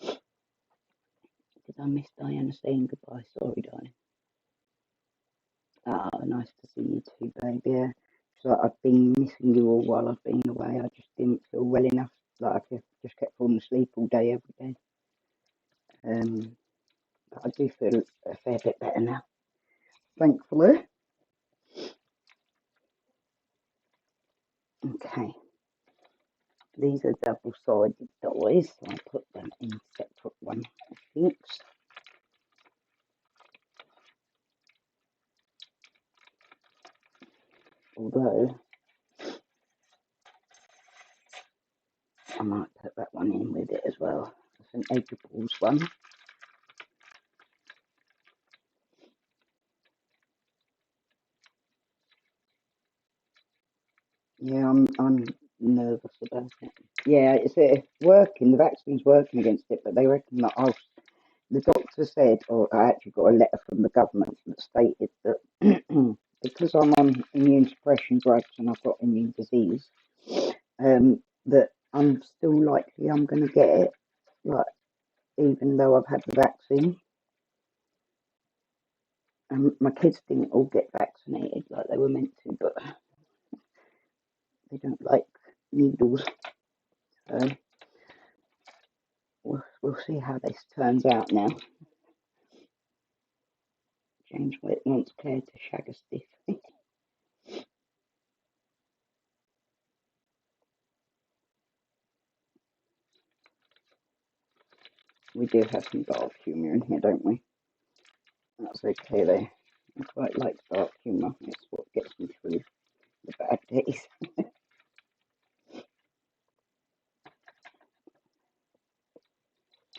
Did I miss Diana saying goodbye? Sorry, Diana. Ah, nice to see you too, babe. Yeah, so I've been missing you all while I've been away. I just didn't feel well enough. Like I just kept falling asleep all day, every day. But I do feel a fair bit better now, thankfully. Okay, these are double-sided dies, so I put them in separate ones, I think. Although I might put that one in with it as well. It's an edibles one. Yeah, I'm nervous about it. Yeah, it's working. The vaccine's working against it, but they reckon that the doctor said, or I actually got a letter from the government that stated that because I'm on immune suppression drugs and I've got immune disease, that I'm still likely I'm going to get it, like even though I've had the vaccine. And my kids didn't all get vaccinated like they were meant to, but they don't like needles. So we'll see how this turns out now. James White wants Claire to shag a stiff. We do have some dark humour in here, don't we? That's okay though. I quite like dark humour. It's what gets me through the bad days.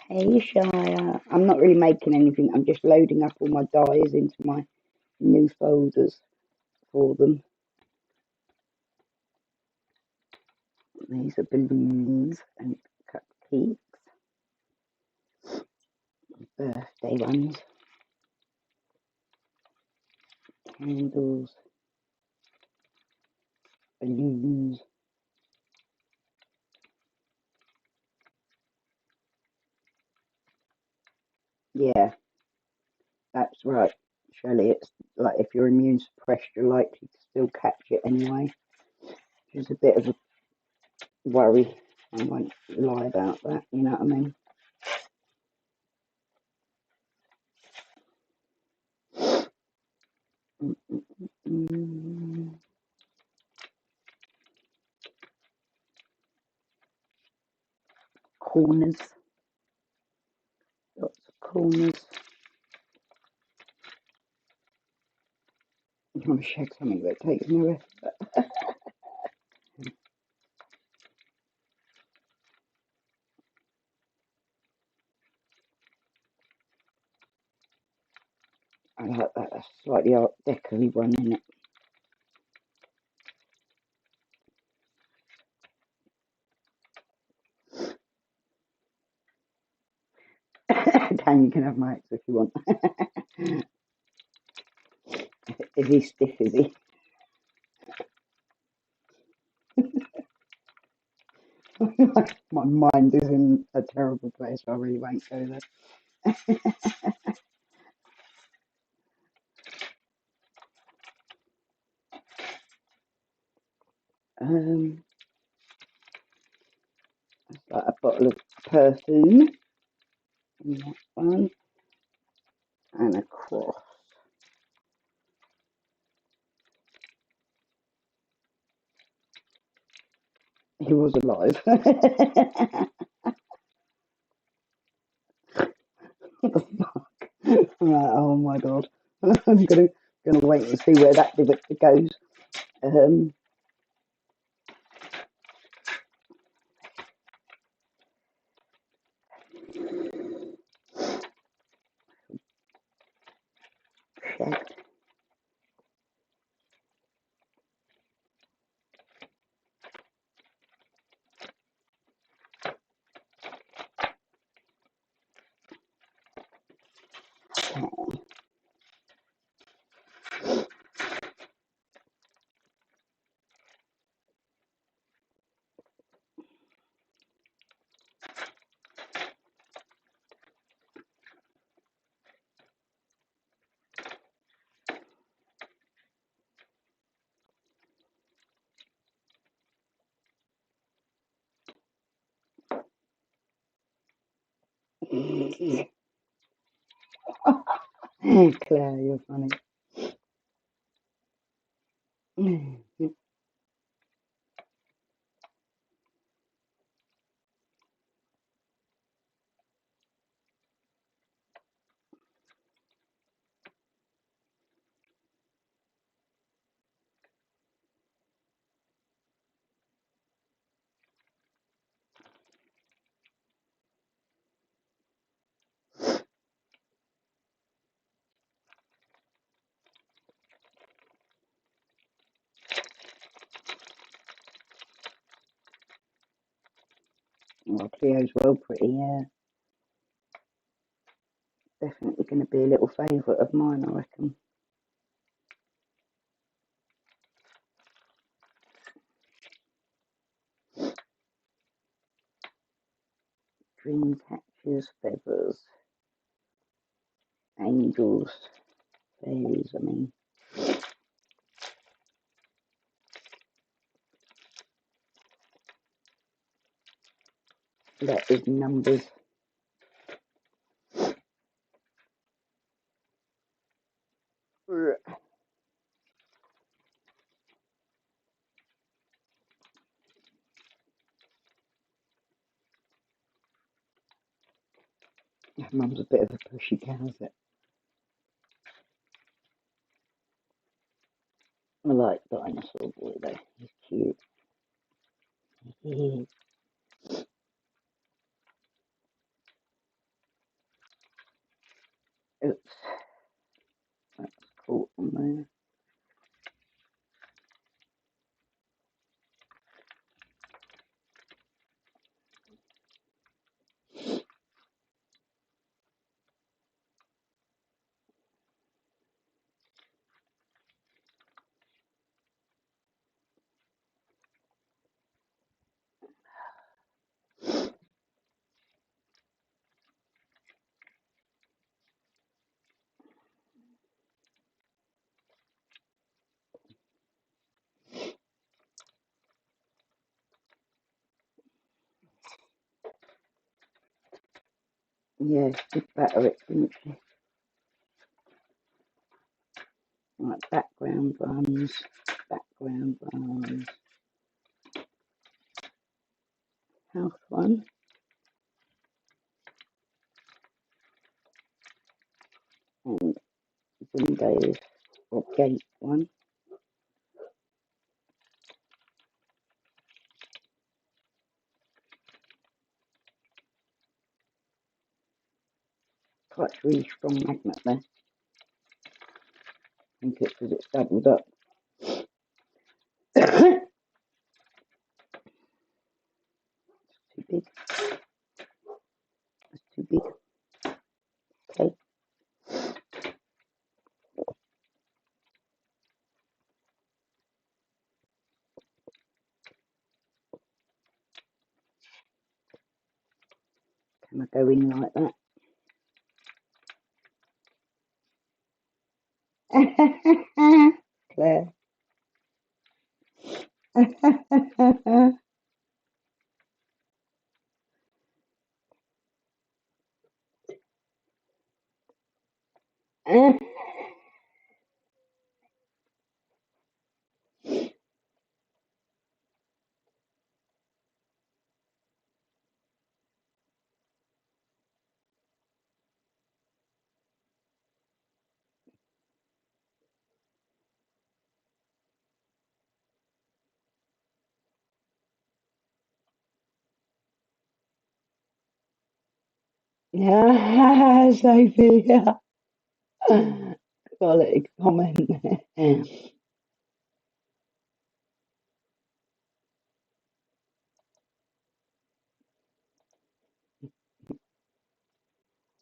Hey Shia, I'm not really making anything. I'm just loading up all my dyes into my new folders for them. These are balloons and cupcakes, birthday ones, candles, balloons. Yeah, that's right, Shirley. It's like if you're immune suppressed, you're likely to still catch it anyway, which is a bit of a worry. I won't lie about that, you know what I mean? Corners, lots of corners. I'm trying to shake something that takes no effort. I like that, a slightly art deco one, isn't it? You can have my ex if you want. Is he stiff, is he? My mind is in a terrible place, so I really won't go there. I've got a bottle of perfume in that one, and a cross. He was alive. What the fuck? Right, oh my god. I'm gonna wait and see where that goes. Shag. Claire, you're funny. Well, Cleo's well pretty, yeah. Definitely going to be a little favourite of mine, I reckon. Dream catchers, feathers, angels, fairies, I mean. Letters, numbers. Mum's a bit of a pushy cow, is it? I like Dinosaur Boy though, he's cute. Oops, that's caught on there. Yeah, she'd batter it, wouldn't she? Right, background ones, house one, and windows or gate one. Quite a really strong magnet there. I think it's because it's doubled up. Too big. It's too big. And I go in like that. Claire. Yeah, Sophia. Quality comment.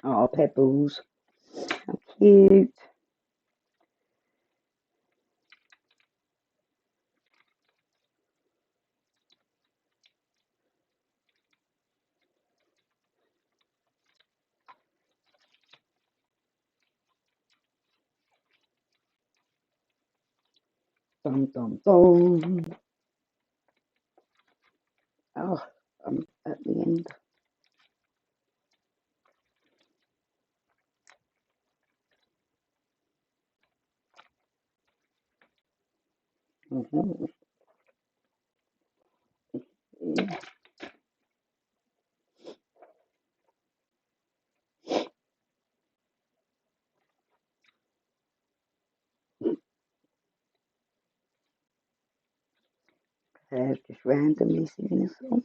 Oh, Pebbles. How cute. Dum dum dum. Oh, I'm at the end. Mm-hmm. Yeah. Just randomly singing a song.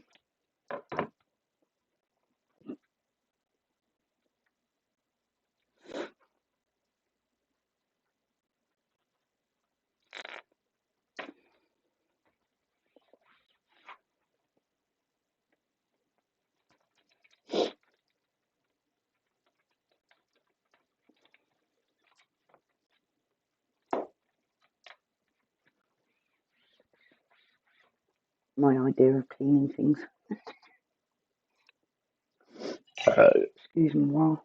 My idea of cleaning things. Excuse me while.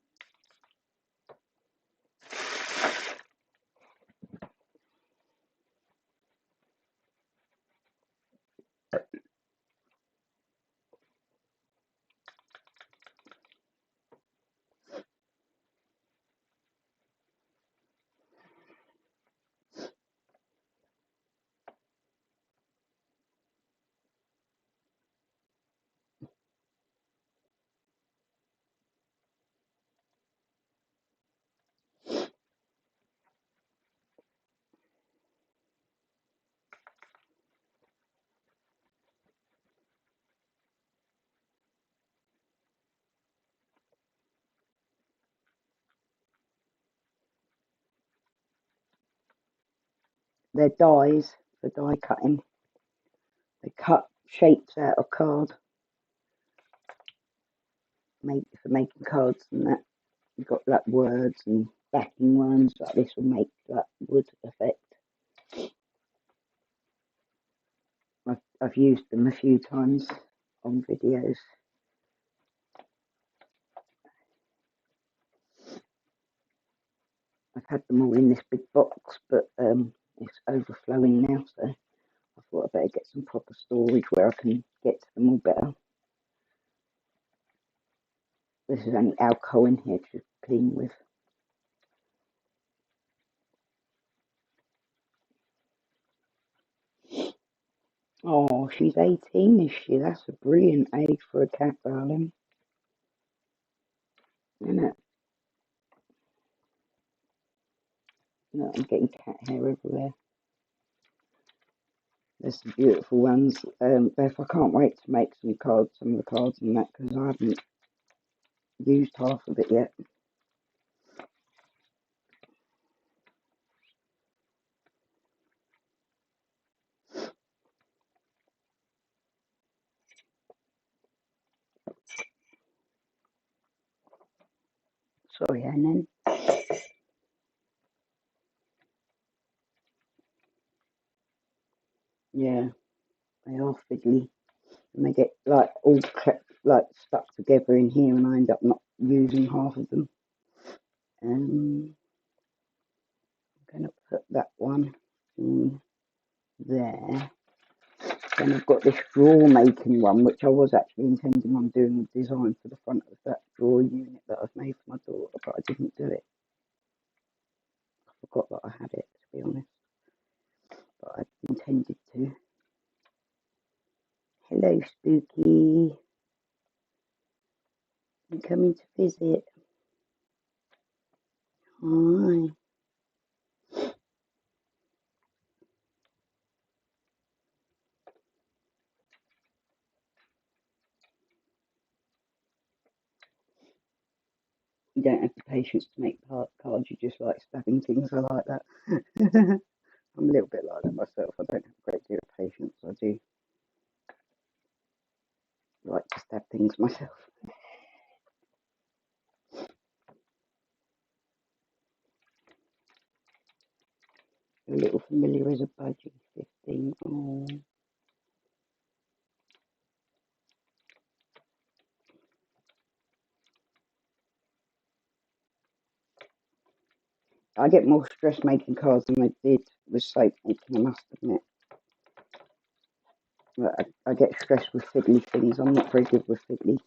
They're dies for die cutting. They cut shapes out of card, for making cards and that. You've got like words and backing ones, like this will make that wood effect. I've used them a few times on videos. I've had them all in this big box, but it's overflowing now, so I thought I'd better get some proper storage where I can get to them all better. This is only alcohol in here to clean with. Oh, she's 18, is she? That's a brilliant age for a cat, darling. Isn't it? No, I'm getting cat hair everywhere. There's some beautiful ones. Beth, I can't wait to make some of the cards and that, because I haven't used half of it yet. Sorry, Annan. Yeah, they are fiddly. And they get like all like stuck together in here, and I end up not using half of them. I'm going to put that one in there. Then I've got this drawer making one, which I was actually intending on doing the design for the front of that drawer unit that I've made for my daughter, but I didn't do it. I forgot that I had it, to be honest, but I intended to. Hello, Spooky. I'm coming to visit. Hi. You don't have the patience to make cards, you just like stabbing things. I like that. I'm a little bit like that myself. I don't have a great deal of patience. I do like to stab things myself. A little familiar as a budgie, 15. Oh. I get more stress making cards than I did with soap making, I must admit. I get stressed with fiddly things. I'm not very good with fiddly.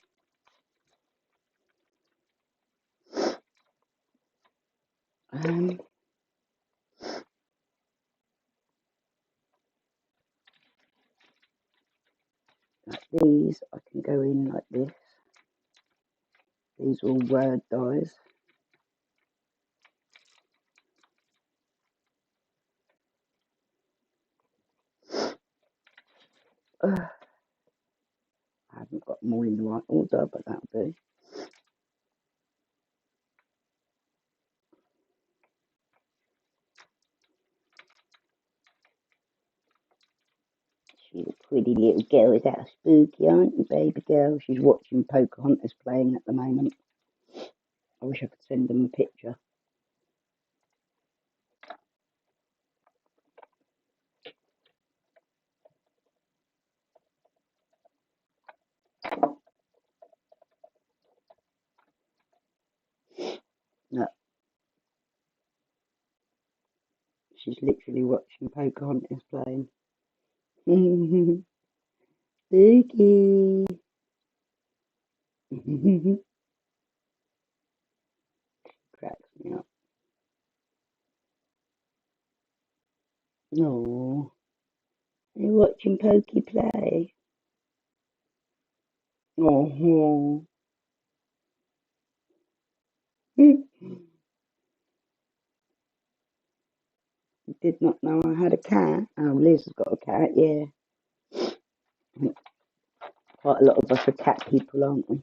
Like these, I can go in like this. These are all word dies. I haven't got them all in the right order, but that'll do. She's a pretty little girl. Is that a spooky, aren't you, baby girl? She's watching Pocahontas playing at the moment. I wish I could send them a picture. No, she's literally watching Pocahontas playing. Spooky. Cracks me up. No, you're watching Pokey play. Oh, did not know I had a cat. Oh, Liz has got a cat, yeah. Quite a lot of us are cat people, aren't we?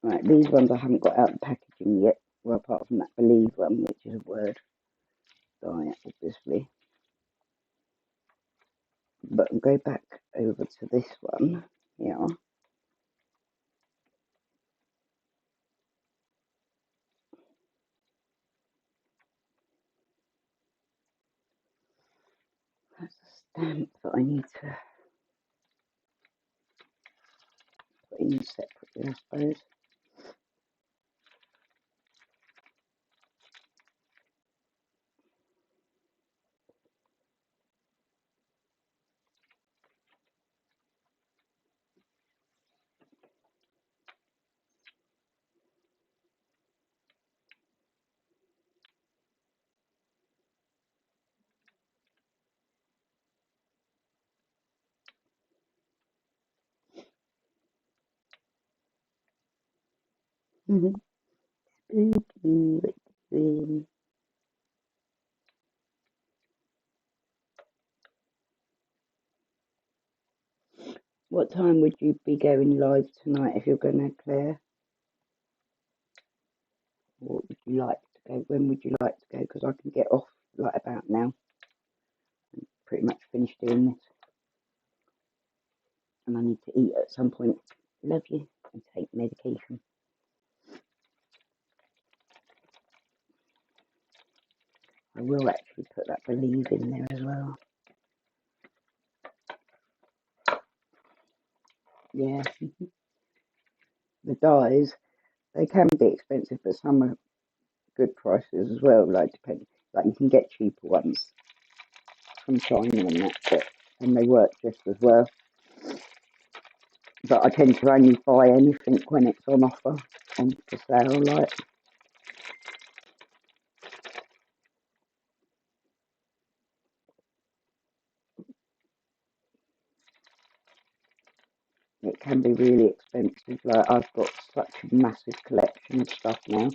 Right, these ones I haven't got out the packaging yet. Well, apart from that Believe one, which is a word diet, obviously. But I'll go back over to this one. Yeah. That's a stamp that I need to put in separately, I suppose. Spooky. What time would you be going live tonight if you're going to, Claire? What would you like to go? When would you like to go? Because I can get off like about now. I'm pretty much finished doing this. And I need to eat at some point. Love you. And take medication. I will actually put that Believe in there as well. Yeah, the dyes, they can be expensive, but some are good prices as well. Like depending, like you can get cheaper ones from China and that, and they work just as well. But I tend to only buy anything when it's on offer, on for sale. Like it can be really expensive. Like I've got such a massive collection of stuff now,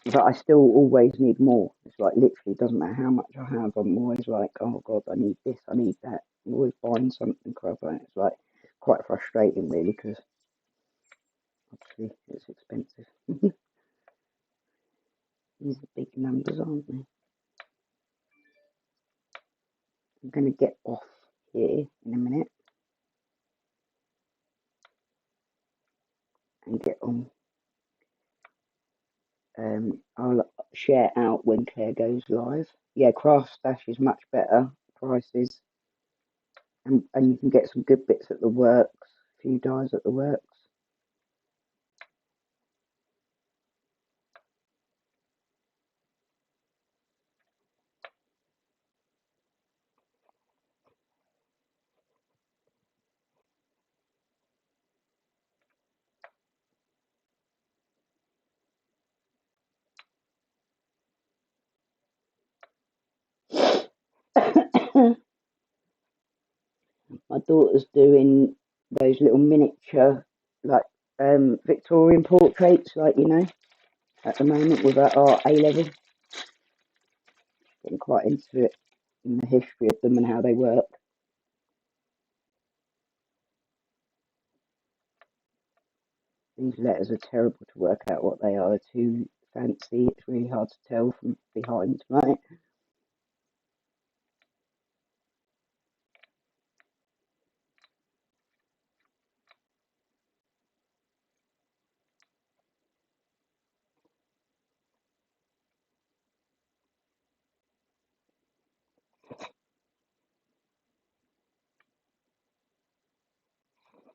but I still always need more. It's like literally doesn't matter how much I have. I'm always like, oh god, I need this, I need that. I'm always buying something crap. It's like quite frustrating, really, because obviously it's expensive. These are big numbers, aren't they? I'm going to get off here in a minute and get on. I'll share out when Claire goes live. Yeah, Craft Stash is much better prices, and you can get some good bits at the works. A few dyes at the works. My daughter's doing those little miniature, like Victorian portraits, like at the moment with her art A level. Getting quite into it, in the history of them and how they work. These letters are terrible to work out what they are. They're too fancy. It's really hard to tell from behind, right?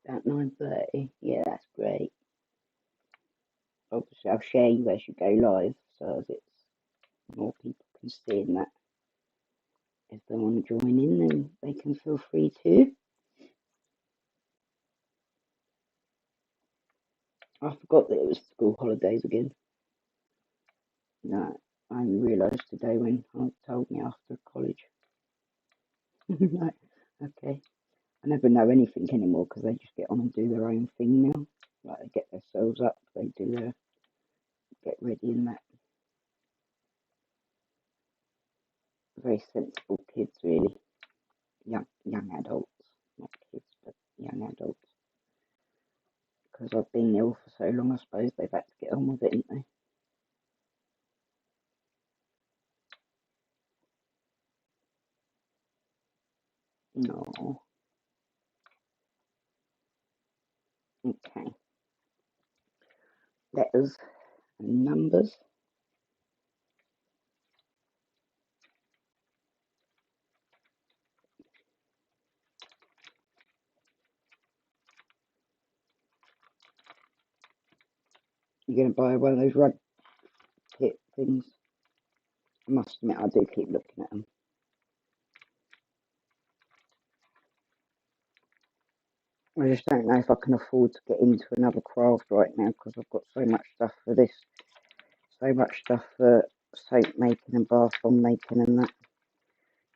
About 9:30. Yeah, that's great. Obviously, I'll share you as you go live, so as it's more people can see in that. If they want to join in, then they can feel free to. I forgot that it was school holidays again. No, I realised today when I told me after college. No, okay. I never know anything anymore because they just get on and do their own thing now. Like they get themselves up, they do their get ready and that. Very sensible kids, really. Young adults, not kids, but young adults. Because I've been ill for so long, I suppose they've had to get on with it, haven't they? No. Okay. Letters and numbers. You're going to buy one of those rug kit things. I must admit, I do keep looking at them. I just don't know if I can afford to get into another craft right now because I've got so much stuff for this, so much stuff for soap making and bath bomb making and that.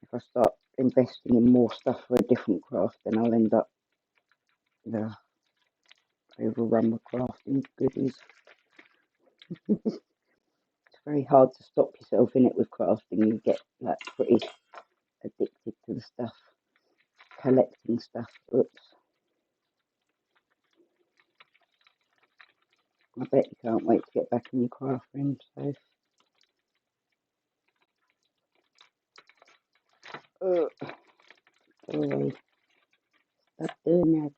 If I start investing in more stuff for a different craft, then I'll end up overrun with crafting goodies. It's very hard to stop yourself in it with crafting. You get like pretty addicted to the stuff, collecting stuff. Oops. I bet you can't wait to get back in your craft room, so. Go away. Stop doing that.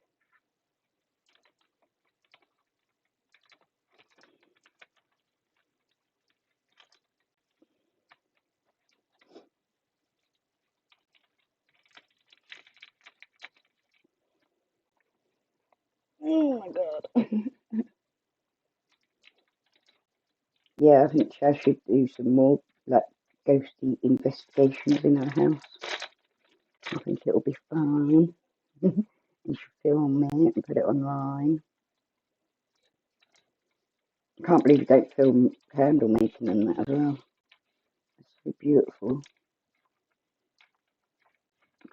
God. Yeah, I think Shea should do some more like ghosty investigations in her house. I think it'll be fun. You should film it and put it online. I can't believe you don't film candle making and that as well. It's so beautiful.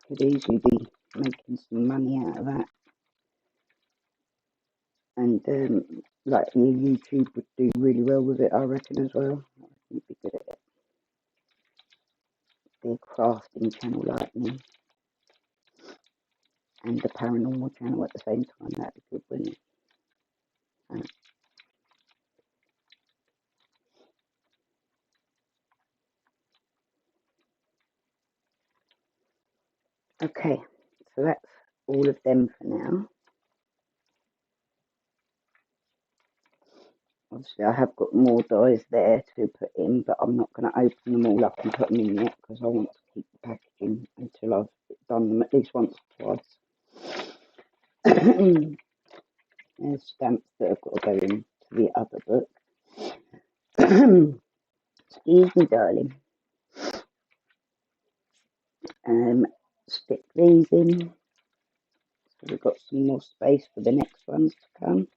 Could easily be making some money out of that. And like your YouTube would do really well with it, I reckon, as well. You'd be good at it. Be a crafting channel like me. And the paranormal channel at the same time. That'd be good, wouldn't it? Okay, so that's all of them for now. Obviously, I have got more dyes there to put in, but I'm not going to open them all up and put them in yet because I want to keep the packaging until I've done them at least once or twice. There's stamps that have got to go into the other book. Excuse me, darling. Stick these in. So we've got some more space for the next ones to come.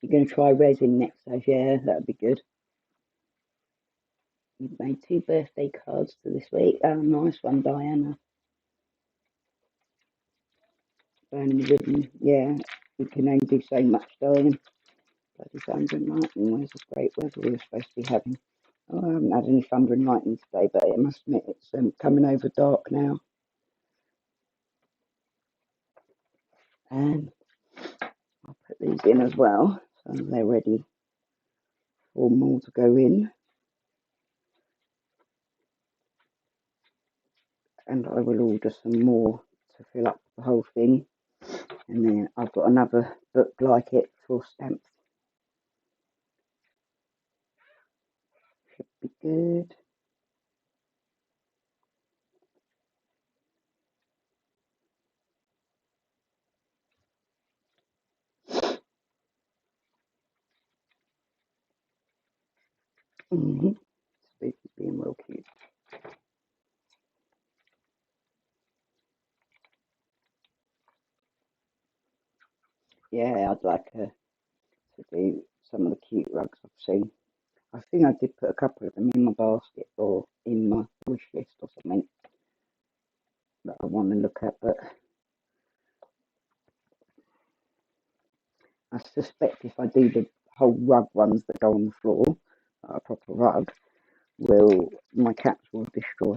You're going to try resin next, so yeah, that'd be good. You've made 2 birthday cards for this week. Oh, nice one, Diana. Burning the ribbon. Yeah, you can only do so much, darling. Bloody thunder and lightning. Where's this great weather we were supposed to be having? Oh, I haven't had any thunder and lightning today, but I must admit it's coming over dark now. And I'll put these in as well, so they're ready for more to go in. And I will order some more to fill up the whole thing. And then I've got another book like it for stamps. Should be good. Spooky's being real cute. Yeah, I'd like her to do some of the cute rugs I've seen. I think I did put a couple of them in my basket or in my wish list or something that I want to look at, but I suspect if I do the whole rug ones that go on the floor, a proper rug, my cats will destroy.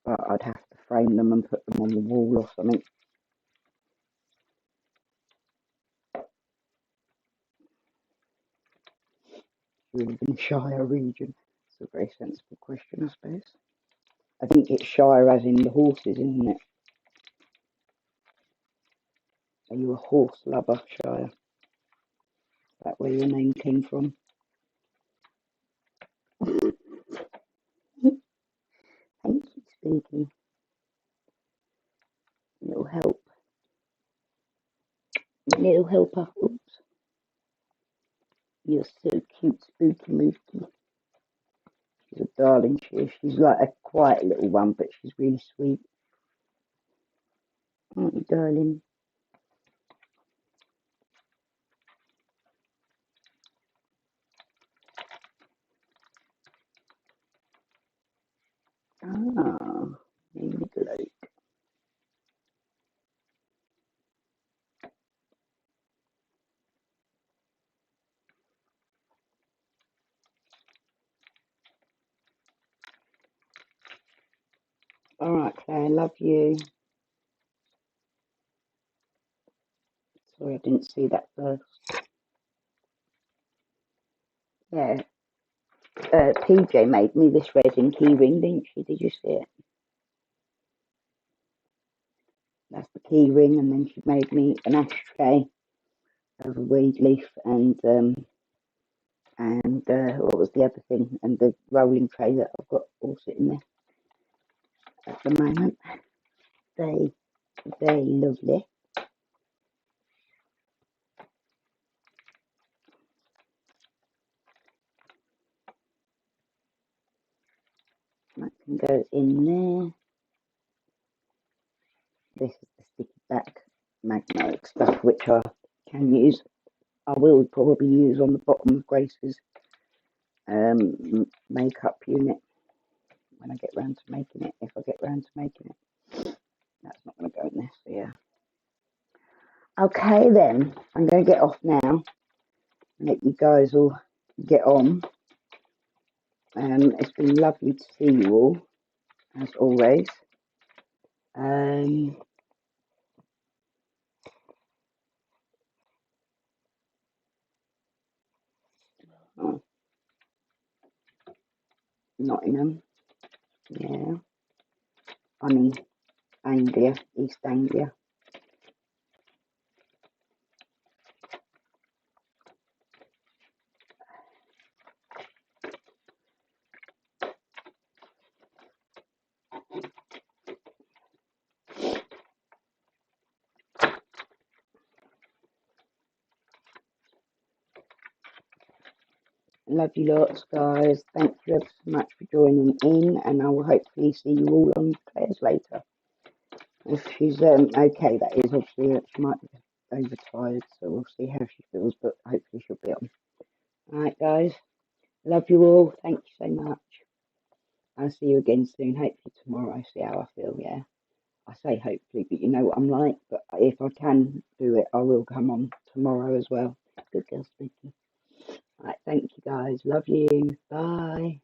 But I'd have to frame them and put them on the wall or something. We live in the Shire region. It's a very sensible question, I suppose. I think it's Shire as in the horses, isn't it? Are you a horse lover, Shire? Is that where your name came from? Thank you, Speaky. Little help. Little helper. Oops. You're so cute, Spooky Mookie. She's a darling, she is. She's like a quiet little one, but she's really sweet. Aren't you, darling? Ah, Nicolai. All right, Claire, love you. Sorry, I didn't see that first. Yeah, PJ made me this resin key ring, didn't she? Did you see it? That's the key ring, and then she made me an ashtray of a weed leaf and what was the other thing? And the rolling tray that I've got all sitting there. at the moment. Very, very lovely. That can go in there. This is the sticky back magnetic stuff, which I can use. I will probably use on the bottom of Grace's makeup unit when I get round to making it. If I get round to making it, that's not going to go in there. So yeah. Okay then, I'm going to get off now and let you guys all get on. It's been lovely to see you all, as always. Oh, Nottingham, yeah. I'm in Anglia, East Anglia. Love you lots, guys. Thank you ever so much for joining in, and I will hopefully see you all on Claire's later. If she's okay, that is. Obviously, she might be overtired, so we'll see how she feels, but hopefully she'll be on. Alright, guys. Love you all. Thank you so much. I'll see you again soon. Hopefully tomorrow. I see how I feel, yeah. I say hopefully, but you know what I'm like. But if I can do it, I will come on tomorrow as well. Good girl, Sneaky. Alright, thank you guys. Love you. Bye.